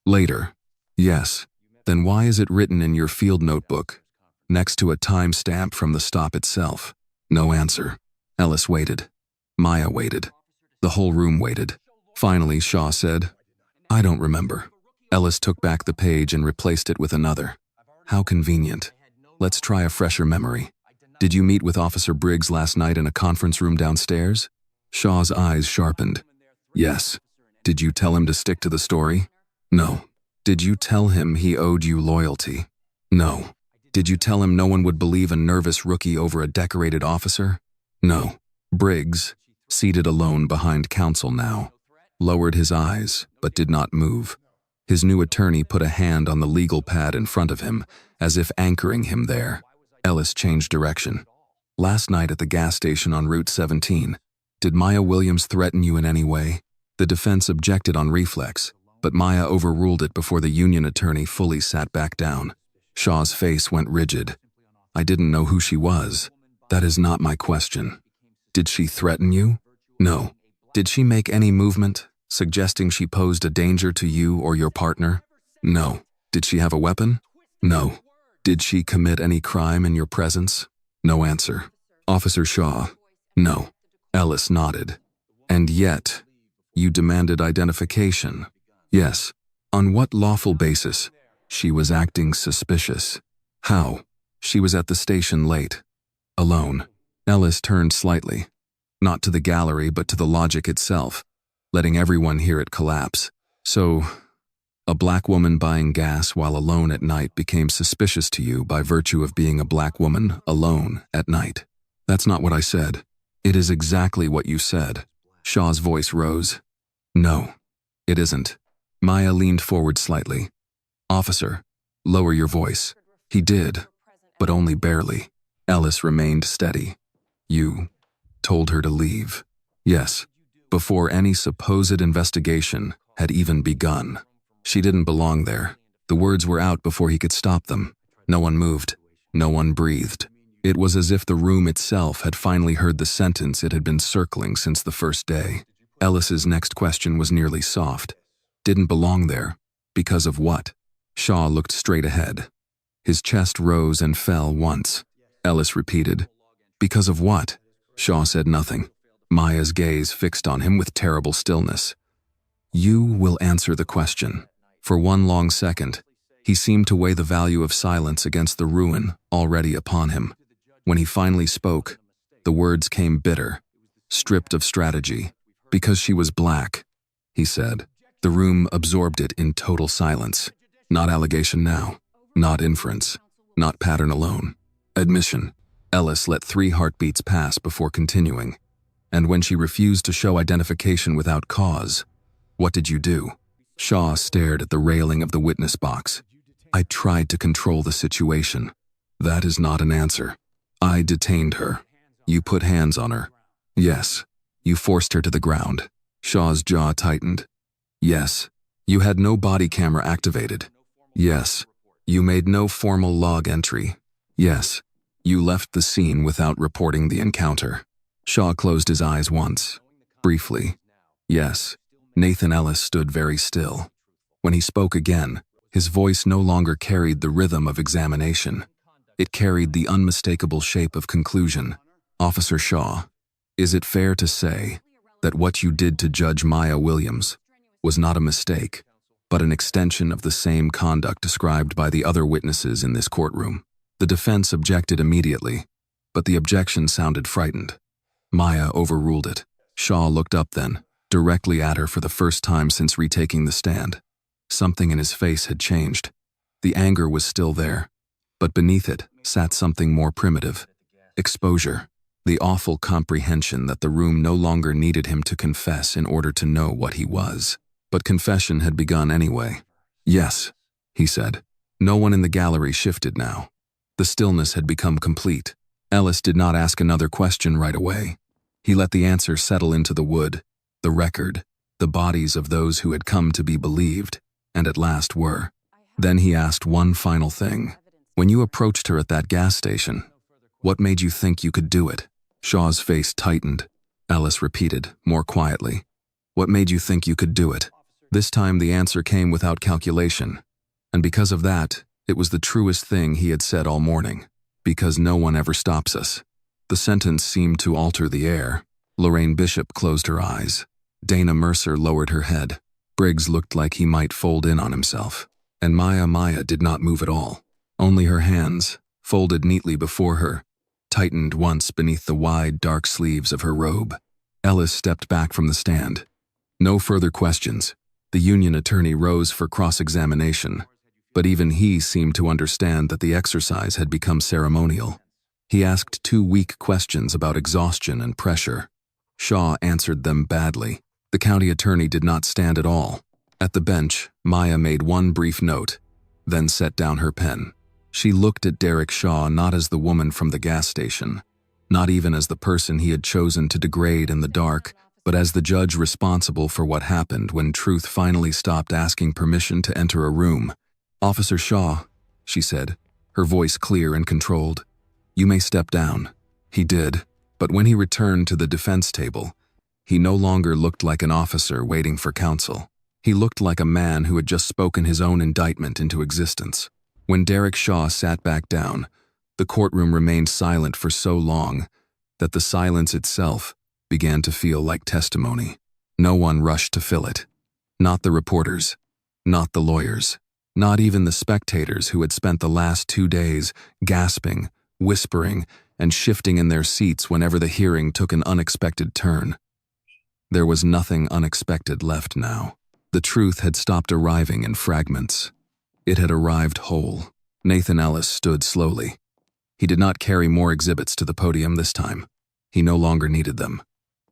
"Later? Yes. Then why is it written in your field notebook, next to a timestamp from the stop itself?" No answer. Ellis waited. Maya waited. The whole room waited. Finally, Shaw said, "I don't remember." Ellis took back the page and replaced it with another. "How convenient. Let's try a fresher memory. Did you meet with Officer Briggs last night in a conference room downstairs?" Shaw's eyes sharpened. "Yes." "Did you tell him to stick to the story?" "No." "Did you tell him he owed you loyalty?" "No." "Did you tell him no one would believe a nervous rookie over a decorated officer?" "No." Briggs, seated alone behind counsel now, lowered his eyes but did not move. His new attorney put a hand on the legal pad in front of him, as if anchoring him there. Ellis changed direction. "Last night at the gas station on Route 17, did Maya Williams threaten you in any way?" The defense objected on reflex, but Maya overruled it before the union attorney fully sat back down. Shaw's face went rigid. "I didn't know who she was. That is not my question." "Did she threaten you?" "No." "Did she make any movement, suggesting she posed a danger to you or your partner?" "No." "Did she have a weapon?" "No." "Did she commit any crime in your presence?" No answer. "Officer Shaw?" "No." Ellis nodded. "And yet, you demanded identification." "Yes." "On what lawful basis?" "She was acting suspicious." "How?" "She was at the station late." "Alone." Ellis turned slightly, not to the gallery but to the logic itself, letting everyone hear it collapse. "So, a black woman buying gas while alone at night became suspicious to you by virtue of being a black woman alone at night." "That's not what I said." "It is exactly what you said." Shaw's voice rose. "No, it isn't." Maya leaned forward slightly. "Officer, lower your voice." He did, but only barely. Ellis remained steady. "You told her to leave." "Yes." "Before any supposed investigation had even begun." "She didn't belong there." The words were out before he could stop them. No one moved. No one breathed. It was as if the room itself had finally heard the sentence it had been circling since the first day. Ellis's next question was nearly soft. "Didn't belong there. Because of what?" Shaw looked straight ahead. His chest rose and fell once. Ellis repeated, "Because of what?" Shaw said nothing. Maya's gaze fixed on him with terrible stillness. "You will answer the question." For one long second, he seemed to weigh the value of silence against the ruin already upon him. When he finally spoke, the words came bitter, stripped of strategy. "Because she was black," he said. The room absorbed it in total silence. Not allegation now, not inference, not pattern alone. Admission. Ellis let 3 heartbeats pass before continuing. "And when she refused to show identification without cause, what did you do?" Shaw stared at the railing of the witness box. "I tried to control the situation." "That is not an answer." "I detained her." "You put hands on her." "Yes." "You forced her to the ground." Shaw's jaw tightened. "Yes." You had no body camera activated. Yes. You made no formal log entry. Yes. You left the scene without reporting the encounter. Shaw closed his eyes once, briefly. Yes. Nathan Ellis stood very still. When he spoke again, his voice no longer carried the rhythm of examination. It carried the unmistakable shape of conclusion. Officer Shaw, is it fair to say that what you did to Judge Maya Williams was not a mistake, but an extension of the same conduct described by the other witnesses in this courtroom? The defense objected immediately, but the objection sounded frightened. Maya overruled it. Shaw looked up then, directly at her for the first time since retaking the stand. Something in his face had changed. The anger was still there, but beneath it sat something more primitive. Exposure. The awful comprehension that the room no longer needed him to confess in order to know what he was. But confession had begun anyway. Yes, he said. No one in the gallery shifted now. The stillness had become complete. Ellis did not ask another question right away. He let the answer settle into the wood, the record, the bodies of those who had come to be believed, and at last were. Then he asked one final thing. When you approached her at that gas station, what made you think you could do it? Shaw's face tightened. Ellis repeated, more quietly. What made you think you could do it? This time the answer came without calculation, and because of that, it was the truest thing he had said all morning. Because no one ever stops us. The sentence seemed to alter the air. Lorraine Bishop closed her eyes. Dana Mercer lowered her head. Briggs looked like he might fold in on himself. And Maya did not move at all. Only her hands, folded neatly before her, tightened once beneath the wide, dark sleeves of her robe. Ellis stepped back from the stand. No further questions. The union attorney rose for cross-examination, but even he seemed to understand that the exercise had become ceremonial. He asked 2 weak questions about exhaustion and pressure. Shaw answered them badly. The county attorney did not stand at all. At the bench, Maya made one brief note, then set down her pen. She looked at Derek Shaw not as the woman from the gas station, not even as the person he had chosen to degrade in the dark, but as the judge responsible for what happened when truth finally stopped asking permission to enter a room. Officer Shaw, she said, her voice clear and controlled. You may step down. He did, but when he returned to the defense table, he no longer looked like an officer waiting for counsel. He looked like a man who had just spoken his own indictment into existence. When Derek Shaw sat back down, the courtroom remained silent for so long that the silence itself began to feel like testimony. No one rushed to fill it. Not the reporters, not the lawyers, not even the spectators who had spent the last 2 days gasping, whispering, and shifting in their seats whenever the hearing took an unexpected turn. There was nothing unexpected left now. The truth had stopped arriving in fragments. It had arrived whole. Nathan Ellis stood slowly. He did not carry more exhibits to the podium this time. He no longer needed them.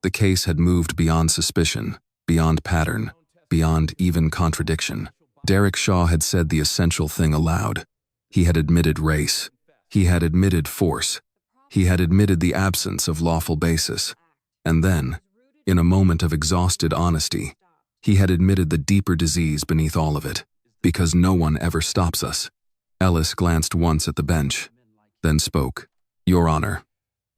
The case had moved beyond suspicion, beyond pattern, beyond even contradiction. Derek Shaw had said the essential thing aloud. He had admitted race. He had admitted force. He had admitted the absence of lawful basis. And then, in a moment of exhausted honesty, he had admitted the deeper disease beneath all of it, because no one ever stops us. Ellis glanced once at the bench, then spoke. Your Honor,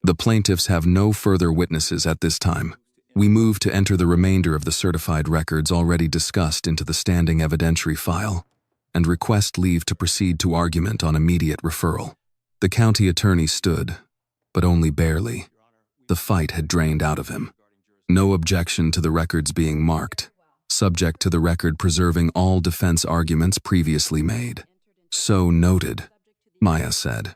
the plaintiffs have no further witnesses at this time. We move to enter the remainder of the certified records already discussed into the standing evidentiary file, and request leave to proceed to argument on immediate referral. The county attorney stood, but only barely. The fight had drained out of him. No objection to the records being marked, subject to the record preserving all defense arguments previously made. So noted, Maya said.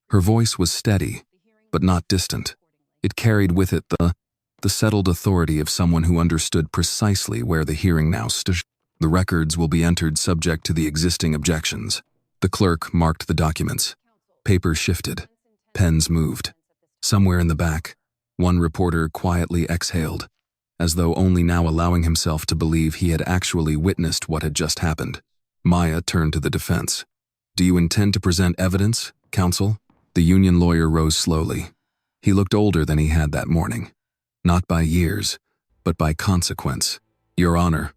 Her voice was steady, but not distant. It carried with it the settled authority of someone who understood precisely where the hearing now stood. The records will be entered subject to the existing objections. The clerk marked the documents. Papers shifted. Pens moved. Somewhere in the back, one reporter quietly exhaled, as though only now allowing himself to believe he had actually witnessed what had just happened. Maya turned to the defense. Do you intend to present evidence, counsel? The union lawyer rose slowly. He looked older than he had that morning. Not by years, but by consequence. Your Honor,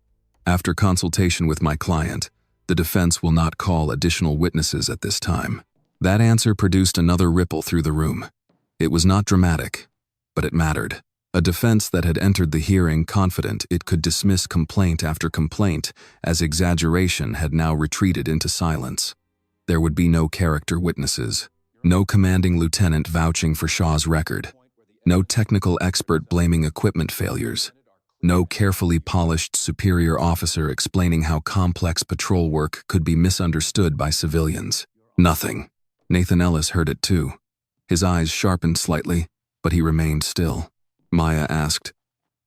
After consultation with my client, the defense will not call additional witnesses at this time. That answer produced another ripple through the room. It was not dramatic, but it mattered. A defense that had entered the hearing confident it could dismiss complaint after complaint as exaggeration had now retreated into silence. There would be no character witnesses, no commanding lieutenant vouching for Shaw's record, no technical expert blaming equipment failures, no carefully polished superior officer explaining how complex patrol work could be misunderstood by civilians. Nothing. Nathan Ellis heard it too. His eyes sharpened slightly, but he remained still. Maya asked,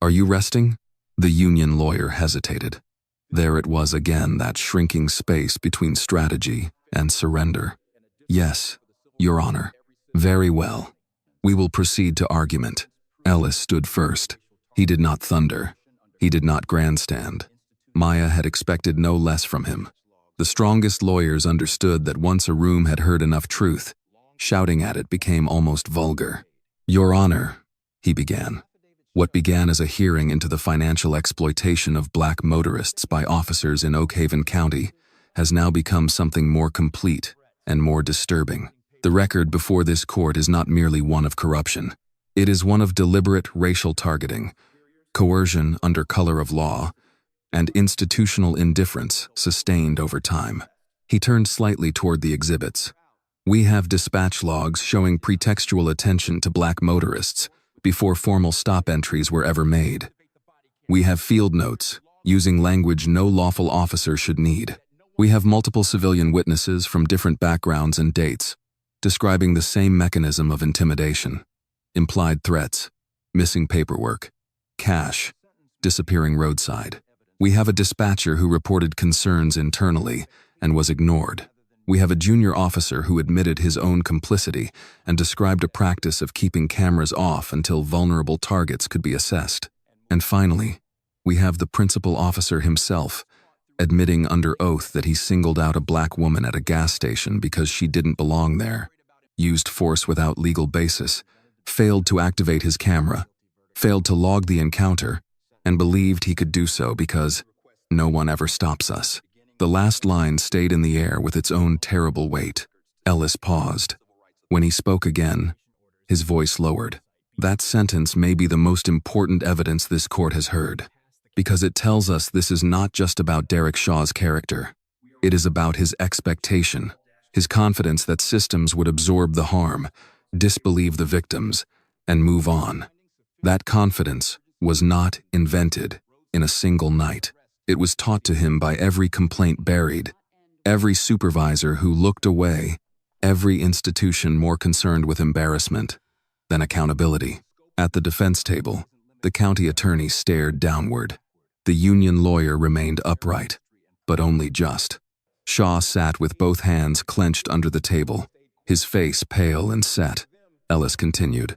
"Are you resting?" The union lawyer hesitated. There it was again, that shrinking space between strategy and surrender. "Yes, Your Honor." "Very well. We will proceed to argument." Ellis stood first. He did not thunder. He did not grandstand. Maya had expected no less from him. The strongest lawyers understood that once a room had heard enough truth, shouting at it became almost vulgar. "Your Honor," he began. What began as a hearing into the financial exploitation of black motorists by officers in Oak Haven County has now become something more complete and more disturbing. The record before this court is not merely one of corruption. It is one of deliberate racial targeting, coercion under color of law, and institutional indifference sustained over time. He turned slightly toward the exhibits. "We have dispatch logs showing pretextual attention to black motorists before formal stop entries were ever made. We have field notes, using language no lawful officer should need. We have multiple civilian witnesses from different backgrounds and dates, describing the same mechanism of intimidation. Implied threats, missing paperwork, cash, disappearing roadside. We have a dispatcher who reported concerns internally and was ignored. We have a junior officer who admitted his own complicity and described a practice of keeping cameras off until vulnerable targets could be assessed. And finally, we have the principal officer himself, admitting under oath that he singled out a black woman at a gas station because she didn't belong there, used force without legal basis, failed to activate his camera, failed to log the encounter, and believed he could do so because no one ever stops us." The last line stayed in the air with its own terrible weight. Ellis paused. When he spoke again, his voice lowered. That sentence may be the most important evidence this court has heard, because it tells us this is not just about Derek Shaw's character. It is about his expectation, his confidence that systems would absorb the harm, disbelieve the victims, and move on. That confidence was not invented in a single night. It was taught to him by every complaint buried, every supervisor who looked away, every institution more concerned with embarrassment than accountability. At the defense table, the county attorney stared downward. The union lawyer remained upright, but only just. Shaw sat with both hands clenched under the table, his face pale and set. Ellis continued.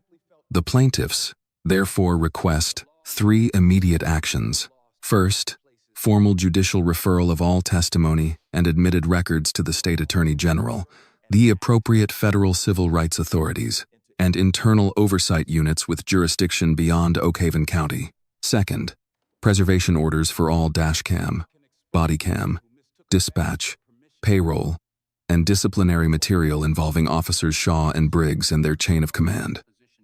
"The plaintiffs, therefore, request 3 immediate actions. First, formal judicial referral of all testimony and admitted records to the state attorney general, the appropriate federal civil rights authorities, and internal oversight units with jurisdiction beyond Oak Haven County. Second, preservation orders for all dashcam, bodycam, dispatch, payroll, and disciplinary material involving Officers Shaw and Briggs and their chain of command.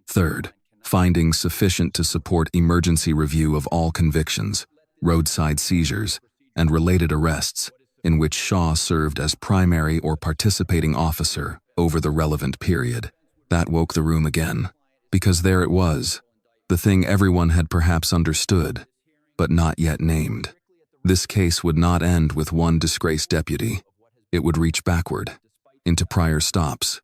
Third, findings sufficient to support emergency review of all convictions, roadside seizures, and related arrests in which Shaw served as primary or participating officer over the relevant period." That woke the room again, because there it was, the thing everyone had perhaps understood, but not yet named. This case would not end with one disgraced deputy. It would reach backward, into prior stops,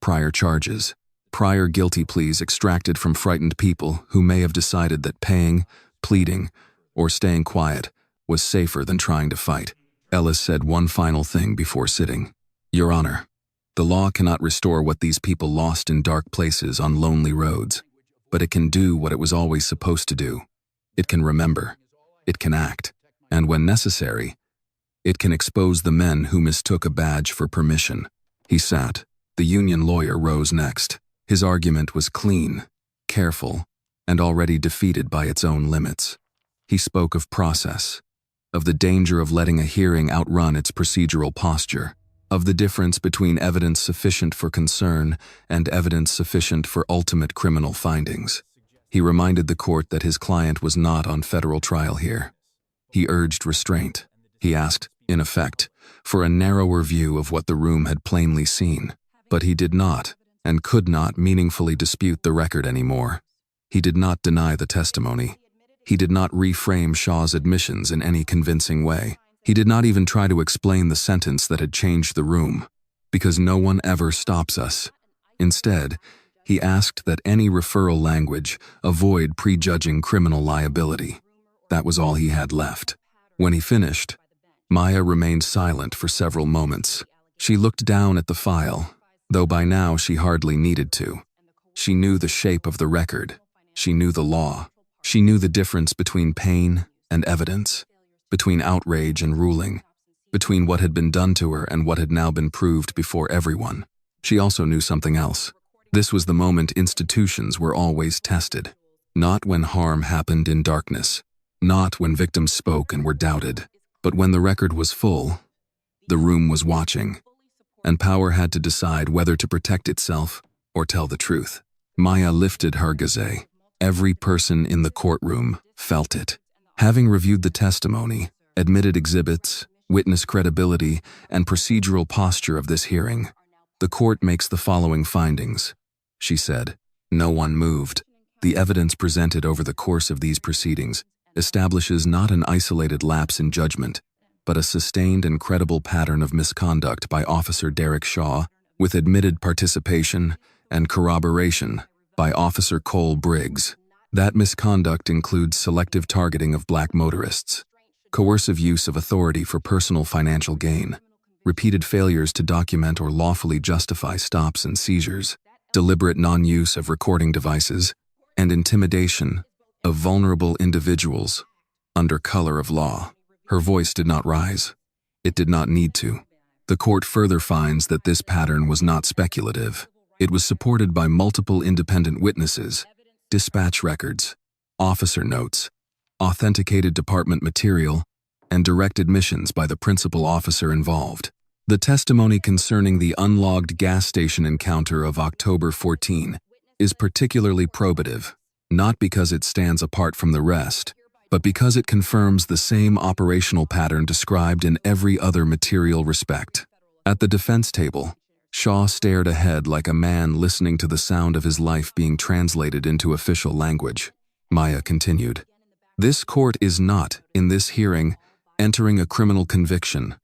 prior charges, prior guilty pleas extracted from frightened people who may have decided that paying, pleading, or staying quiet was safer than trying to fight. Ellis said one final thing before sitting. "Your Honor, the law cannot restore what these people lost in dark places on lonely roads, but it can do what it was always supposed to do. It can remember, it can act, and when necessary, it can expose the men who mistook a badge for permission." He sat. The union lawyer rose next. His argument was clean, careful, and already defeated by its own limits. He spoke of process, of the danger of letting a hearing outrun its procedural posture, of the difference between evidence sufficient for concern and evidence sufficient for ultimate criminal findings. He reminded the court that his client was not on federal trial here. He urged restraint. He asked, in effect, for a narrower view of what the room had plainly seen, but he did not and could not meaningfully dispute the record anymore. He did not deny the testimony. He did not reframe Shaw's admissions in any convincing way. He did not even try to explain the sentence that had changed the room, because no one ever stops us. Instead, he asked that any referral language avoid prejudging criminal liability. That was all he had left. When he finished, Maya remained silent for several moments. She looked down at the file, though by now she hardly needed to. She knew the shape of the record. She knew the law. She knew the difference between pain and evidence, between outrage and ruling, between what had been done to her and what had now been proved before everyone. She also knew something else. This was the moment institutions were always tested, not when harm happened in darkness, not when victims spoke and were doubted, but when the record was full, the room was watching, and power had to decide whether to protect itself or tell the truth. Maya lifted her gaze. Every person in the courtroom felt it. Having reviewed the testimony, admitted exhibits, witness credibility, and procedural posture of this hearing, the court makes the following findings, she said. No one moved. The evidence presented over the course of these proceedings establishes not an isolated lapse in judgment, but a sustained and credible pattern of misconduct by Officer Derek Shaw, with admitted participation and corroboration by Officer Cole Briggs. That misconduct includes selective targeting of black motorists, coercive use of authority for personal financial gain, repeated failures to document or lawfully justify stops and seizures, deliberate non-use of recording devices, and intimidation of vulnerable individuals under color of law. Her voice did not rise. It did not need to. The court further finds that this pattern was not speculative. It was supported by multiple independent witnesses, dispatch records, officer notes, authenticated department material, and direct admissions by the principal officer involved. The testimony concerning the unlogged gas station encounter of October 14 is particularly probative, not because it stands apart from the rest, but because it confirms the same operational pattern described in every other material respect. At the defense table, Shaw stared ahead like a man listening to the sound of his life being translated into official language. Maya continued, "This court is not, in this hearing, entering a criminal conviction.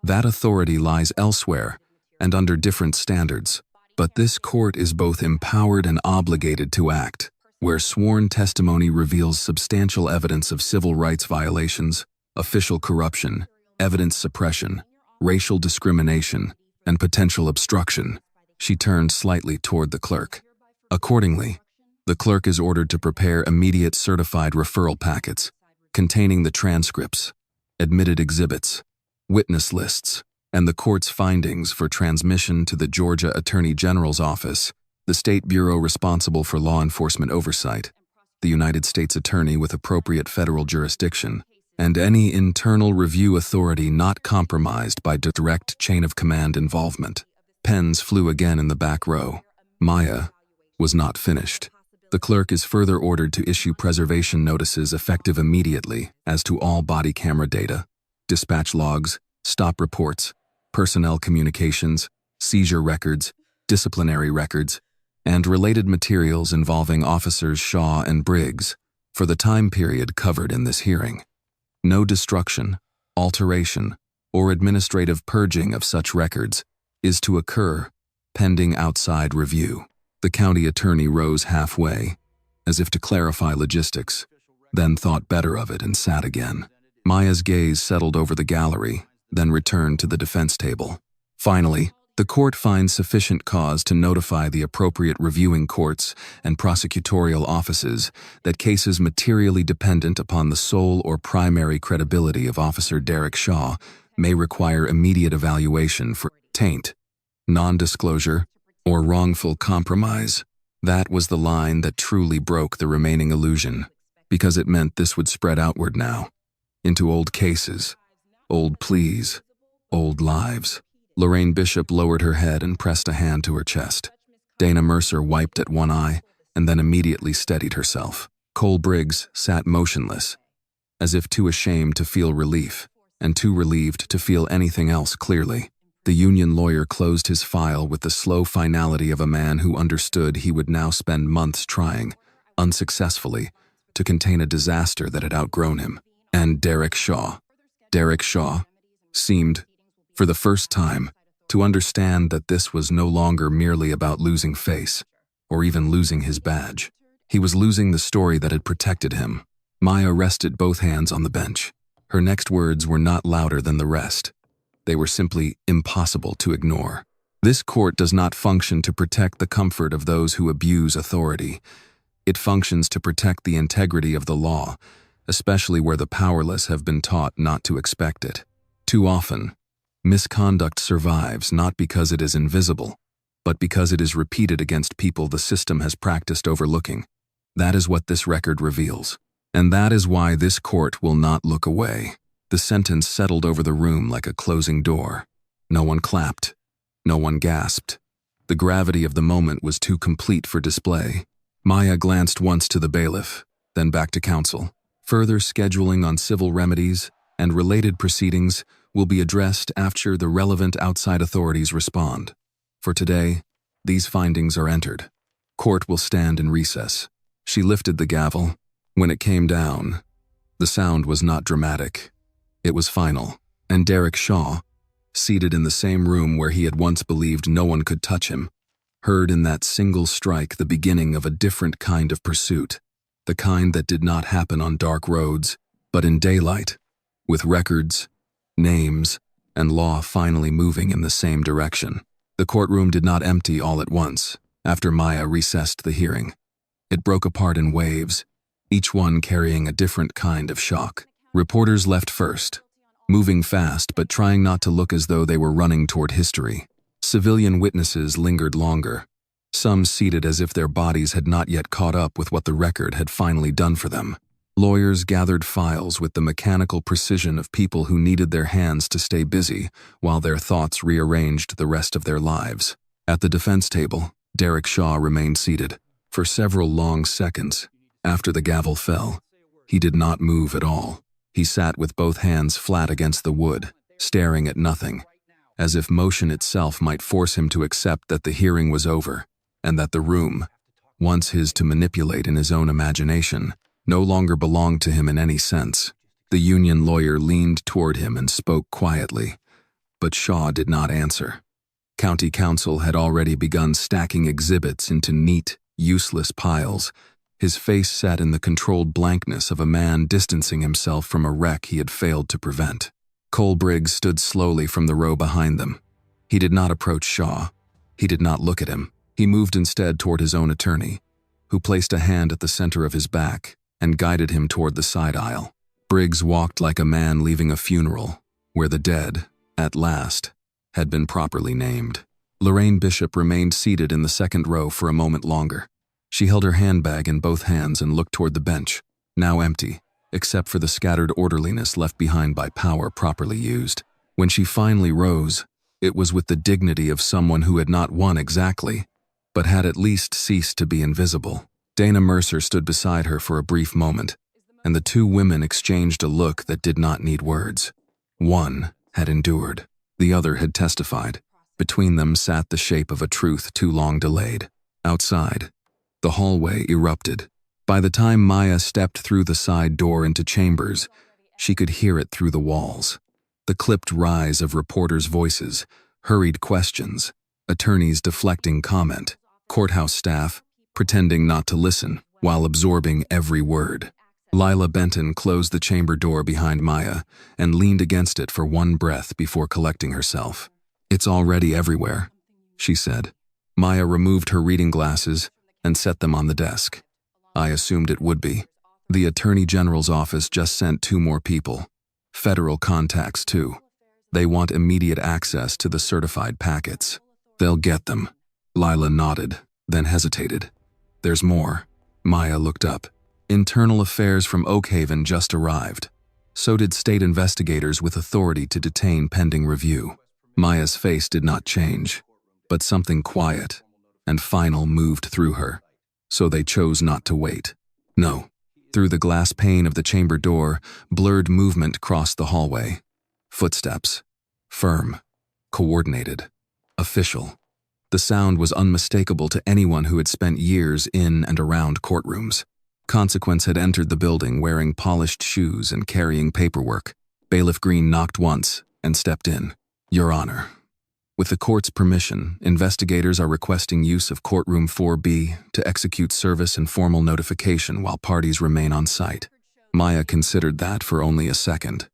That authority lies elsewhere and under different standards. But this court is both empowered and obligated to act, where sworn testimony reveals substantial evidence of civil rights violations, official corruption, evidence suppression, racial discrimination, and potential obstruction." She turned slightly toward the clerk. Accordingly, the clerk is ordered to prepare immediate certified referral packets containing the transcripts, admitted exhibits, witness lists, and the court's findings for transmission to the Georgia Attorney General's office, the state bureau responsible for law enforcement oversight, the United States Attorney with appropriate federal jurisdiction, and any internal review authority not compromised by direct chain of command involvement. Pens flew again in the back row. Maya was not finished. The clerk is further ordered to issue preservation notices effective immediately as to all body camera data, dispatch logs, stop reports, personnel communications, seizure records, disciplinary records, and related materials involving Officers Shaw and Briggs for the time period covered in this hearing. No destruction, alteration, or administrative purging of such records is to occur pending outside review. The county attorney rose halfway, as if to clarify logistics, then thought better of it and sat again. Maya's gaze settled over the gallery, then returned to the defense table. Finally, the court finds sufficient cause to notify the appropriate reviewing courts and prosecutorial offices that cases materially dependent upon the sole or primary credibility of Officer Derek Shaw may require immediate evaluation for taint, non-disclosure, or wrongful compromise. That was the line that truly broke the remaining illusion, because it meant this would spread outward now. into old cases, old pleas, old lives. Lorraine Bishop lowered her head and pressed a hand to her chest. Dana Mercer wiped at one eye and then immediately steadied herself. Cole Briggs sat motionless, as if too ashamed to feel relief and too relieved to feel anything else clearly. The union lawyer closed his file with the slow finality of a man who understood he would now spend months trying, unsuccessfully, to contain a disaster that had outgrown him. And Derek Shaw seemed, for the first time, to understand that this was no longer merely about losing face, or even losing his badge. He was losing the story that had protected him. Maya rested both hands on the bench. Her next words were not louder than the rest. They were simply impossible to ignore. This court does not function to protect the comfort of those who abuse authority. It functions to protect the integrity of the law, especially where the powerless have been taught not to expect it. Too often, misconduct survives not because it is invisible, but because it is repeated against people the system has practiced overlooking. That is what this record reveals. And that is why this court will not look away. The sentence settled over the room like a closing door. No one clapped. No one gasped. The gravity of the moment was too complete for display. Maya glanced once to the bailiff, then back to counsel. Further scheduling on civil remedies and related proceedings will be addressed after the relevant outside authorities respond. For today, these findings are entered. Court will stand in recess. She lifted the gavel. When it came down, the sound was not dramatic. It was final, and Derek Shaw, seated in the same room where he had once believed no one could touch him, heard in that single strike the beginning of a different kind of pursuit, the kind that did not happen on dark roads, but in daylight, with records, names, and law finally moving in the same direction. The courtroom did not empty all at once after Maya recessed the hearing. It broke apart in waves, each one carrying a different kind of shock. Reporters left first, moving fast but trying not to look as though they were running toward history. Civilian witnesses lingered longer, some seated as if their bodies had not yet caught up with what the record had finally done for them. Lawyers gathered files with the mechanical precision of people who needed their hands to stay busy while their thoughts rearranged the rest of their lives. At the defense table, Derek Shaw remained seated. For several long seconds, after the gavel fell, he did not move at all. He sat with both hands flat against the wood, staring at nothing, as if motion itself might force him to accept that the hearing was over, and that the room, once his to manipulate in his own imagination, no longer belonged to him in any sense. The union lawyer leaned toward him and spoke quietly, but Shaw did not answer. County counsel had already begun stacking exhibits into neat, useless piles, his face set in the controlled blankness of a man distancing himself from a wreck he had failed to prevent. Cole Briggs stood slowly from the row behind them. He did not approach Shaw. He did not look at him. He moved instead toward his own attorney, who placed a hand at the center of his back and guided him toward the side aisle. Briggs walked like a man leaving a funeral, where the dead, at last, had been properly named. Lorraine Bishop remained seated in the second row for a moment longer. She held her handbag in both hands and looked toward the bench, now empty, except for the scattered orderliness left behind by power properly used. When she finally rose, it was with the dignity of someone who had not won exactly, but had at least ceased to be invisible. Dana Mercer stood beside her for a brief moment, and the two women exchanged a look that did not need words. One had endured, the other had testified. Between them sat the shape of a truth too long delayed. Outside, the hallway erupted. By the time Maya stepped through the side door into chambers, she could hear it through the walls. The clipped rise of reporters' voices, hurried questions, attorneys deflecting comment, courthouse staff pretending not to listen while absorbing every word. Lila Benton closed the chamber door behind Maya and leaned against it for one breath before collecting herself. "It's already everywhere," she said. Maya removed her reading glasses and set them on the desk. "I assumed it would be. The Attorney General's office just sent 2 more people. Federal contacts, too. They want immediate access to the certified packets. They'll get them." Lila nodded, then hesitated. "There's more." Maya looked up. "Internal affairs from Oak Haven just arrived. So did state investigators with authority to detain pending review. Maya's face did not change, but something quiet and final moved through her. So they chose not to wait. No. Through the glass pane of the chamber door, blurred movement crossed the hallway. Footsteps. Firm. Coordinated. Official. The sound was unmistakable to anyone who had spent years in and around courtrooms. Consequence had entered the building wearing polished shoes and carrying paperwork. Bailiff Green knocked once and stepped in. Your Honor. With the court's permission, investigators are requesting use of courtroom 4B to execute service and formal notification while parties remain on site. Maya considered that for only a second.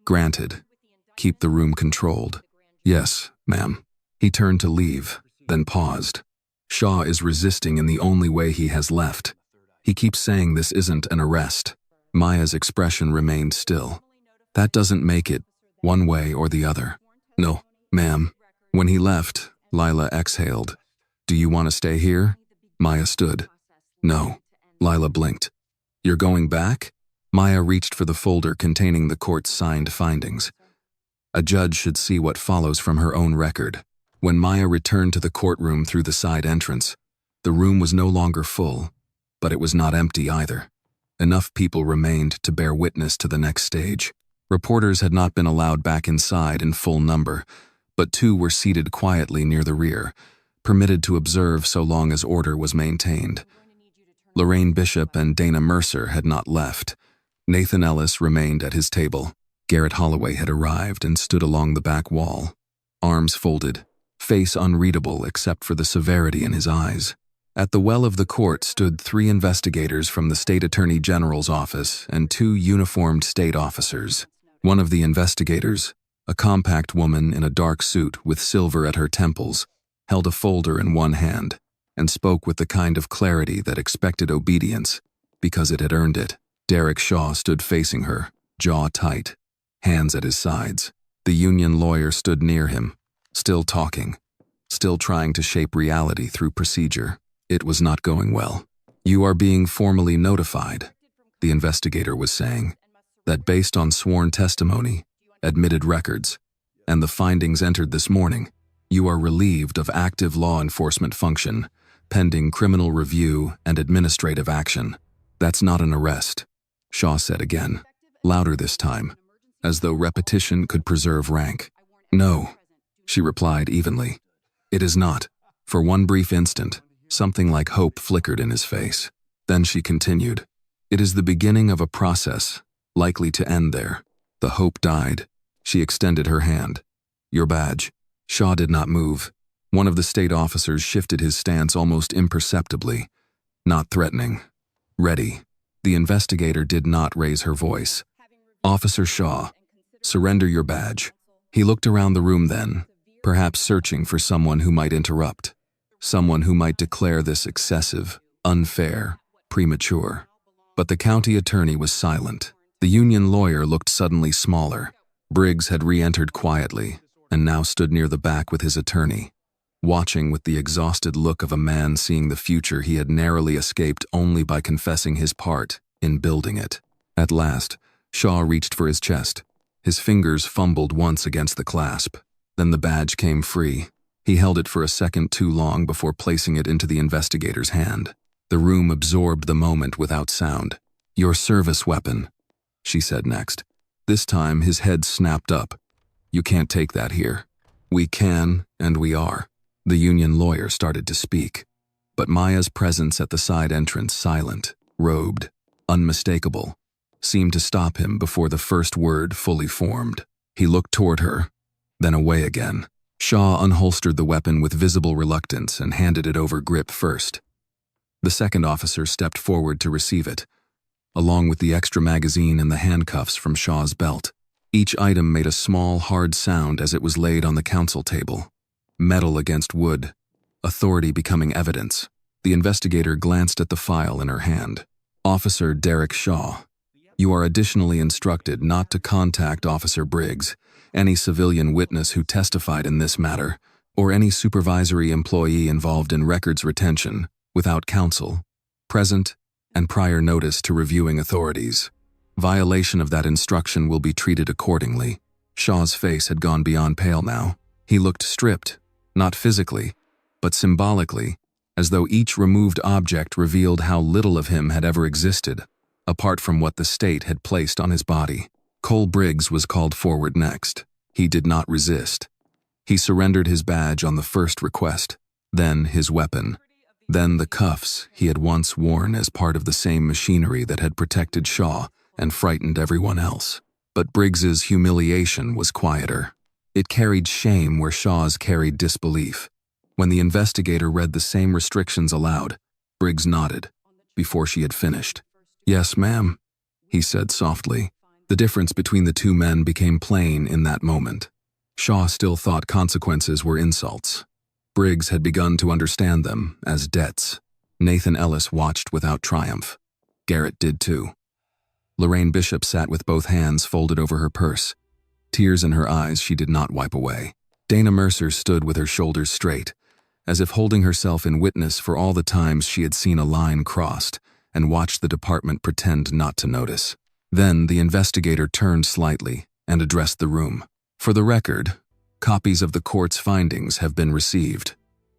Granted. Keep the room controlled. Yes, ma'am. He turned to leave, then paused. Shaw is resisting in the only way he has left. He keeps saying this isn't an arrest. Maya's expression remained still. That doesn't make it one way or the other. No, ma'am. When he left, Lila exhaled. Do you want to stay here? Maya stood. No. Lila blinked. You're going back? Maya reached for the folder containing the court's signed findings. A judge should see what follows from her own record. When Maya returned to the courtroom through the side entrance, the room was no longer full, but it was not empty either. Enough people remained to bear witness to the next stage. Reporters had not been allowed back inside in full number, but 2 were seated quietly near the rear, permitted to observe so long as order was maintained. Lorraine Bishop and Dana Mercer had not left. Nathan Ellis remained at his table. Garrett Holloway had arrived and stood along the back wall, arms folded, face unreadable except for the severity in his eyes. At the well of the court stood 3 investigators from the State Attorney General's office and 2 uniformed state officers. One of the investigators, a compact woman in a dark suit with silver at her temples, held a folder in one hand and spoke with the kind of clarity that expected obedience because it had earned it. Derek Shaw stood facing her, jaw tight, hands at his sides. The union lawyer stood near him, still talking, still trying to shape reality through procedure. It was not going well. You are being formally notified, the investigator was saying, that based on sworn testimony, admitted records, and the findings entered this morning, you are relieved of active law enforcement function, pending criminal review and administrative action. That's not an arrest, Shaw said again, louder this time, as though repetition could preserve rank. No, she replied evenly. It is not. For one brief instant, something like hope flickered in his face. Then she continued. It is the beginning of a process, likely to end there. The hope died. She extended her hand. Your badge. Shaw did not move. One of the state officers shifted his stance almost imperceptibly. Not threatening. Ready. The investigator did not raise her voice. Officer Shaw, surrender your badge. He looked around the room then, perhaps searching for someone who might interrupt. Someone who might declare this excessive, unfair, premature. But the county attorney was silent. The union lawyer looked suddenly smaller. Briggs had re-entered quietly, and now stood near the back with his attorney, watching with the exhausted look of a man seeing the future he had narrowly escaped only by confessing his part in building it. At last, Shaw reached for his chest. His fingers fumbled once against the clasp. Then the badge came free. He held it for a second too long before placing it into the investigator's hand. The room absorbed the moment without sound. Your service weapon, she said next. This time his head snapped up. You can't take that here. We can, and we are. The union lawyer started to speak. But Maya's presence at the side entrance, silent, robed, unmistakable, seemed to stop him before the first word fully formed. He looked toward her, then away again. Shaw unholstered the weapon with visible reluctance and handed it over grip first. The second officer stepped forward to receive it, along with the extra magazine and the handcuffs from Shaw's belt. Each item made a small, hard sound as it was laid on the counsel table. Metal against wood, authority becoming evidence. The investigator glanced at the file in her hand. Officer Derek Shaw, you are additionally instructed not to contact Officer Briggs, any civilian witness who testified in this matter, or any supervisory employee involved in records retention, without counsel, present, and prior notice to reviewing authorities. Violation of that instruction will be treated accordingly. Shaw's face had gone beyond pale now. He looked stripped, not physically, but symbolically, as though each removed object revealed how little of him had ever existed, apart from what the state had placed on his body. Cole Briggs was called forward next. He did not resist. He surrendered his badge on the first request, then his weapon, then the cuffs he had once worn as part of the same machinery that had protected Shaw and frightened everyone else. But Briggs's humiliation was quieter. It carried shame where Shaw's carried disbelief. When the investigator read the same restrictions aloud, Briggs nodded, before she had finished. "Yes, ma'am," he said softly. The difference between the two men became plain in that moment. Shaw still thought consequences were insults. Briggs had begun to understand them as debts. Nathan Ellis watched without triumph. Garrett did too. Lorraine Bishop sat with both hands folded over her purse. Tears in her eyes she did not wipe away. Dana Mercer stood with her shoulders straight, as if holding herself in witness for all the times she had seen a line crossed and watched the department pretend not to notice. Then the investigator turned slightly and addressed the room. "For the record, copies of the court's findings have been received.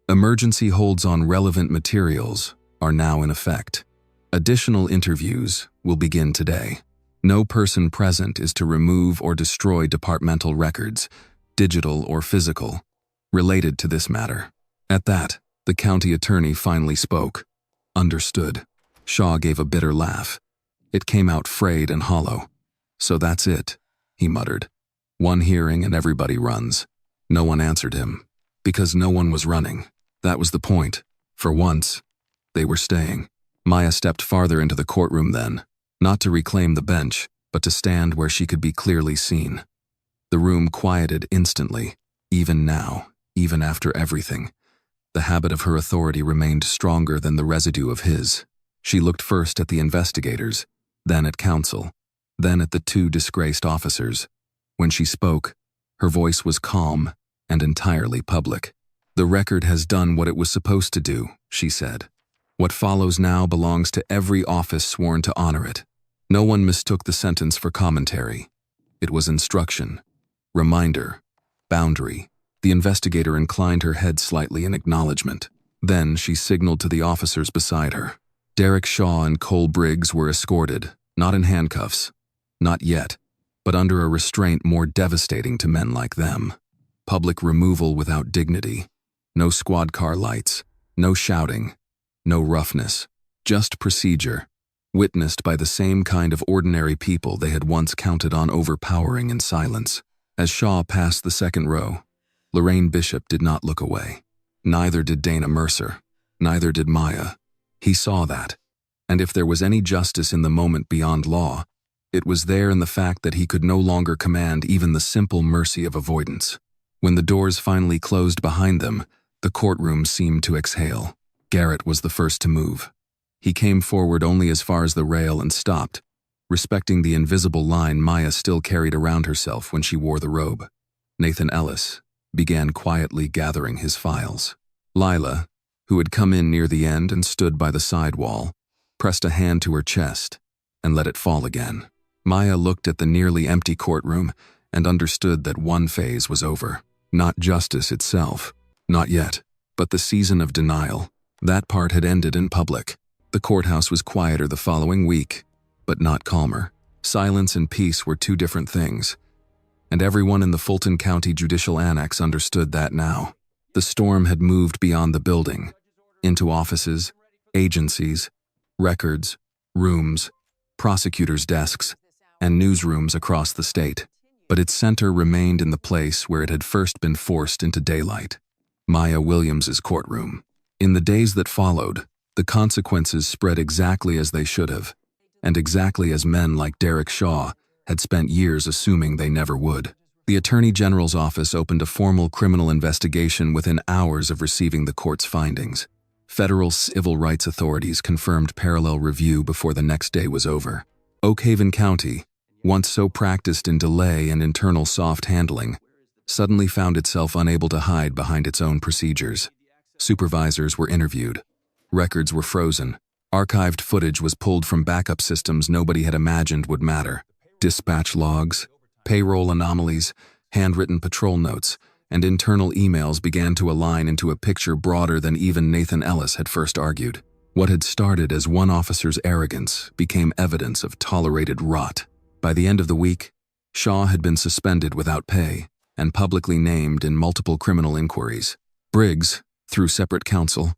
Emergency holds on relevant materials are now in effect. Additional interviews will begin today. No person present is to remove or destroy departmental records, digital or physical, related to this matter." At that, the county attorney finally spoke. "Understood." Shaw gave a bitter laugh. It came out frayed and hollow. "So that's it," he muttered. "One hearing and everybody runs." No one answered him, because no one was running. That was the point. For once, they were staying. Maya stepped farther into the courtroom then, not to reclaim the bench, but to stand where she could be clearly seen. The room quieted instantly, even now, even after everything. The habit of her authority remained stronger than the residue of his. She looked first at the investigators, then at counsel, then at the two disgraced officers. When she spoke, her voice was calm and entirely public. "The record has done what it was supposed to do," she said. "What follows now belongs to every office sworn to honor it." No one mistook the sentence for commentary. It was instruction, reminder, boundary. The investigator inclined her head slightly in acknowledgement. Then she signaled to the officers beside her. Derek Shaw and Cole Briggs were escorted, not in handcuffs, not yet, but under a restraint more devastating to men like them. Public removal without dignity. No squad car lights, no shouting, no roughness, just procedure, witnessed by the same kind of ordinary people they had once counted on overpowering in silence. As Shaw passed the second row, Lorraine Bishop did not look away. Neither did Dana Mercer. Neither did Maya. He saw that. And if there was any justice in the moment beyond law, it was there in the fact that he could no longer command even the simple mercy of avoidance. When the doors finally closed behind them, the courtroom seemed to exhale. Garrett was the first to move. He came forward only as far as the rail and stopped, respecting the invisible line Maya still carried around herself when she wore the robe. Nathan Ellis began quietly gathering his files. Lila, who had come in near the end and stood by the side wall, pressed a hand to her chest and let it fall again. Maya looked at the nearly empty courtroom and understood that one phase was over. Not justice itself, not yet, but the season of denial. That part had ended in public. The courthouse was quieter the following week, but not calmer. Silence and peace were two different things, and everyone in the Fulton County Judicial Annex understood that now. The storm had moved beyond the building, into offices, agencies, records, rooms, prosecutors' desks, and newsrooms across the state. But its center remained in the place where it had first been forced into daylight. Maya Williams's courtroom. In the days that followed, the consequences spread exactly as they should have, and exactly as men like Derek Shaw had spent years assuming they never would. The Attorney General's office opened a formal criminal investigation within hours of receiving the court's findings. Federal civil rights authorities confirmed parallel review before the next day was over. Oak Haven County, once so practiced in delay and internal soft handling, suddenly found itself unable to hide behind its own procedures. Supervisors were interviewed. Records were frozen. Archived footage was pulled from backup systems nobody had imagined would matter. Dispatch logs, payroll anomalies, handwritten patrol notes, and internal emails began to align into a picture broader than even Nathan Ellis had first argued. What had started as one officer's arrogance became evidence of tolerated rot. By the end of the week, Shaw had been suspended without pay and publicly named in multiple criminal inquiries. Briggs, through separate counsel,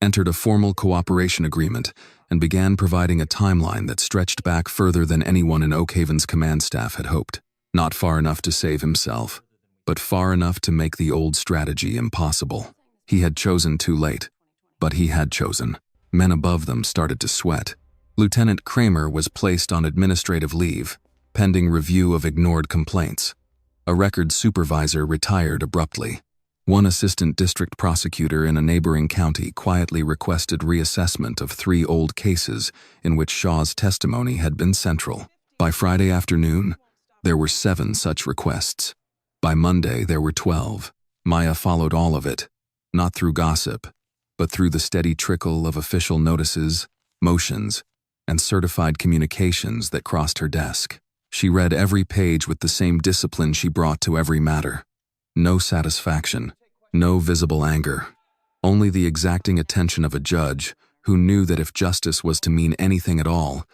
entered a formal cooperation agreement and began providing a timeline that stretched back further than anyone in Oak Haven's command staff had hoped. Not far enough to save himself, but far enough to make the old strategy impossible. He had chosen too late, but he had chosen. Men above them started to sweat. Lieutenant Kramer was placed on administrative leave, pending review of ignored complaints. A records supervisor retired abruptly. One assistant district prosecutor in a neighboring county quietly requested reassessment of 3 old cases in which Shaw's testimony had been central. By Friday afternoon, there were 7 such requests. By Monday, there were 12. Maya followed all of it, not through gossip, but through the steady trickle of official notices, motions, and certified communications that crossed her desk. She read every page with the same discipline she brought to every matter. No satisfaction, no visible anger, only the exacting attention of a judge who knew that if justice was to mean anything at all,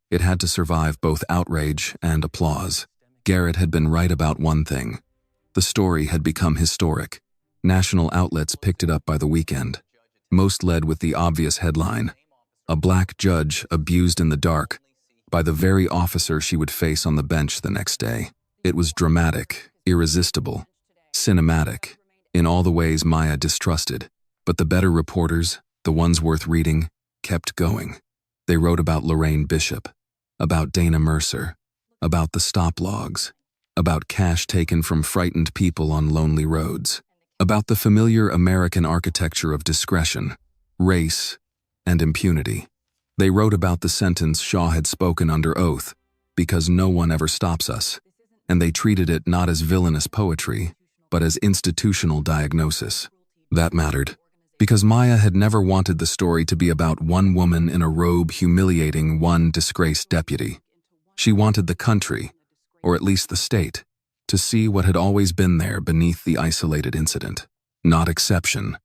it had to survive both outrage and applause. Garrett had been right about one thing. The story had become historic. National outlets picked it up by the weekend. Most led with the obvious headline, "A black judge abused in the dark by the very officer she would face on the bench the next day." It was dramatic, irresistible, cinematic, in all the ways Maya distrusted. But the better reporters, the ones worth reading, kept going. They wrote about Lorraine Bishop, about Dana Mercer, about the stop logs, about cash taken from frightened people on lonely roads, about the familiar American architecture of discretion, race, and impunity. They wrote about the sentence Shaw had spoken under oath, "Because no one ever stops us," and they treated it not as villainous poetry, but as institutional diagnosis. That mattered, because Maya had never wanted the story to be about one woman in a robe humiliating one disgraced deputy. She wanted the country, or at least the state, to see what had always been there beneath the isolated incident. Not exception,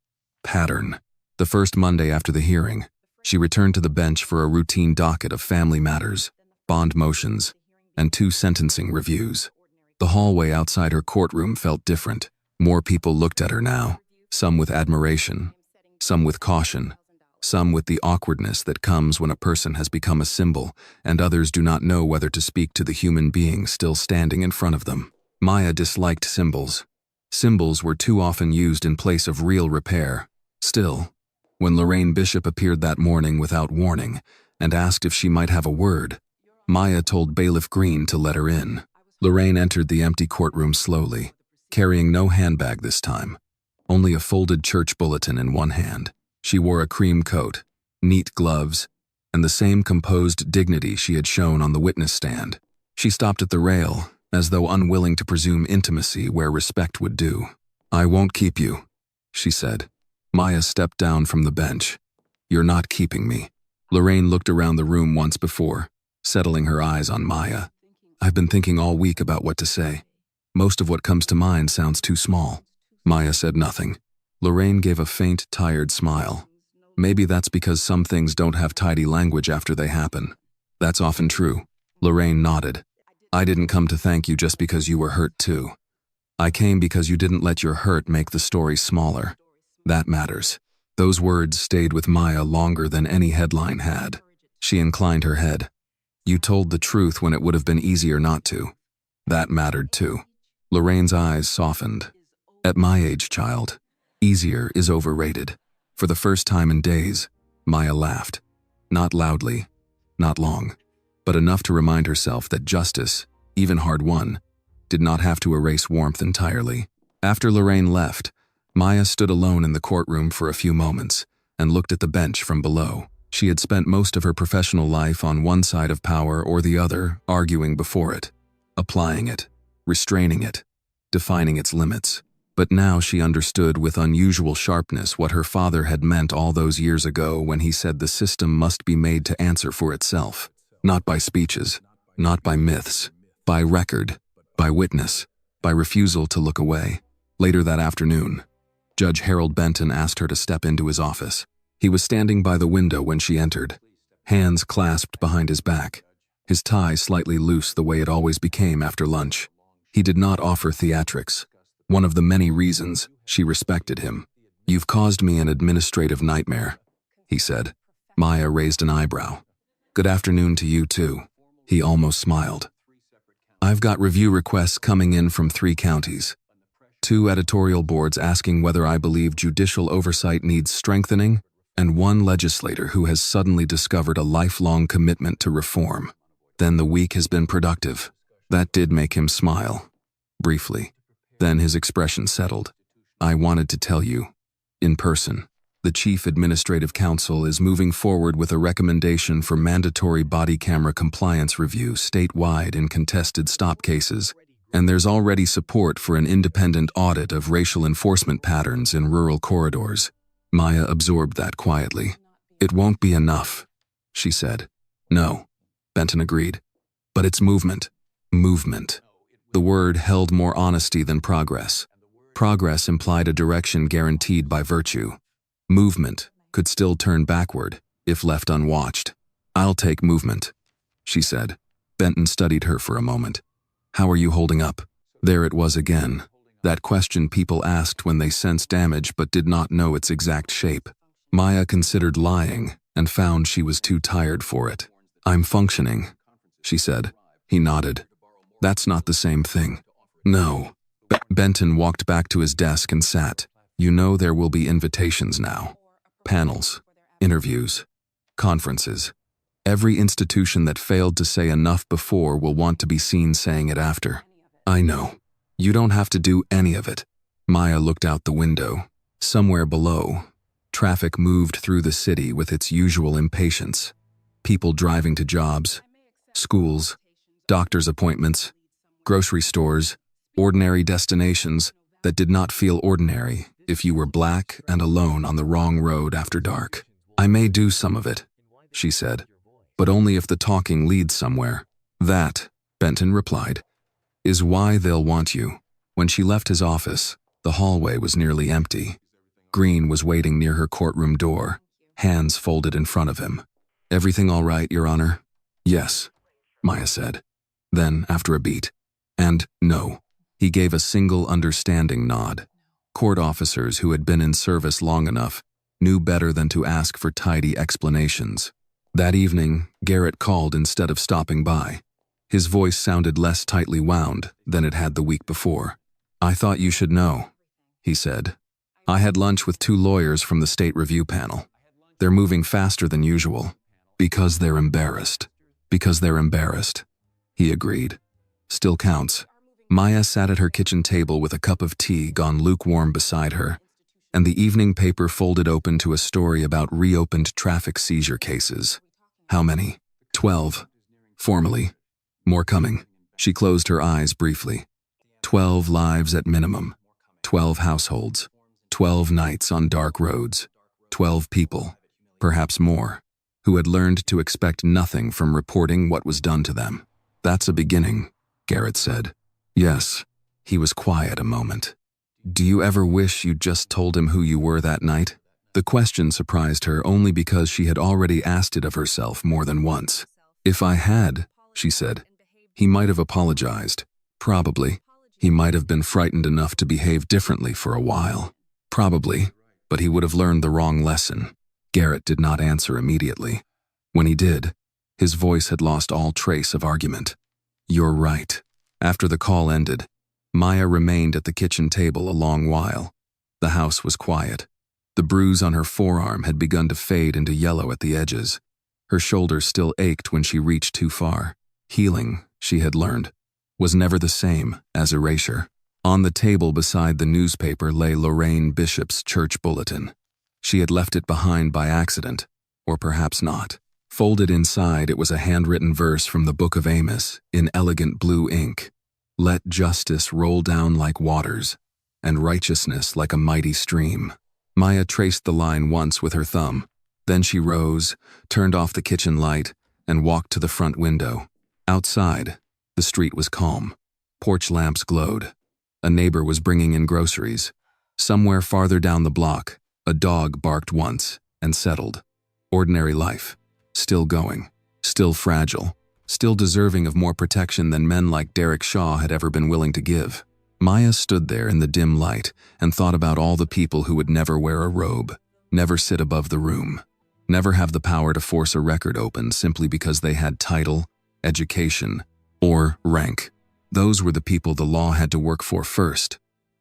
pattern. The first Monday after the hearing, she returned to the bench for a routine docket of family matters, bond motions, and 2 sentencing reviews. The hallway outside her courtroom felt different. More people looked at her now, some with admiration, some with caution, some with the awkwardness that comes when a person has become a symbol and others do not know whether to speak to the human being still standing in front of them. Maya disliked symbols. Symbols were too often used in place of real repair. Still, when Lorraine Bishop appeared that morning without warning and asked if she might have a word, Maya told Bailiff Green to let her in. Lorraine entered the empty courtroom slowly, carrying no handbag this time, only a folded church bulletin in one hand. She wore a cream coat, neat gloves, and the same composed dignity she had shown on the witness stand. She stopped at the rail, as though unwilling to presume intimacy where respect would due. "I won't keep you," she said. Maya stepped down from the bench. "You're not keeping me." Lorraine looked around the room once before, settling her eyes on Maya. "I've been thinking all week about what to say. Most of what comes to mind sounds too small." Maya said nothing. Lorraine gave a faint, tired smile. "Maybe that's because some things don't have tidy language after they happen. That's often true." Lorraine nodded. "I didn't come to thank you just because you were hurt too. I came because you didn't let your hurt make the story smaller. That matters." Those words stayed with Maya longer than any headline had. She inclined her head. "You told the truth when it would have been easier not to. That mattered too." Lorraine's eyes softened. "At my age, child, easier is overrated." For the first time in days, Maya laughed. Not loudly, not long, but enough to remind herself that justice, even hard-won, did not have to erase warmth entirely. After Lorraine left, Maya stood alone in the courtroom for a few moments and looked at the bench from below. She had spent most of her professional life on one side of power or the other, arguing before it, applying it, restraining it, defining its limits. But now she understood with unusual sharpness what her father had meant all those years ago when he said the system must be made to answer for itself, not by speeches, not by myths, by record, by witness, by refusal to look away. Later that afternoon, Judge Harold Benton asked her to step into his office. He was standing by the window when she entered, hands clasped behind his back, his tie slightly loose the way it always became after lunch. He did not offer theatrics, one of the many reasons she respected him. "You've caused me an administrative nightmare," he said. Maya raised an eyebrow. "Good afternoon to you too." He almost smiled. "I've got review requests coming in from 3 counties. 2 editorial boards asking whether I believe judicial oversight needs strengthening, and 1 legislator who has suddenly discovered a lifelong commitment to reform. Then the week has been productive." That did make him smile, briefly. Then his expression settled. "I wanted to tell you, in person, the Chief Administrative Counsel is moving forward with a recommendation for mandatory body camera compliance review statewide in contested stop cases, and there's already support for an independent audit of racial enforcement patterns in rural corridors." Maya absorbed that quietly. "It won't be enough," she said. "No," Benton agreed. "But it's movement. Movement." The word held more honesty than progress. Progress implied a direction guaranteed by virtue. Movement could still turn backward if left unwatched. "I'll take movement," she said. Benton studied her for a moment. "How are you holding up?" There it was again, that question people asked when they sensed damage but did not know its exact shape. Maya considered lying and found she was too tired for it. "I'm functioning," she said. He nodded. "That's not the same thing." "No." Benton walked back to his desk and sat. "You know there will be invitations now. Panels, interviews, conferences. Every institution that failed to say enough before will want to be seen saying it after." "I know. You don't have to do any of it." Maya looked out the window. Somewhere below, traffic moved through the city with its usual impatience. People driving to jobs, schools, doctor's appointments, grocery stores, ordinary destinations that did not feel ordinary if you were black and alone on the wrong road after dark. "I may do some of it," she said, "but only if the talking leads somewhere." "That," Benton replied, "is why they'll want you." When she left his office, the hallway was nearly empty. Green was waiting near her courtroom door, hands folded in front of him. "Everything all right, Your Honor?" "Yes," Maya said. Then, after a beat, "And no." He gave a single understanding nod. Court officers who had been in service long enough knew better than to ask for tidy explanations. That evening, Garrett called instead of stopping by. His voice sounded less tightly wound than it had the week before. "I thought you should know," he said. "I had lunch with 2 lawyers from the state review panel. They're moving faster than usual. Because they're embarrassed. Because they're embarrassed." He agreed. "Still counts." Maya sat at her kitchen table with a cup of tea gone lukewarm beside her, and the evening paper folded open to a story about reopened traffic seizure cases. "How many?" 12. "Formally. More coming." She closed her eyes briefly. 12 lives at minimum. 12 households. 12 nights on dark roads. 12 people, perhaps more, who had learned to expect nothing from reporting what was done to them. "That's a beginning," Garrett said. "Yes." He was quiet a moment. "Do you ever wish you'd just told him who you were that night?" The question surprised her only because she had already asked it of herself more than once. "If I had," she said, "he might have apologized. Probably. He might have been frightened enough to behave differently for a while. Probably, but he would have learned the wrong lesson." Garrett did not answer immediately. When he did, his voice had lost all trace of argument. "You're right." After the call ended, Maya remained at the kitchen table a long while. The house was quiet. The bruise on her forearm had begun to fade into yellow at the edges. Her shoulder still ached when she reached too far. Healing, she had learned, was never the same as erasure. On the table beside the newspaper lay Lorraine Bishop's church bulletin. She had left it behind by accident, or perhaps not. Folded inside, it was a handwritten verse from the Book of Amos in elegant blue ink. "Let justice roll down like waters. and righteousness like a mighty stream. Maya traced the line once with her thumb. Then she rose, turned off the kitchen light, and walked to the front window. Outside, the street was calm. Porch lamps glowed. A neighbor was bringing in groceries. Somewhere farther down the block, a dog barked once and settled. Ordinary life, still going, still fragile, still deserving of more protection than men like Derek Shaw had ever been willing to give. Maya stood there in the dim light and thought about all the people who would never wear a robe, never sit above the room, never have the power to force a record open simply because they had title, education, or rank. Those were the people the law had to work for first,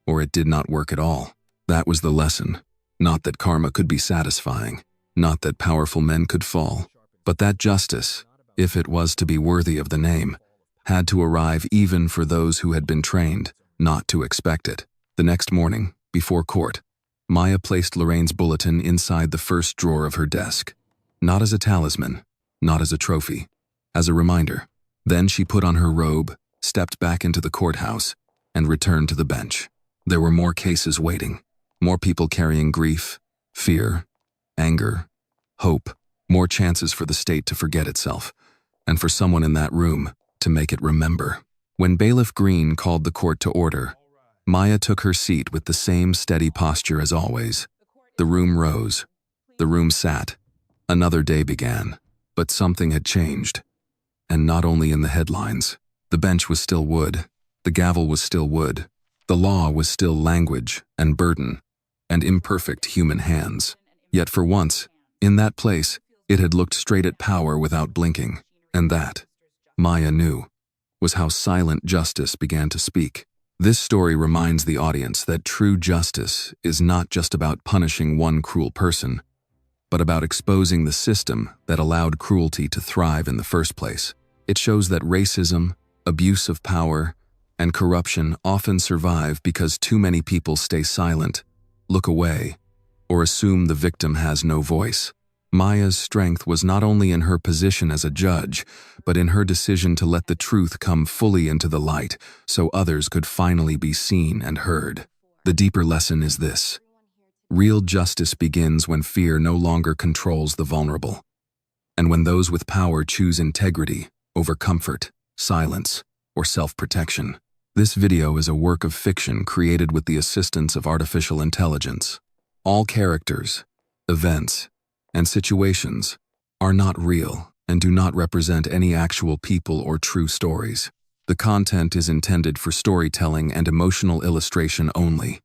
or it did not work at all. That was the lesson. Not that karma could be satisfying, not that powerful men could fall, but that justice, if it was to be worthy of the name, had to arrive even for those who had been trained not to expect it. The next morning, before court, Maya placed Lorraine's bulletin inside the first drawer of her desk. Not as a talisman, not as a trophy, as a reminder. Then she put on her robe, stepped back into the courthouse, and returned to the bench. There were more cases waiting, more people carrying grief, fear, anger, hope, more chances for the state to forget itself, and for someone in that room to make it remember. When Bailiff Green called the court to order, Maya took her seat with the same steady posture as always. The room rose. The room sat. Another day began, but something had changed. And not only in the headlines. The bench was still wood. The gavel was still wood. The law was still language and burden and imperfect human hands. Yet for once, in that place, it had looked straight at power without blinking. And that, Maya knew, was how silent justice began to speak. This story reminds the audience that true justice is not just about punishing one cruel person, but about exposing the system that allowed cruelty to thrive in the first place. It shows that racism, abuse of power, and corruption often survive because too many people stay silent, look away, or assume the victim has no voice. Maya's strength was not only in her position as a judge, but in her decision to let the truth come fully into the light so others could finally be seen and heard. The deeper lesson is this: real justice begins when fear no longer controls the vulnerable, and when those with power choose integrity over comfort, silence, or self-protection. This video is a work of fiction created with the assistance of artificial intelligence. All characters, events, and situations are not real and do not represent any actual people or true stories. The content is intended for storytelling and emotional illustration only.